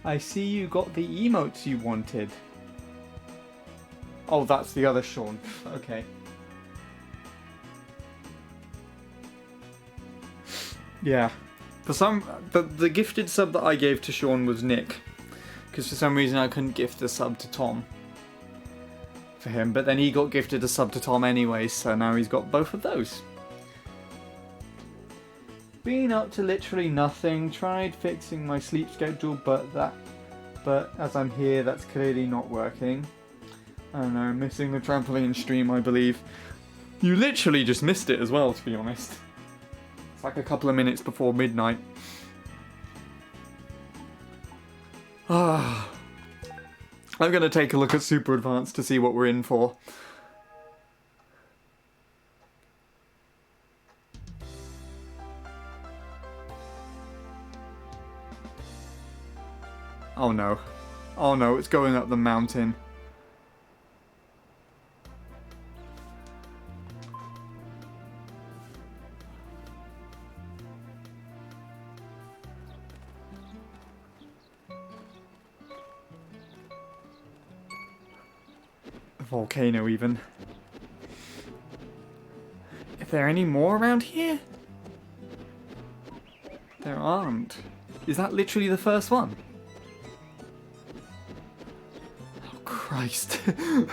I see you got the emotes you wanted. Oh, that's the other Sean. Okay. Yeah. For some, the gifted sub that I gave to Sean was Nick, because for some reason I couldn't gift a sub to Tom for him, but then he got gifted a sub to Tom anyway, so now he's got both of those. Been up to literally nothing. Tried fixing my sleep schedule, but as I'm here, that's clearly not working. I don't know, missing the trampoline stream, I believe. You literally just missed it as well, to be honest. It's like a couple of minutes before midnight. I'm gonna take a look at Super Advanced to see what we're in for. Oh no. Oh no, it's going up the mountain. A volcano even. Are there any more around here? There aren't. Is that literally the first one? Christ. And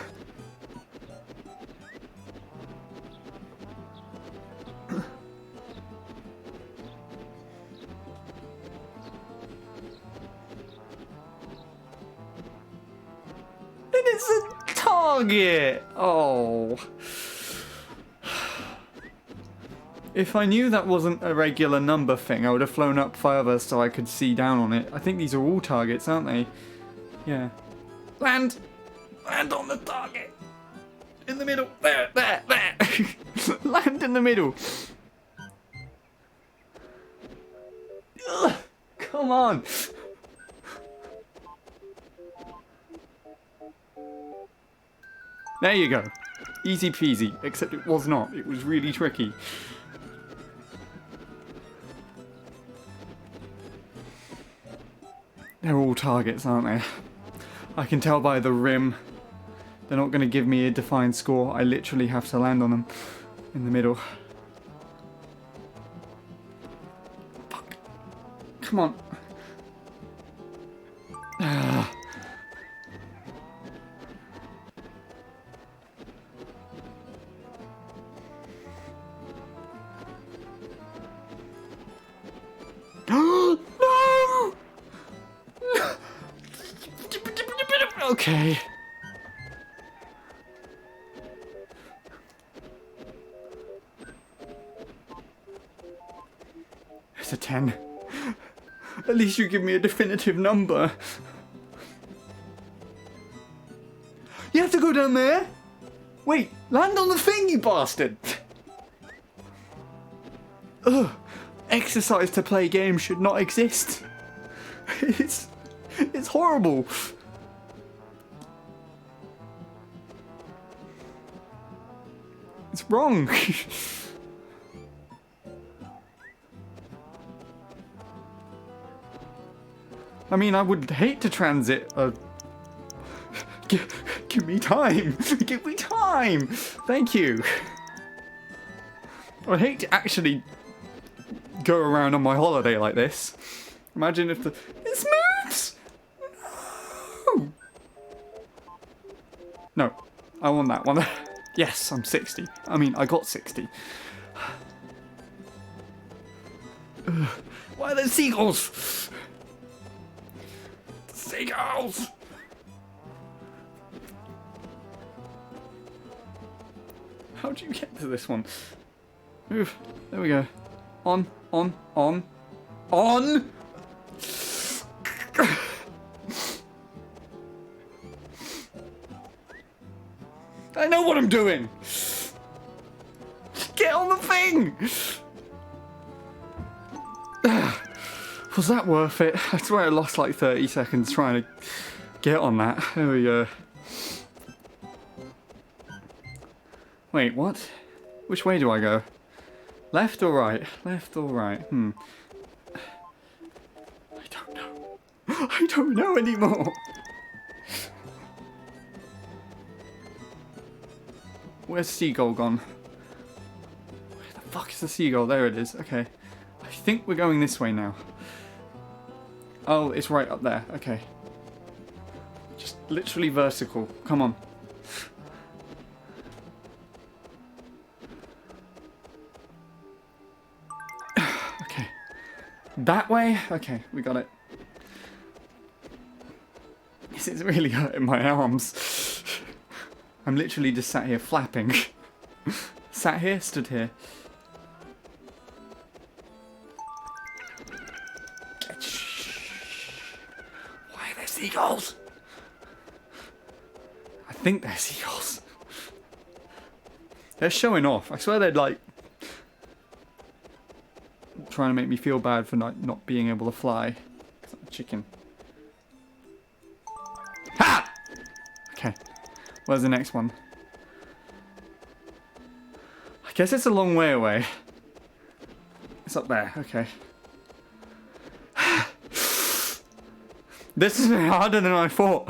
it's a target! Oh. If I knew that wasn't a regular number thing, I would have flown up further so I could see down on it. I think these are all targets, aren't they? Yeah. Land! Land on the target! In the middle! There! Land in the middle! Ugh, come on! There you go. Easy peasy, except it was not. It was really tricky. They're all targets, aren't they? I can tell by the rim. They're not going to give me a defined score. I literally have to land on them in the middle. Fuck. Come on. Ah. No! Okay. It's a 10. At least you give me a definitive number. You have to go down there? Wait, land on the thing, you bastard! Ugh, exercise to play games should not exist. It's horrible. It's wrong. I mean, I would hate to transit a... Give me time! Give me time! Thank you! I'd hate to actually go around on my holiday like this. Imagine if the... It moves! No! No. I want that one. Yes, I'm 60. I mean, I got 60. Why are there seagulls? Seagulls! How do you get to this one? Oof, there we go. On. I know what I'm doing! Get on the thing! Was that worth it? I swear I lost like 30 seconds trying to get on that. There we go. Wait, what? Which way do I go? Left or right? Left or right? I don't know. I don't know anymore. Where's Seagull gone? Where the fuck is the Seagull? There it is. Okay. I think we're going this way now. Oh, it's right up there. Okay. Just literally vertical. Come on. Okay. That way? Okay, we got it. This is really hurting my arms. I'm literally just sat here flapping. Sat here, stood here. Why are there seagulls? I think they're seagulls. They're showing off. I swear they're like trying to make me feel bad for not being able to fly. It's like a chicken. Ha! Okay. Where's the next one? I guess it's a long way away. It's up there, okay. This is harder than I thought.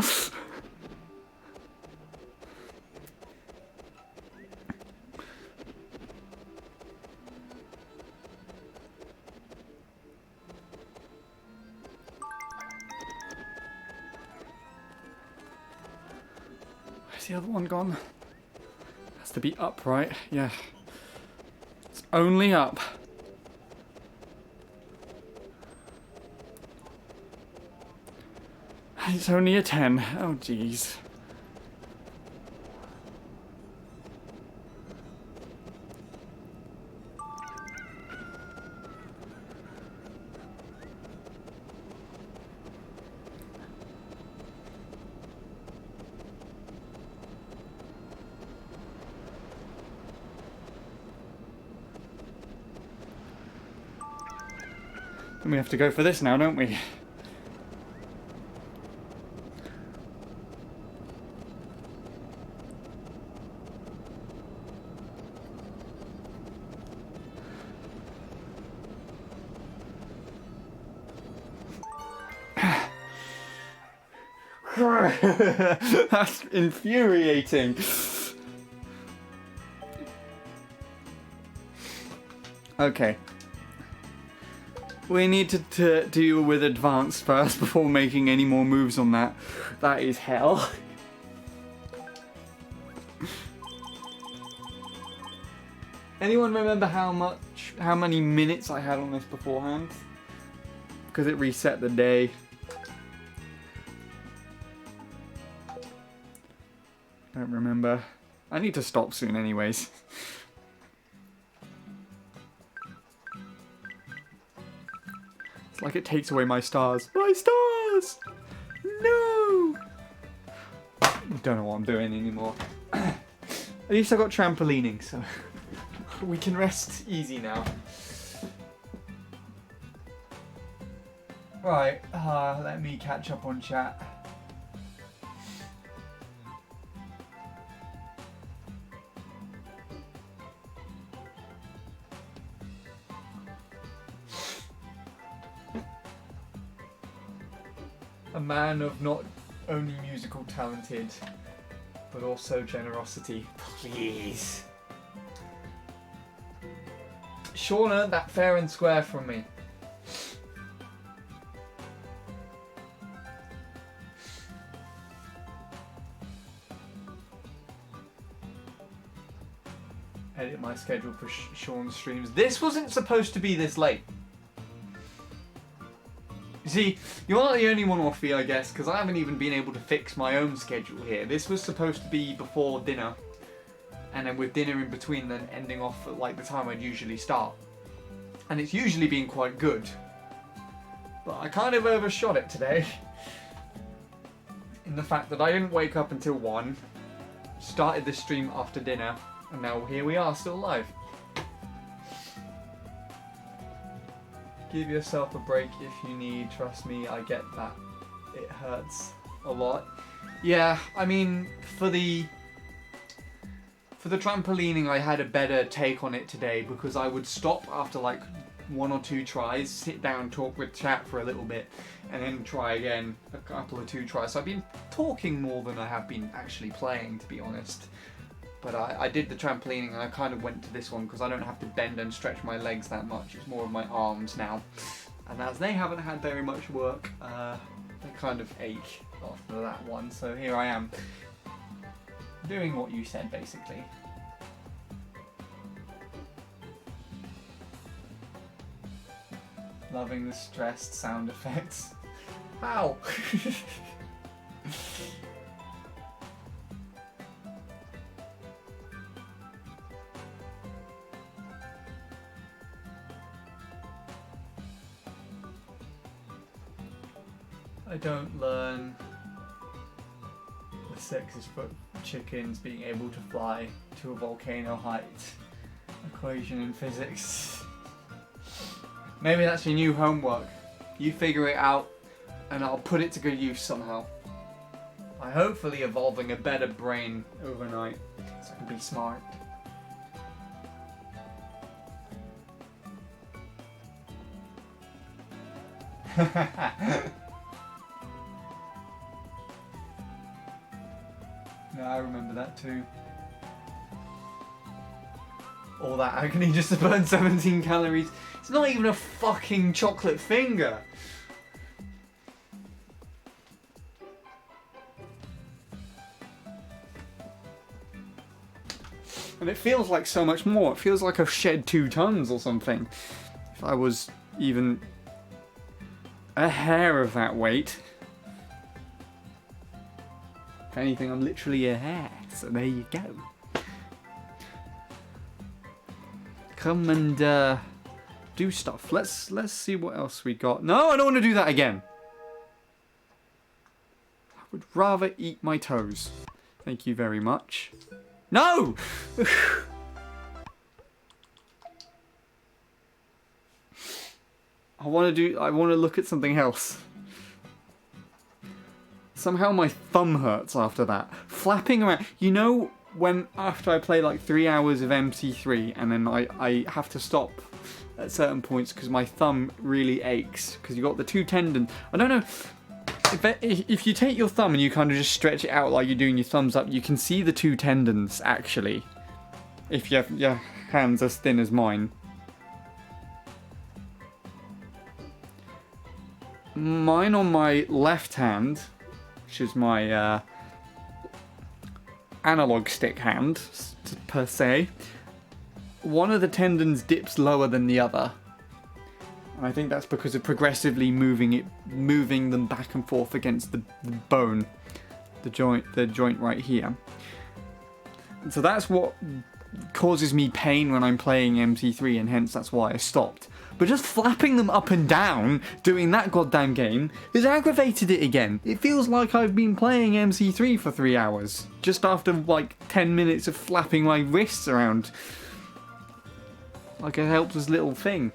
Where's the other one gone? Has to be up, right? Yeah. It's only up. It's only a 10. Oh, jeez. And we have to go for this now, don't we? That's infuriating. Okay. We need to deal with advanced first before making any more moves on that. That is hell. Anyone remember how many minutes I had on this beforehand? Because it reset the day. Don't remember. I need to stop soon anyways. It's like it takes away my stars. My stars! No! I don't know what I'm doing anymore. At least I got trampolining, so we can rest easy now. Right, let me catch up on chat. A man of not only musical talented, but also generosity. Please. Sean earned that fair and square from me. Edit my schedule for Sean's streams. This wasn't supposed to be this late. You see, you're not the only one, Offie, I guess, because I haven't even been able to fix my own schedule here. This was supposed to be before dinner, and then with dinner in between, then ending off at like the time I'd usually start. And it's usually been quite good. But I kind of overshot it today. In the fact that I didn't wake up until 1, started the stream after dinner, and now here we are, still live. Give yourself a break if you need, trust me, I get that. It hurts a lot. Yeah, I mean, for the trampolining, I had a better take on it today because I would stop after like 1 or 2 tries, sit down, talk with chat for a little bit, and then try again a couple of 2 tries. So I've been talking more than I have been actually playing, to be honest. But I did the trampolining and I kind of went to this one because I don't have to bend and stretch my legs that much. It's more of my arms now. And as they haven't had very much work, they kind of ache after that one. So here I am, doing what you said, basically. Loving the stressed sound effects. Ow! I don't learn the 6-foot chickens being able to fly to a volcano height equation in physics. Maybe that's your new homework. You figure it out and I'll put it to good use somehow. By hopefully evolving a better brain overnight so I can be smart. Yeah, I remember that too. All that agony just to burn 17 calories. It's not even a fucking chocolate finger. And it feels like so much more. It feels like I've shed 2 tons or something. If I was even a hair of that weight. If anything, I'm literally a hair. So there you go. Come and do stuff. Let's see what else we got. No, I don't want to do that again. I would rather eat my toes. Thank you very much. No! I want to look at something else. Somehow my thumb hurts after that. Flapping around. You know when after I play like 3 hours of MC3 and then I have to stop at certain points because my thumb really aches because you got the 2 tendons. I don't know. If you take your thumb and you kind of just stretch it out like you're doing your thumbs up, you can see the 2 tendons actually. If you have your hands as thin as mine. Mine on my left hand, which is my analog stick hand, per se, one of the tendons dips lower than the other. And I think that's because of progressively moving them back and forth against the bone, the joint right here. And so that's what causes me pain when I'm playing MC3, and hence that's why I stopped. But just flapping them up and down, doing that goddamn game, has aggravated it again. It feels like I've been playing MC3 for 3 hours, just after like 10 minutes of flapping my wrists around. Like a helpless little thing.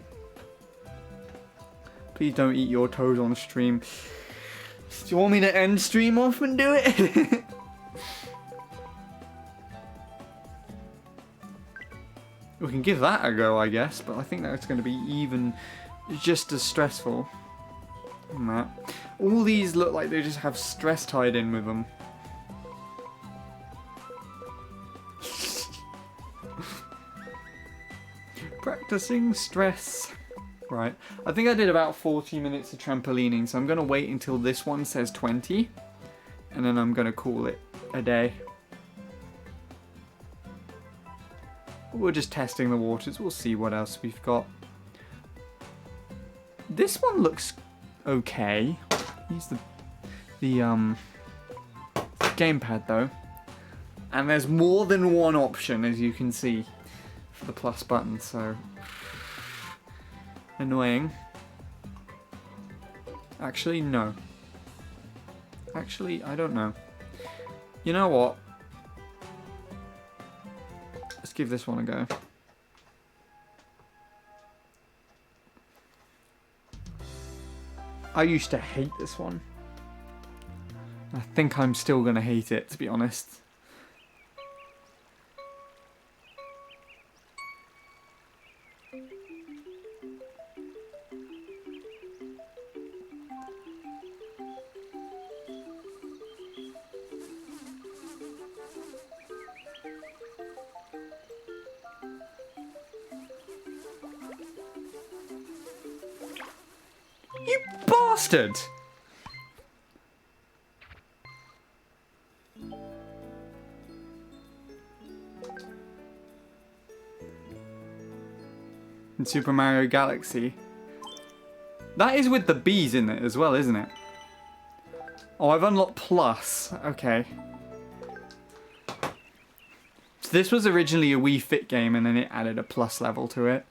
Please don't eat your toes on stream. Do you want me to end stream off and do it? We can give that a go, I guess, but I think that's going to be even just as stressful than that. All these look like they just have stress tied in with them. Practicing stress. Right, I think I did about 40 minutes of trampolining, so I'm going to wait until this one says 20, and then I'm going to call it a day. We're just testing the waters. We'll see what else we've got. This one looks okay. Use the gamepad though. And there's more than one option, as you can see, for the plus button, so annoying. Actually, no. Actually, I don't know. You know what? Let's give this one a go. I used to hate this one. I think I'm still gonna hate it, to be honest. You bastard! In Super Mario Galaxy. That is with the bees in it as well, isn't it? Oh, I've unlocked Plus. Okay. So this was originally a Wii Fit game and then it added a Plus level to it.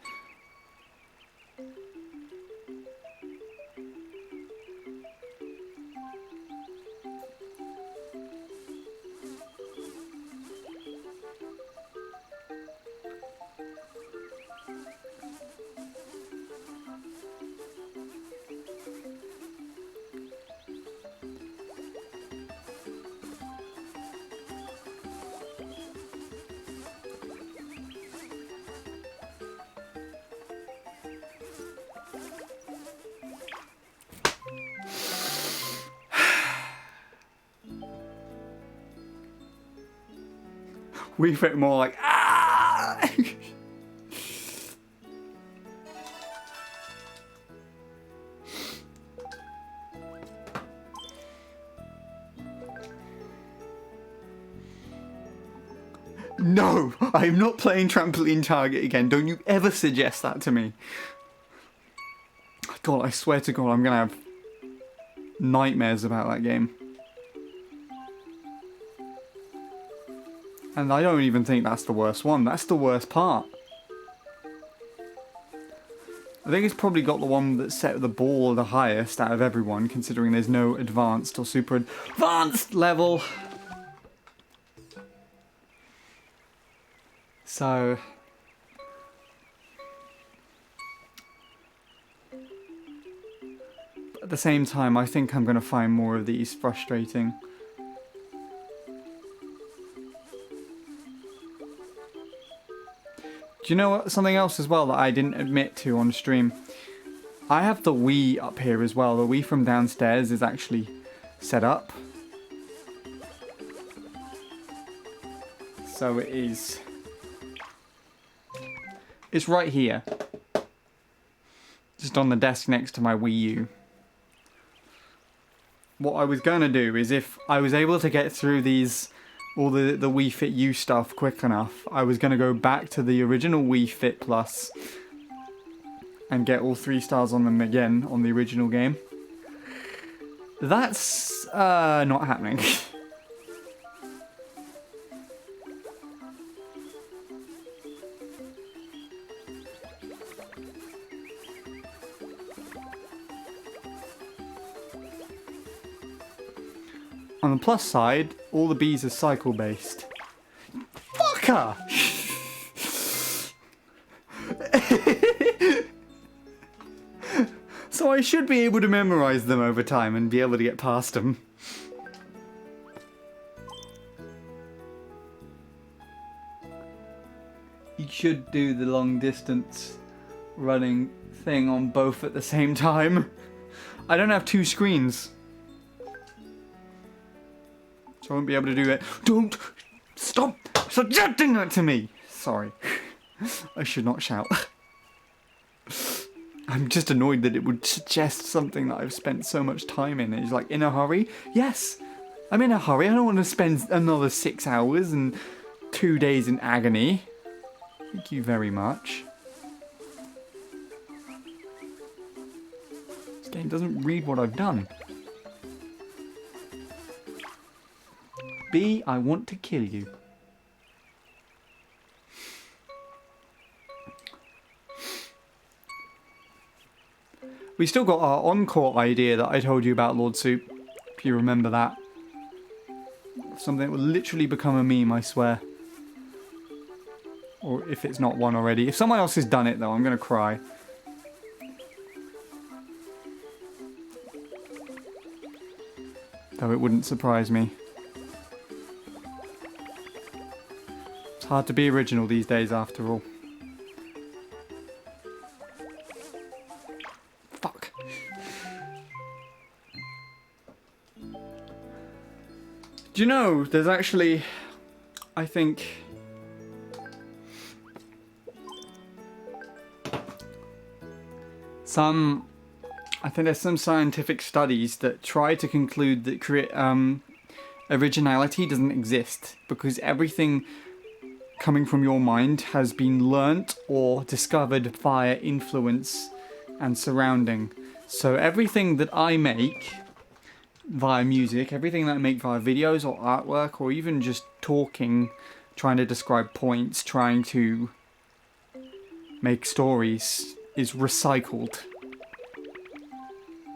We fit more like ah. No, I'm not playing Trampoline Target again. Don't you ever suggest that to me. God, I swear to God, I'm gonna have nightmares about that game. And I don't even think that's the worst one. That's the worst part. I think it's probably got the one that set the ball the highest out of everyone, considering there's no advanced or super advanced level. So... at the same time, I think I'm going to find more of these frustrating. Do you know what? Something else as well that I didn't admit to on stream? I have the Wii up here as well. The Wii from downstairs is actually set up. So it is... it's right here. Just on the desk next to my Wii U. What I was going to do is if I was able to get through these... all the Wii Fit U stuff quick enough, I was going to go back to the original Wii Fit Plus and get all 3 stars on them again on the original game. That's not happening. On the plus side, all the bees are cycle based. Fucker! So I should be able to memorize them over time and be able to get past them. You should do the long distance running thing on both at the same time. I don't have 2 screens. So I won't be able to do it. Don't stop suggesting that to me! Sorry. I should not shout. I'm just annoyed that it would suggest something that I've spent so much time in. It's like, in a hurry? Yes! I'm in a hurry. I don't want to spend another 6 hours and 2 days in agony. Thank you very much. This game doesn't read what I've done. B, I want to kill you. We still got our encore idea that I told you about, Lord Soup, if you remember that. Something that will literally become a meme, I swear. Or if it's not one already. If someone else has done it, though, I'm going to cry. Though it wouldn't surprise me. It's hard to be original these days, after all. Fuck. Do you know, there's actually, I think, there's some scientific studies that try to conclude that originality doesn't exist because everything coming from your mind has been learnt or discovered via influence and surrounding. So everything that I make via music, everything that I make via videos or artwork or even just talking, trying to describe points, trying to make stories is recycled.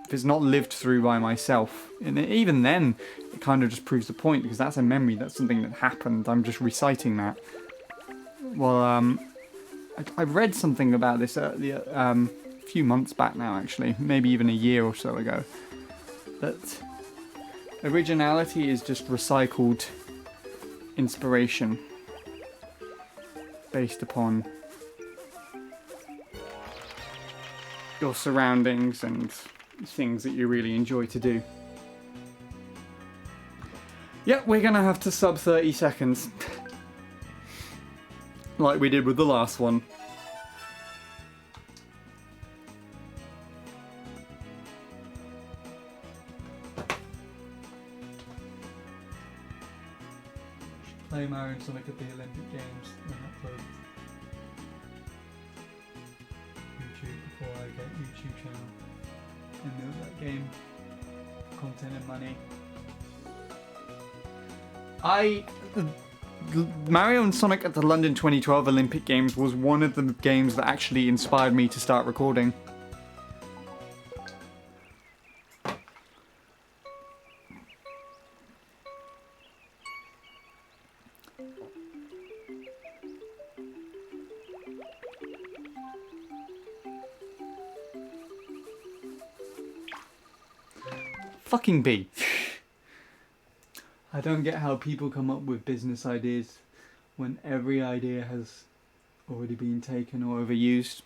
If it's not lived through by myself, and even then it kind of just proves the point because that's a memory, that's something that happened, I'm just reciting that. Well, I read something about this a few months back now actually, maybe even a year or so ago, that originality is just recycled inspiration based upon your surroundings and things that you really enjoy to do. Yep, we're gonna have to sub 30 seconds. Like we did with the last one. Play Mario and Sonic at the Olympic Games and upload YouTube before I get YouTube channel. And milk that game, content and money. Mario and Sonic at the London 2012 Olympic Games was one of the games that actually inspired me to start recording. Fucking B. I don't get how people come up with business ideas when every idea has already been taken or overused.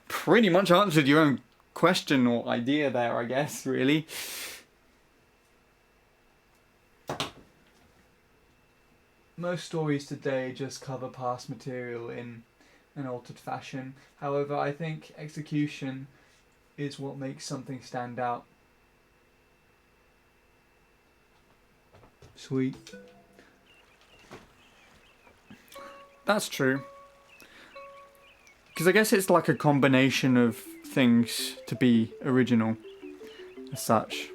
Pretty much answered your own question or idea there, I guess, really. Most stories today just cover past material in an altered fashion. However, I think execution is what makes something stand out. Sweet. That's true. Because I guess it's like a combination of things to be original, as such.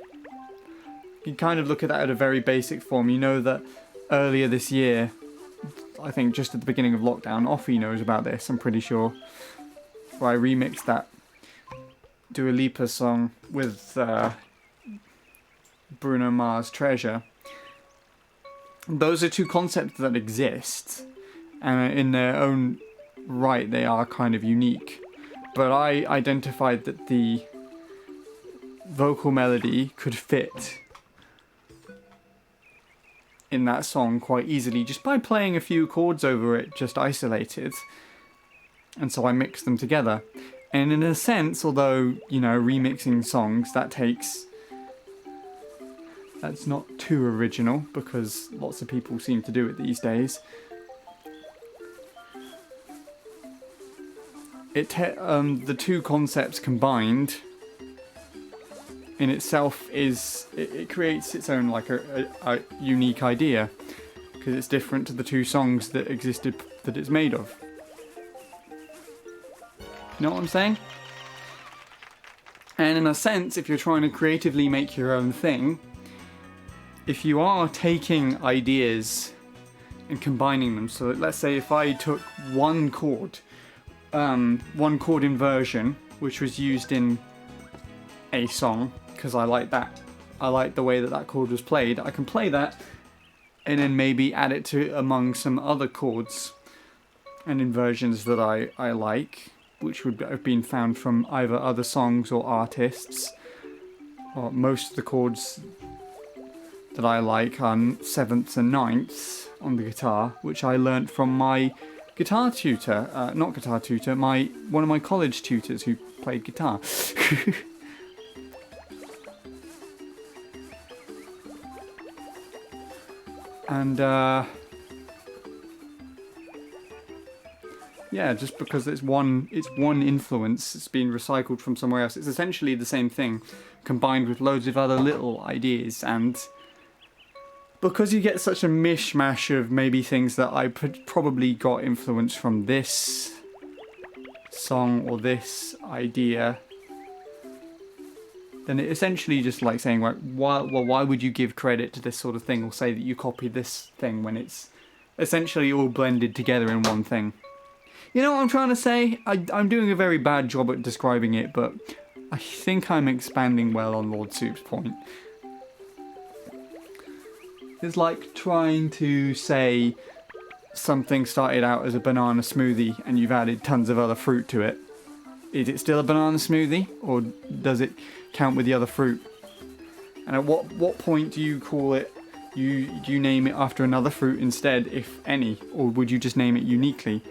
You kind of look at that at a very basic form. You know that earlier this year, I think just at the beginning of lockdown, Offie knows about this, I'm pretty sure, where I remixed that Dua Lipa song with Bruno Mars' Treasure. those are two concepts that exist, and in their own right, they are kind of unique. But I identified that the vocal melody could fit in that song quite easily just by playing a few chords over it, just isolated. And so I mixed them together. And in a sense, although, you know, remixing songs, that's not too original, because lots of people seem to do it these days. The two concepts combined in itself it creates its own like a unique idea, because it's different to the two songs that existed that it's made of. You know what I'm saying? And in a sense, if you're trying to creatively make your own thing, if you are taking ideas and combining them, so let's say if I took one chord inversion, which was used in a song, because I like the way that chord was played, I can play that and then maybe add it to among some other chords and inversions that I like, which would have been found from either other songs or artists. Or most of the chords that I like are 7ths and 9ths on the guitar, which I learnt from my guitar tutor, one of my college tutors who played guitar. And yeah, just because it's one influence, it's been recycled from somewhere else. It's essentially the same thing, combined with loads of other little ideas, and because you get such a mishmash of maybe things that I probably got influence from this song or this idea, then it essentially just like saying, like, why would you give credit to this sort of thing, or say that you copied this thing when it's essentially all blended together in one thing? You know what I'm trying to say? I'm doing a very bad job at describing it, but I think I'm expanding well on Lord Soup's point. It's like trying to say something started out as a banana smoothie and you've added tons of other fruit to it. Is it still a banana smoothie, or does it count with the other fruit? And at what point do you call it, do you name it after another fruit instead, if any, or would you just name it uniquely?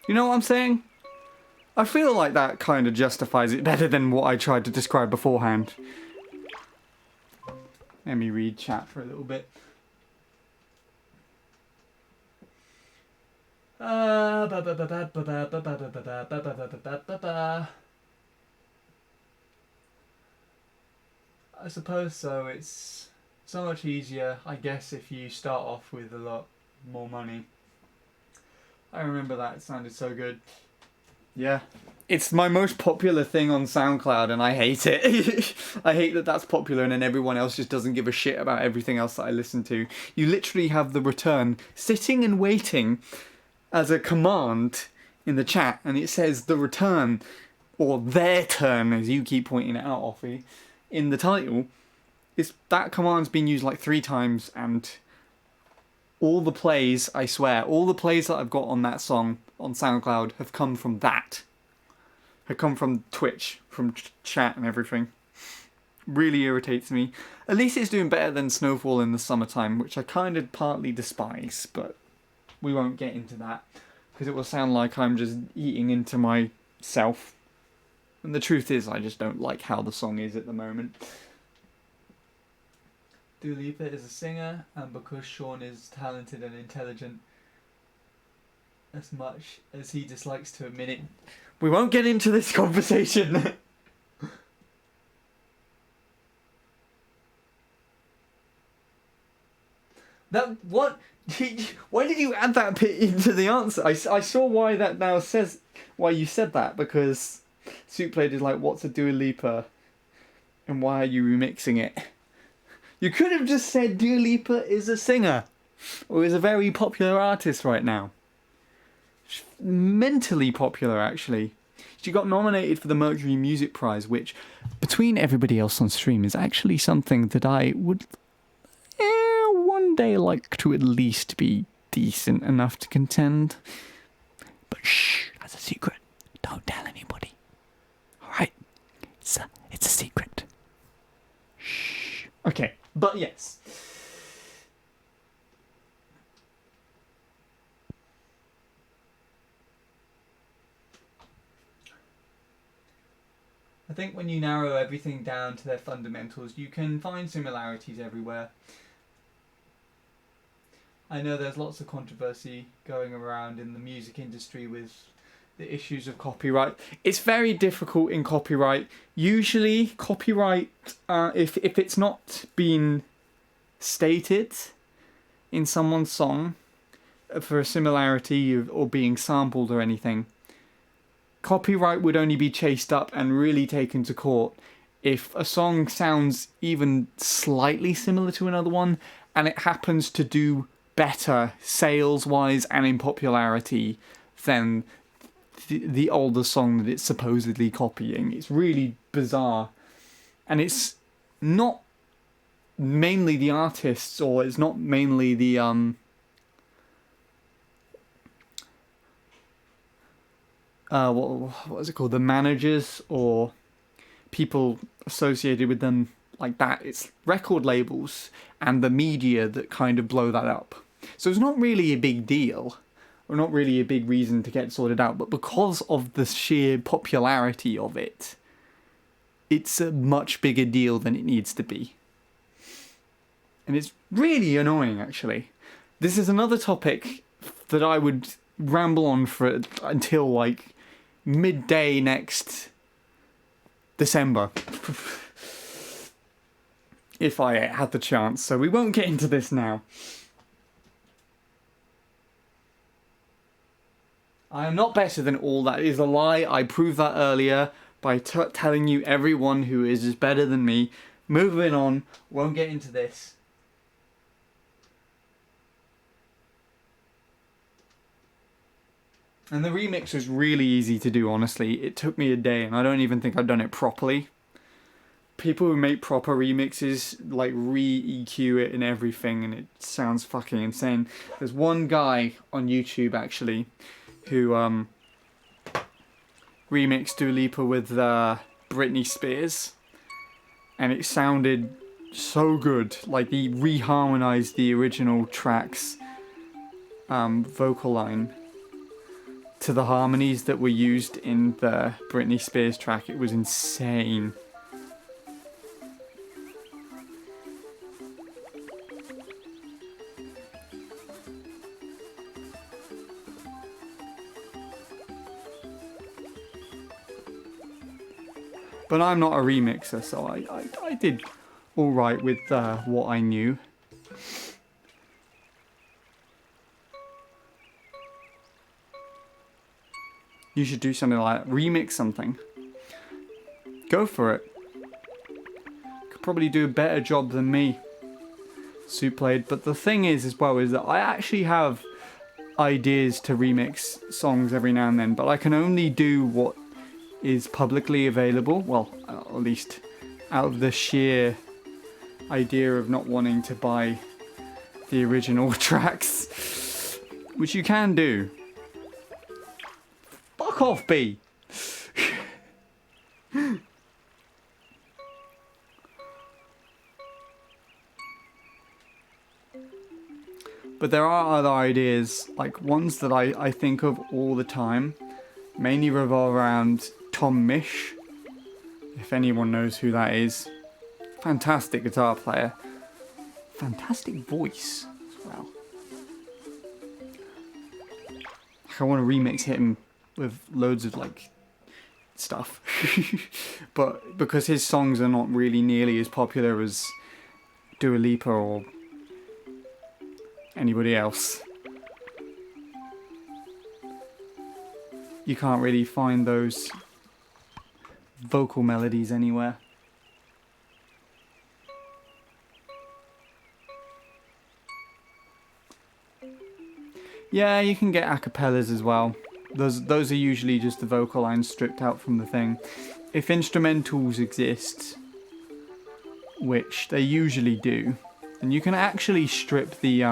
You know what I'm saying? I feel like that kind of justifies it better than what I tried to describe beforehand. Let me read chat for a little bit. I suppose so. It's so much easier, I guess, if you start off with a lot more money. I remember that, it sounded so good. Yeah. It's my most popular thing on SoundCloud and I hate it. I hate that that's popular and then everyone else just doesn't give a shit about everything else that I listen to. You literally have the return sitting and waiting as a command in the chat, and it says the return, or their turn, as you keep pointing it out, Offie, in the title. That command's been used like 3 times, and all the plays, I swear, all the plays that I've got on that song on SoundCloud have come from that. Have come from Twitch, from chat and everything. Really irritates me. At least it's doing better than Snowfall in the summertime, which I kind of partly despise, but we won't get into that, because it will sound like I'm just eating into myself. And the truth is, I just don't like how the song is at the moment. Dua Lipa is a singer, and because Sean is talented and intelligent, as much as he dislikes to admit it, we won't get into this conversation. What? Why did you add that bit into the answer? I saw why that now says why you said that, because Soup is like, what's a Dua Lipa and why are you remixing it? You could have just said Dua Lipa is a singer, or is a very popular artist right now. Mentally popular, actually. She got nominated for the Mercury Music Prize, which, between everybody else on stream, is actually something that I would one day like to at least be decent enough to contend. But shh, that's a secret. Don't tell anybody. Alright? It's a secret. Shh. Okay, but yes. I think when you narrow everything down to their fundamentals, you can find similarities everywhere. I know there's lots of controversy going around in the music industry with the issues of copyright. It's very difficult in copyright. Usually, copyright, if it's not been stated in someone's song for a similarity or being sampled or anything, copyright would only be chased up and really taken to court if a song sounds even slightly similar to another one and it happens to do better sales-wise and in popularity than the older song that it's supposedly copying. It's really bizarre. And it's not mainly the artists, or it's not mainly the what is it called? The managers or people associated with them like that. It's record labels and the media that kind of blow that up. So it's not really a big deal, or not really a big reason to get sorted out, but because of the sheer popularity of it, it's a much bigger deal than it needs to be. And it's really annoying, actually. This is another topic that I would ramble on for until like midday next December. If I had the chance, so we won't get into this now. I am not better than all that is a lie. I proved that earlier by telling you everyone who is better than me. Moving on, won't get into this. And the remix was really easy to do, honestly. It took me a day, and I don't even think I've done it properly. People who make proper remixes, like, re-EQ it and everything, and it sounds fucking insane. There's one guy on YouTube, actually, who remixed Dua Lipa with Britney Spears, and it sounded so good. Like, he reharmonized the original track's vocal line to the harmonies that were used in the Britney Spears track. It was insane. But I'm not a remixer, so I did alright with what I knew. You should do something like that. Remix something. Go for it. Could probably do a better job than me. Soup played. But the thing is, as well, is that I actually have ideas to remix songs every now and then, but I can only do what is publicly available. Well, at least out of the sheer idea of not wanting to buy the original tracks, which you can do. Fuck off, B. But there are other ideas, like ones that I think of all the time, mainly revolve around Tom Misch, if anyone knows who that is. Fantastic guitar player. Fantastic voice as well. I want to remix him with loads of like stuff. But because his songs are not really nearly as popular as Dua Lipa or anybody else, you can't really find those vocal melodies anywhere. Yeah, you can get acapellas as well. Those are usually just the vocal lines stripped out from the thing. If instrumentals exist, which they usually do, then you can actually strip the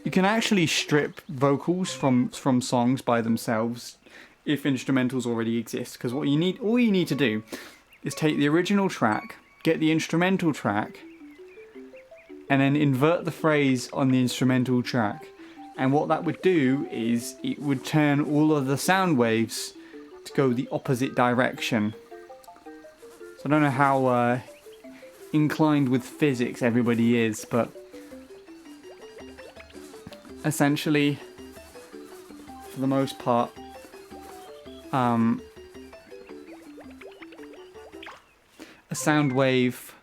you can actually strip vocals from songs by themselves if instrumentals already exist. Because all you need to do is take the original track, get the instrumental track, and then invert the phrase on the instrumental track. And what that would do is it would turn all of the sound waves to go the opposite direction. So I don't know how inclined with physics everybody is, but essentially, for the most part, a sound wave,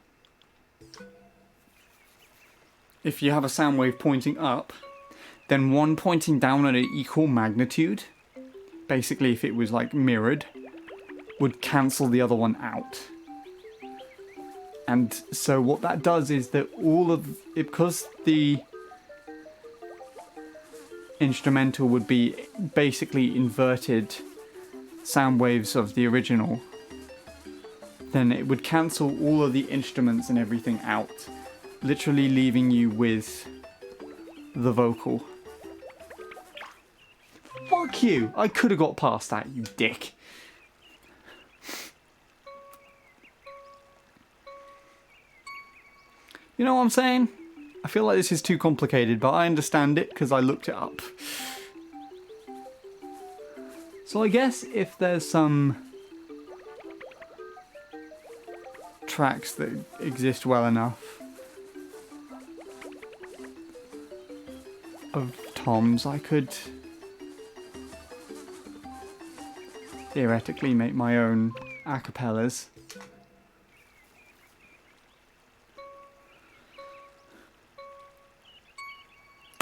if you have a sound wave pointing up, then one pointing down at an equal magnitude, basically if it was like mirrored, would cancel the other one out. And so what that does is that because the instrumental would be basically inverted sound waves of the original, then it would cancel all of the instruments and everything out, literally leaving you with the vocal. Fuck you! I could have got past that, you dick. You know what I'm saying? I feel like this is too complicated, but I understand it because I looked it up. So I guess if there's some tracks that exist well enough of Tom's, I could theoretically make my own acapellas.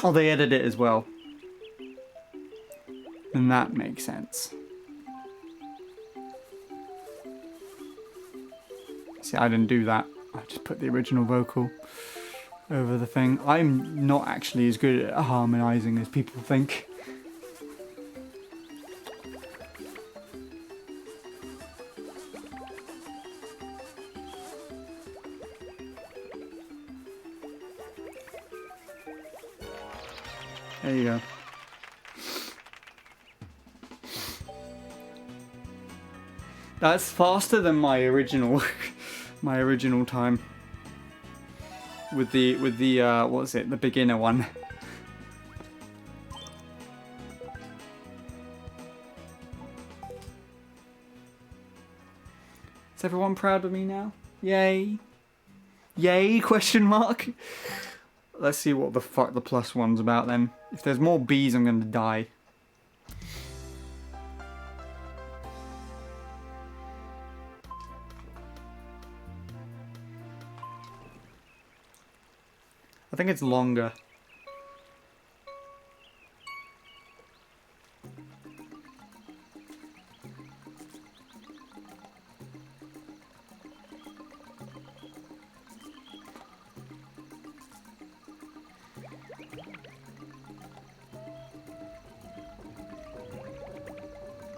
Oh, they edit it as well. And that makes sense. See, I didn't do that. I just put the original vocal over the thing. I'm not actually as good at harmonizing as people think. There you go. That's faster than my original my original time. With the what was it? The beginner one. Is everyone proud of me now? Yay. Yay, question mark. Let's see what the fuck the plus one's about then. If there's more B's, I'm gonna die. I think it's longer.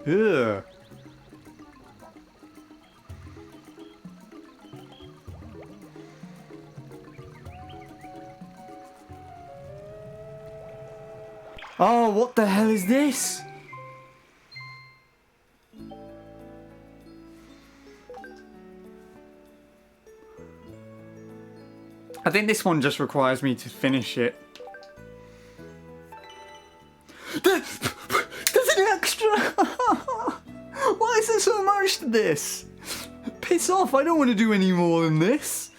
Ugh. Oh, what the hell is this? I think this one just requires me to finish it. There's an extra! Why is there so much to this? Piss off, I don't want to do any more than this.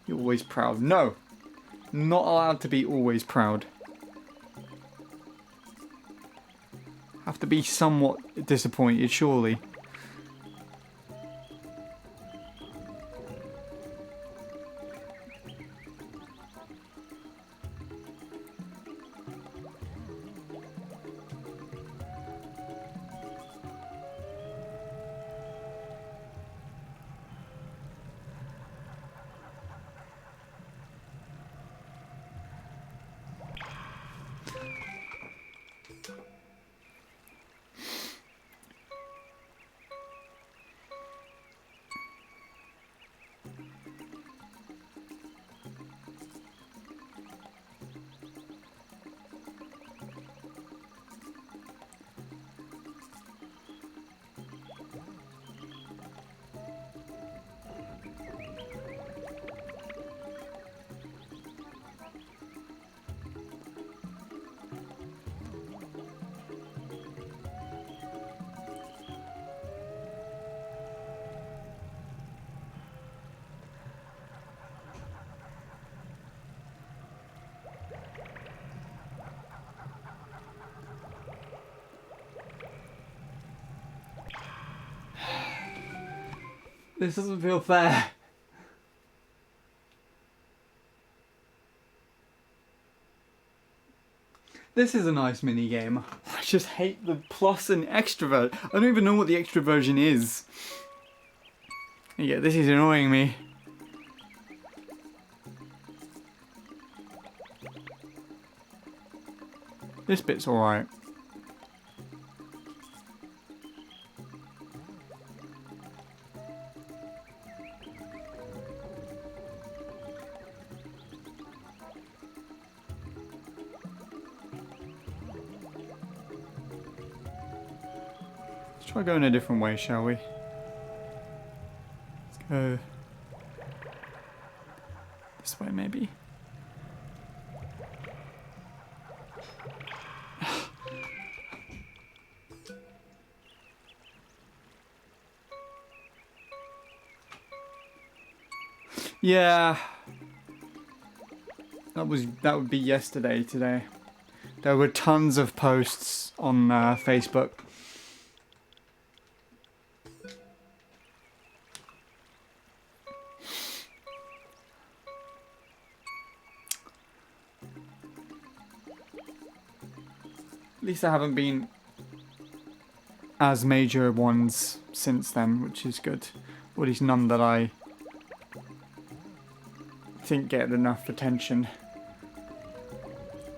You're always proud. No. Not allowed to be always proud. Have to be somewhat disappointed, surely. This doesn't feel fair. This is a nice mini game. I just hate the plus and extra version. I don't even know what the extra version is. Yeah, this is annoying me. This bit's alright. Let's try going a different way, shall we? Let's go this way, maybe. Yeah, that would be yesterday. Today, there were tons of posts on Facebook. At least there haven't been as major ones since then, which is good. Or at least none that I think get enough attention.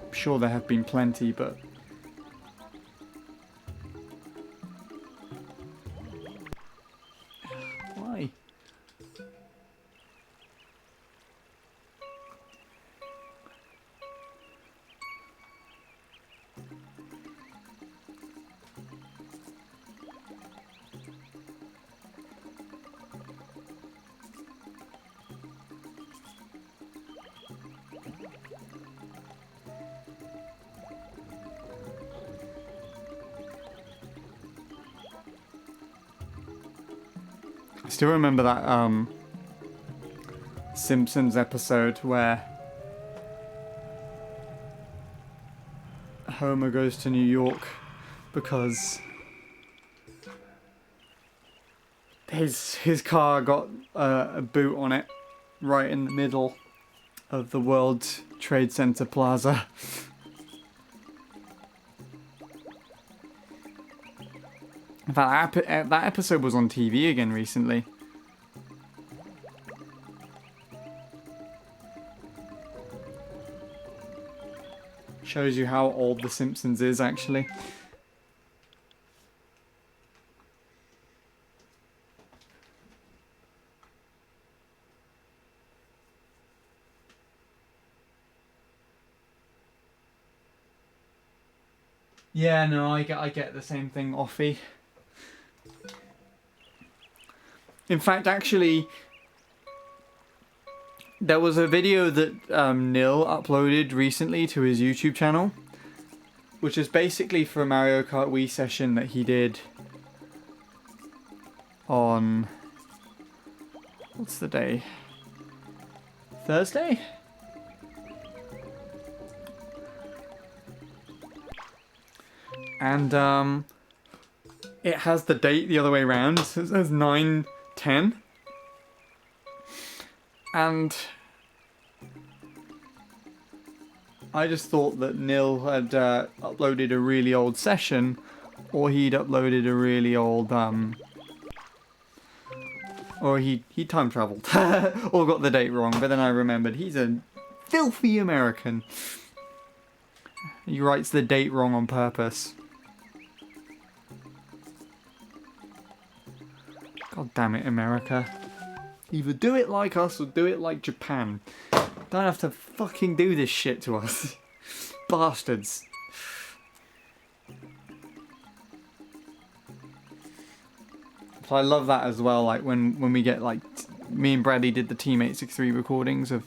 I'm sure there have been plenty, but why? I still remember that Simpsons episode where Homer goes to New York because his car got a boot on it right in the middle of the World Trade Center Plaza. In fact, that episode was on TV again recently. Shows you how old The Simpsons is, actually. Yeah, no, I get the same thing, Offie. In fact, actually, there was a video that Nil uploaded recently to his YouTube channel, which is basically for a Mario Kart Wii session that he did on... what's the day? Thursday? And it has the date the other way around. It says 9/10. And I just thought that Nil had uploaded a really old session, or he'd uploaded a really old or he time traveled or got the date wrong. But then I remembered he's a filthy American. He writes the date wrong on purpose. God damn it, America. Either do it like us or do it like Japan. Don't have to fucking do this shit to us. Bastards. So I love that as well, like when we get like... me and Bradley did the Team 863 recordings of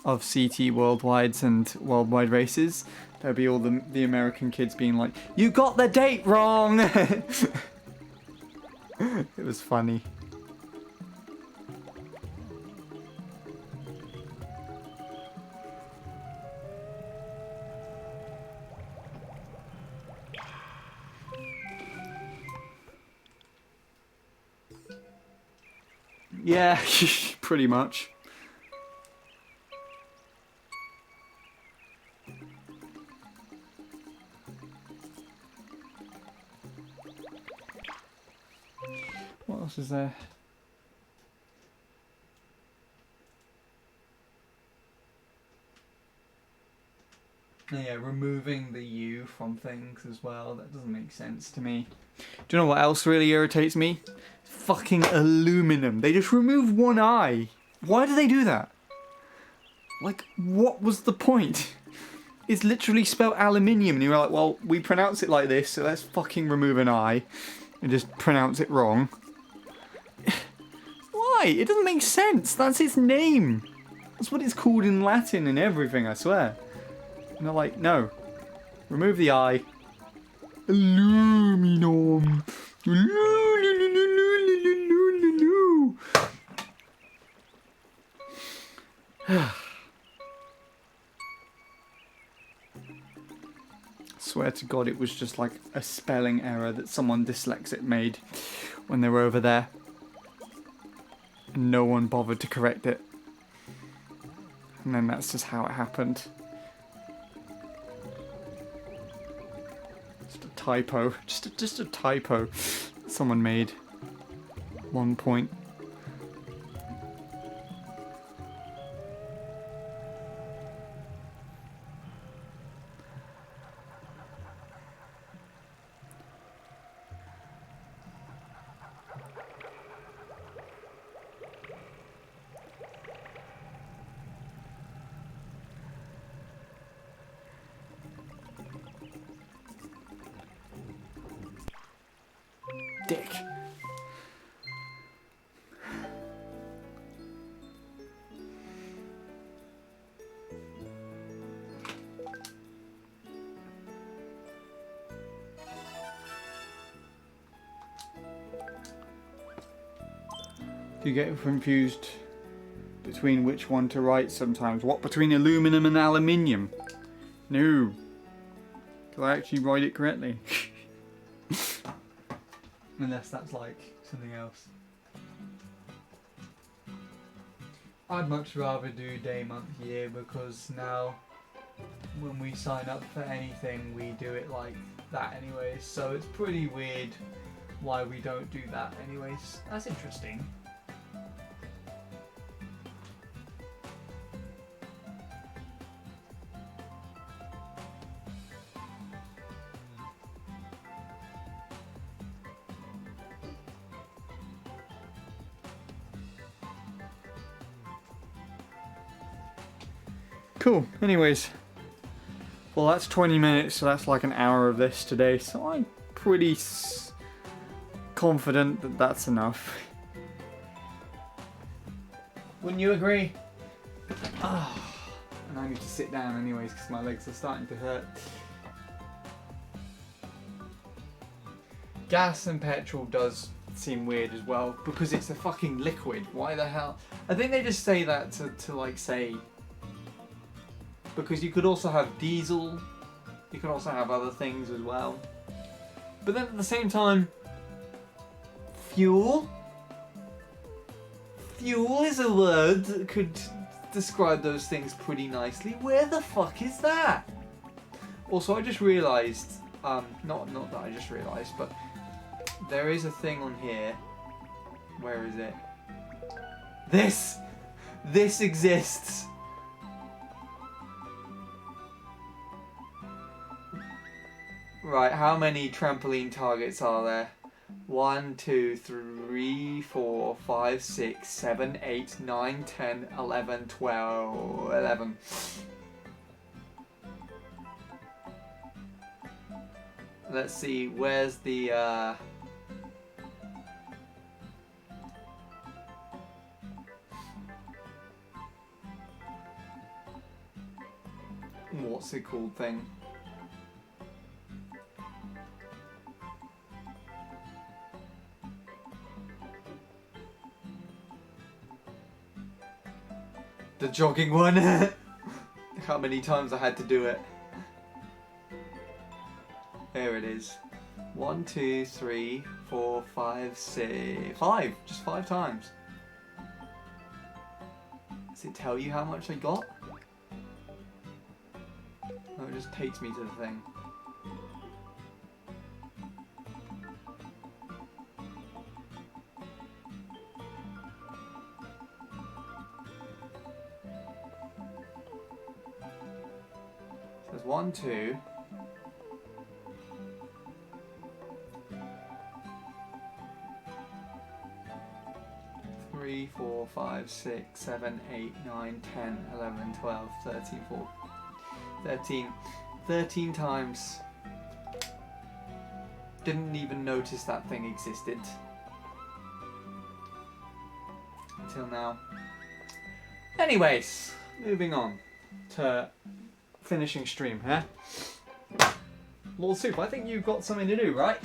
CT Worldwides and Worldwide races. There'll be all the American kids being like, "You got the date wrong!" It was funny. Yeah, pretty much. What else is there? Oh yeah, removing the U from things as well. That doesn't make sense to me. Do you know what else really irritates me? Fucking aluminum. They just remove one eye. Why do they do that? Like, what was the point? It's literally spelled aluminium, and you're like, well, we pronounce it like this, so let's fucking remove an eye and just pronounce it wrong. Why? It doesn't make sense. That's its name. That's what it's called in Latin and everything, I swear. And they're like, no. Remove the eye. Aluminum. Swear to God, it was just like a spelling error that someone dyslexic made when they were over there. And no one bothered to correct it. And then that's just how it happened. Just a typo. Just a typo someone made. 1 point. Dick. Do you get confused between which one to write sometimes? What, between aluminum and aluminium? No. Do I actually write it correctly? Unless that's like something else. I'd much rather do day, month, year, because now when we sign up for anything we do it like that anyways, so it's pretty weird why we don't do that anyways. That's interesting. Cool, anyways. Well, that's 20 minutes, so that's like an hour of this today, so I'm pretty confident that that's enough. Wouldn't you agree? Oh, and I need to sit down anyways, because my legs are starting to hurt. Gas and petrol does seem weird as well, because it's a fucking liquid. Why the hell? I think they just say that to like say... Because you could also have diesel, you could also have other things as well. But then at the same time, fuel? Fuel is a word that could describe those things pretty nicely. Where the fuck is that? Also, I just realised, not that I just realised, but there is a thing on here. Where is it? This exists. Right, how many trampoline targets are there? 1, 2, 3, 4, 5, 6, 7, 8, 9, 10, 11, 12, 11. Let's see, where's the, what's it called thing? The jogging one. How many times I had to do it. There it is. 1, 2, 3, 4, 5, 6. 5. Just 5 times. Does it tell you how much I got? No, it just takes me to the thing. So there's 1, 2. 3, 4, 5, 6, 7, 8, 9, 10, 11, 12, 13, 14, 13. 13 times. Didn't even notice that thing existed. Until now. Anyways, moving on to finishing stream, huh? Lord Soup, I think you've got something to do, right?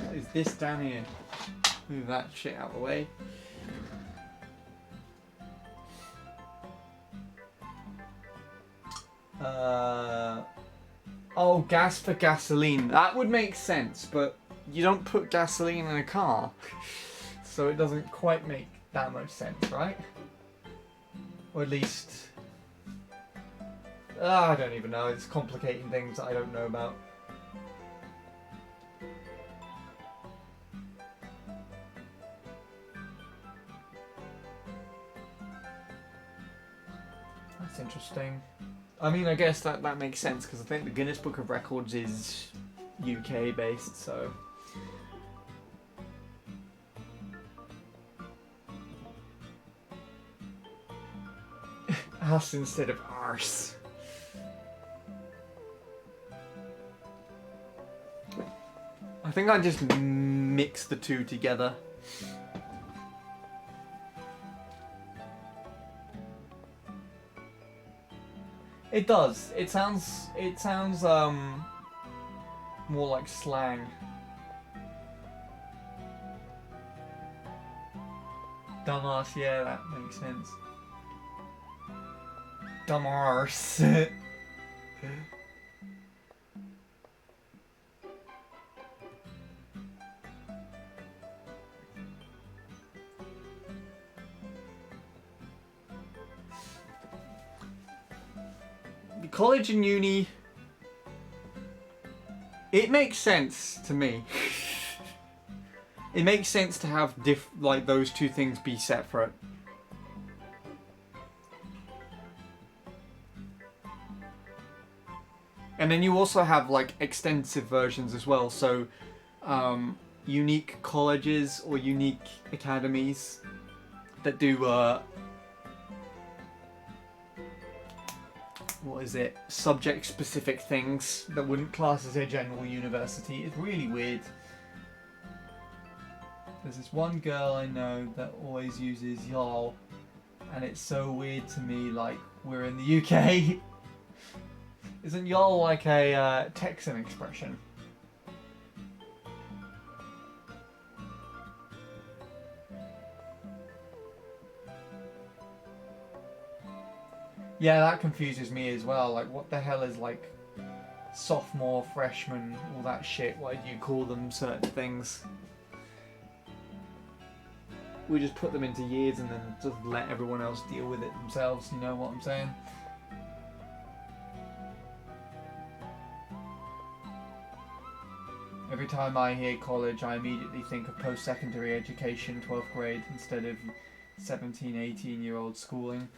What is this down here? Move that shit out of the way. Oh, gas for gasoline. That would make sense, but you don't put gasoline in a car. So it doesn't quite make that much sense, right? Or at least... I don't even know. It's complicating things that I don't know about. That's interesting. I mean, I guess that makes sense because I think the Guinness Book of Records is UK based, so... Ass instead of arse. I think I just mix the two together. It does. It sounds more like slang. Dumbass, yeah, that makes sense. Dumbass. College and uni, it makes sense to me. It makes sense to have like those two things be separate. And then you also have like extensive versions as well, so unique colleges or unique academies that do what is it? Subject-specific things that wouldn't class as a general university. It's really weird. There's this one girl I know that always uses y'all, and it's so weird to me, like, we're in the UK. Isn't y'all like a Texan expression? Yeah, that confuses me as well. Like, what the hell is, like, sophomore, freshman, all that shit? Why do you call them certain things? We just put them into years and then just let everyone else deal with it themselves, you know what I'm saying? Every time I hear college, I immediately think of post-secondary education, 12th grade, instead of 17, 18-year-old schooling.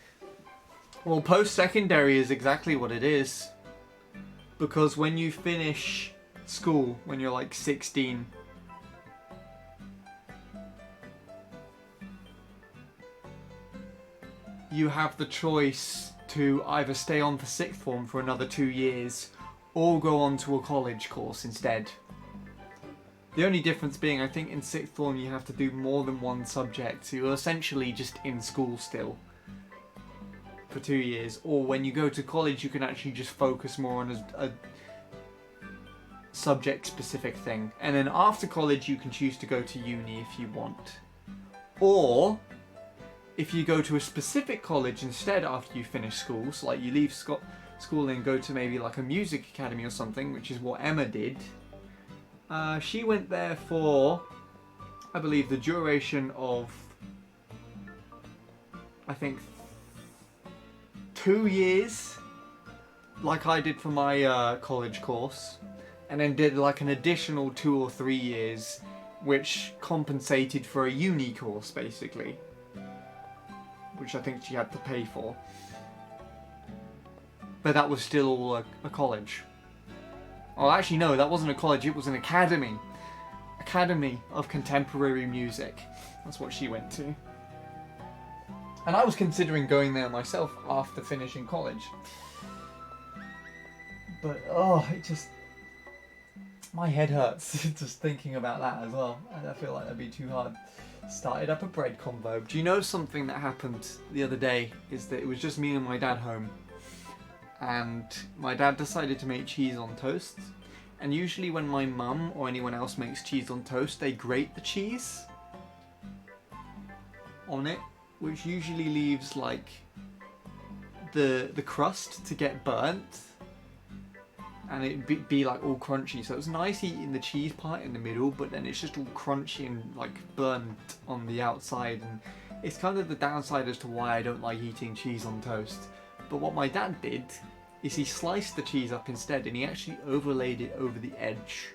Well, post-secondary is exactly what it is. Because when you finish school, when you're like 16, you have the choice to either stay on for sixth form for another 2 years or go on to a college course instead. The only difference being, I think in sixth form you have to do more than one subject, so you're essentially just in school still for 2 years. Or when you go to college, you can actually just focus more on a subject-specific thing. And then after college, you can choose to go to uni if you want. Or if you go to a specific college instead after you finish school, so like you leave school and go to maybe like a music academy or something, which is what Emma did, She went there for, I believe, the duration of, I think, 2 years, like I did for my college course, and then did like an additional 2 or 3 years, which compensated for a uni course, basically, which I think she had to pay for. But that was still all a college. Oh, actually, no, that wasn't a college, it was an academy. Academy of Contemporary Music. That's what she went to. And I was considering going there myself after finishing college. But, oh, it just... my head hurts just thinking about that as well. I feel like that'd be too hard. Started up a bread convo. Do you know something that happened the other day? Is that it was just me and my dad home. And my dad decided to make cheese on toast. And usually when my mum or anyone else makes cheese on toast, they grate the cheese on it, which usually leaves like the crust to get burnt, and it'd be like all crunchy. So it was nice eating the cheese part in the middle, but then it's just all crunchy and like burnt on the outside, and it's kind of the downside as to why I don't like eating cheese on toast. But what my dad did is he sliced the cheese up instead, and he actually overlaid it over the edge,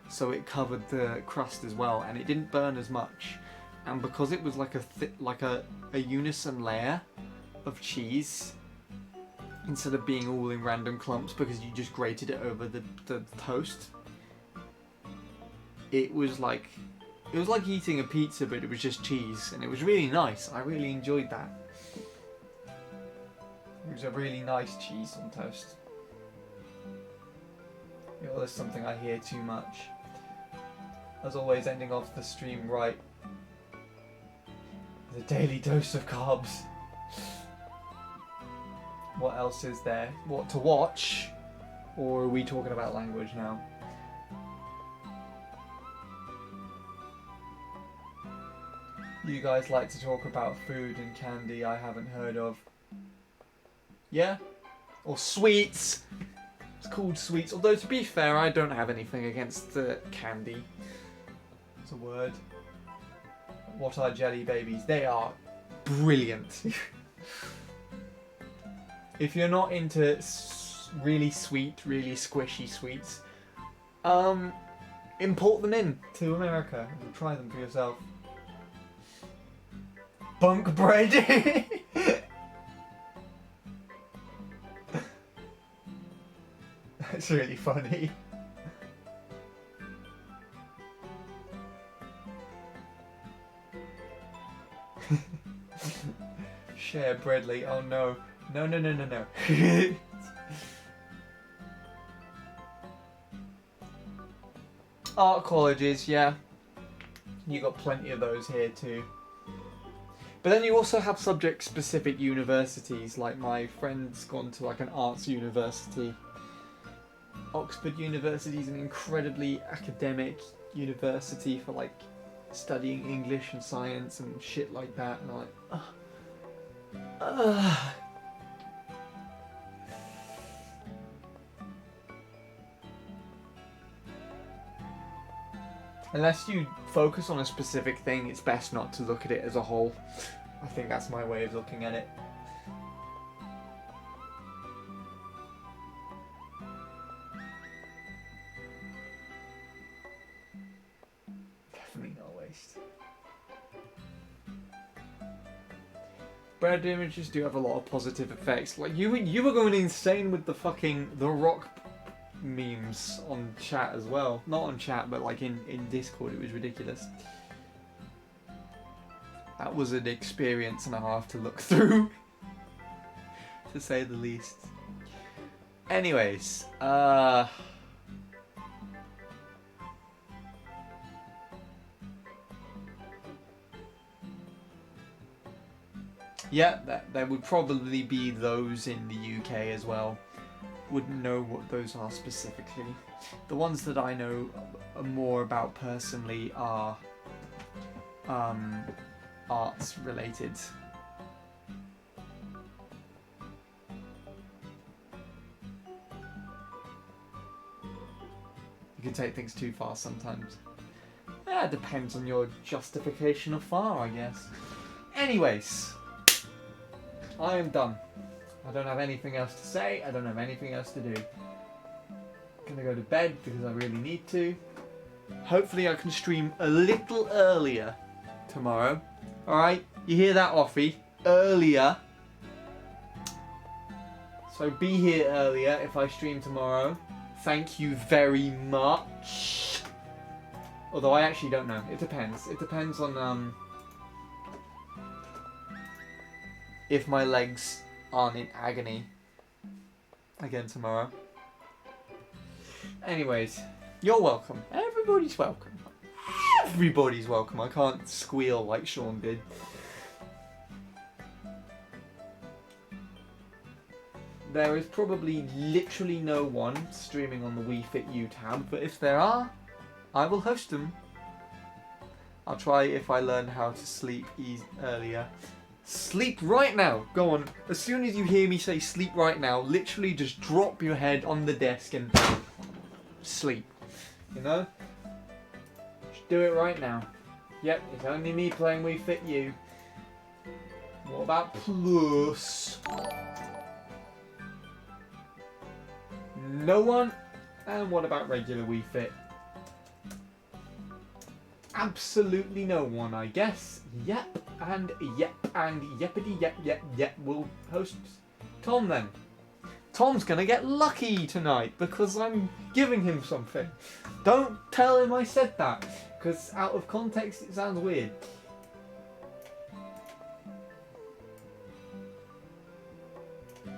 so it covered the crust as well, and it didn't burn as much. And because it was like a unison layer of cheese, instead of being all in random clumps because you just grated it over the toast, it was like eating a pizza, but it was just cheese, and it was really nice. I really enjoyed that. It was a really nice cheese on toast. You know, there's something I hear too much. As always, ending off the stream right. The daily dose of carbs. What else is there? What to watch? Or are we talking about language now? You guys like to talk about food and candy I haven't heard of. Yeah? Or sweets. It's called sweets. Although, to be fair, I don't have anything against the candy. It's a word. What are jelly babies? They are brilliant. If you're not into really sweet, really squishy sweets, import them in to America and try them for yourself. Bunk bread. That's really funny. Share Bradley. Oh no. No, no, no, no, no. Art colleges, yeah. You got plenty of those here too. But then you also have subject-specific universities, like my friend's gone to like an arts university. Oxford University is an incredibly academic university for like studying English and science and shit like that, and I'm like, Unless you focus on a specific thing, it's best not to look at it as a whole. I think that's my way of looking at it. Definitely not a waste. Brand images do have a lot of positive effects. Like you were going insane with the fucking The Rock memes on chat as well. Not on chat, but like in Discord. It was ridiculous. That was an experience and a half to look through, to say the least. Anyways, yeah, there would probably be those in the UK as well. Wouldn't know what those are specifically. The ones that I know more about personally are arts related. can take things too far sometimes. Yeah, it depends on your justification of far, I guess. Anyways, I am done. I don't have anything else to say. I don't have anything else to do. I'm gonna go to bed because I really need to. Hopefully I can stream a little earlier tomorrow. Alright, you hear that, Offie? Earlier. So be here earlier if I stream tomorrow. Thank you very much. Although I actually don't know. It depends. It depends on if my legs aren't in agony again tomorrow. Anyways, you're welcome. Everybody's welcome. Everybody's welcome. I can't squeal like Sean did. There is probably literally no one streaming on the Wii Fit U tab, but if there are, I will host them. I'll try if I learn how to sleep earlier. Sleep right now! Go on. As soon as you hear me say sleep right now, literally just drop your head on the desk and sleep. You know? Just do it right now. Yep, it's only me playing Wii Fit U. What about Plus? No one? And what about regular Wii Fit? Absolutely no one, I guess. Yep, and yeppity yep. We'll host Tom then. Tom's gonna get lucky tonight because I'm giving him something. Don't tell him I said that, because out of context it sounds weird.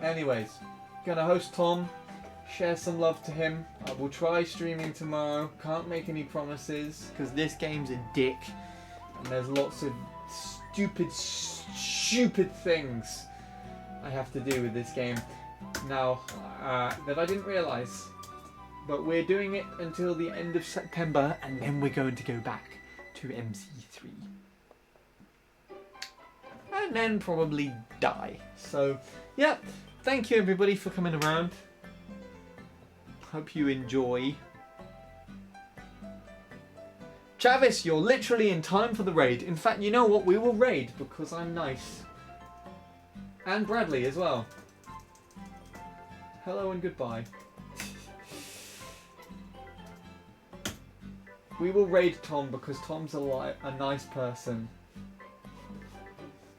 Anyways, gonna host Tom. Share some love to him. I will try streaming tomorrow. Can't make any promises because this game's a dick and there's lots of stupid things I have to do with this game now that I didn't realise. But we're doing it until the end of September and then we're going to go back to MC3 and then probably die. So yeah, thank you everybody for coming around. Hope you enjoy. Travis, you're literally in time for the raid. In fact, you know what? We will raid because I'm nice. And Bradley as well. Hello and goodbye. We will raid Tom because Tom's a nice person.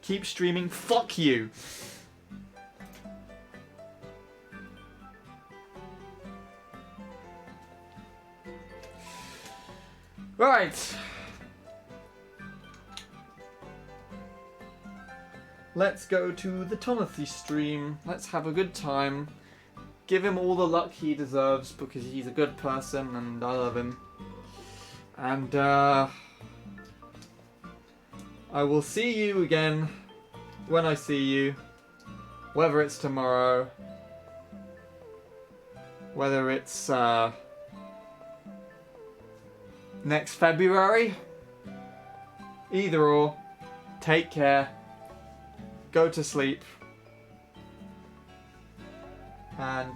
Keep streaming. Fuck you. Right. Let's go to the Tomothy stream. Let's have a good time. Give him all the luck he deserves because he's a good person and I love him. And I will see you again when I see you. Whether it's tomorrow. Whether it's next February. Either or. Take care. Go to sleep. And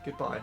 goodbye.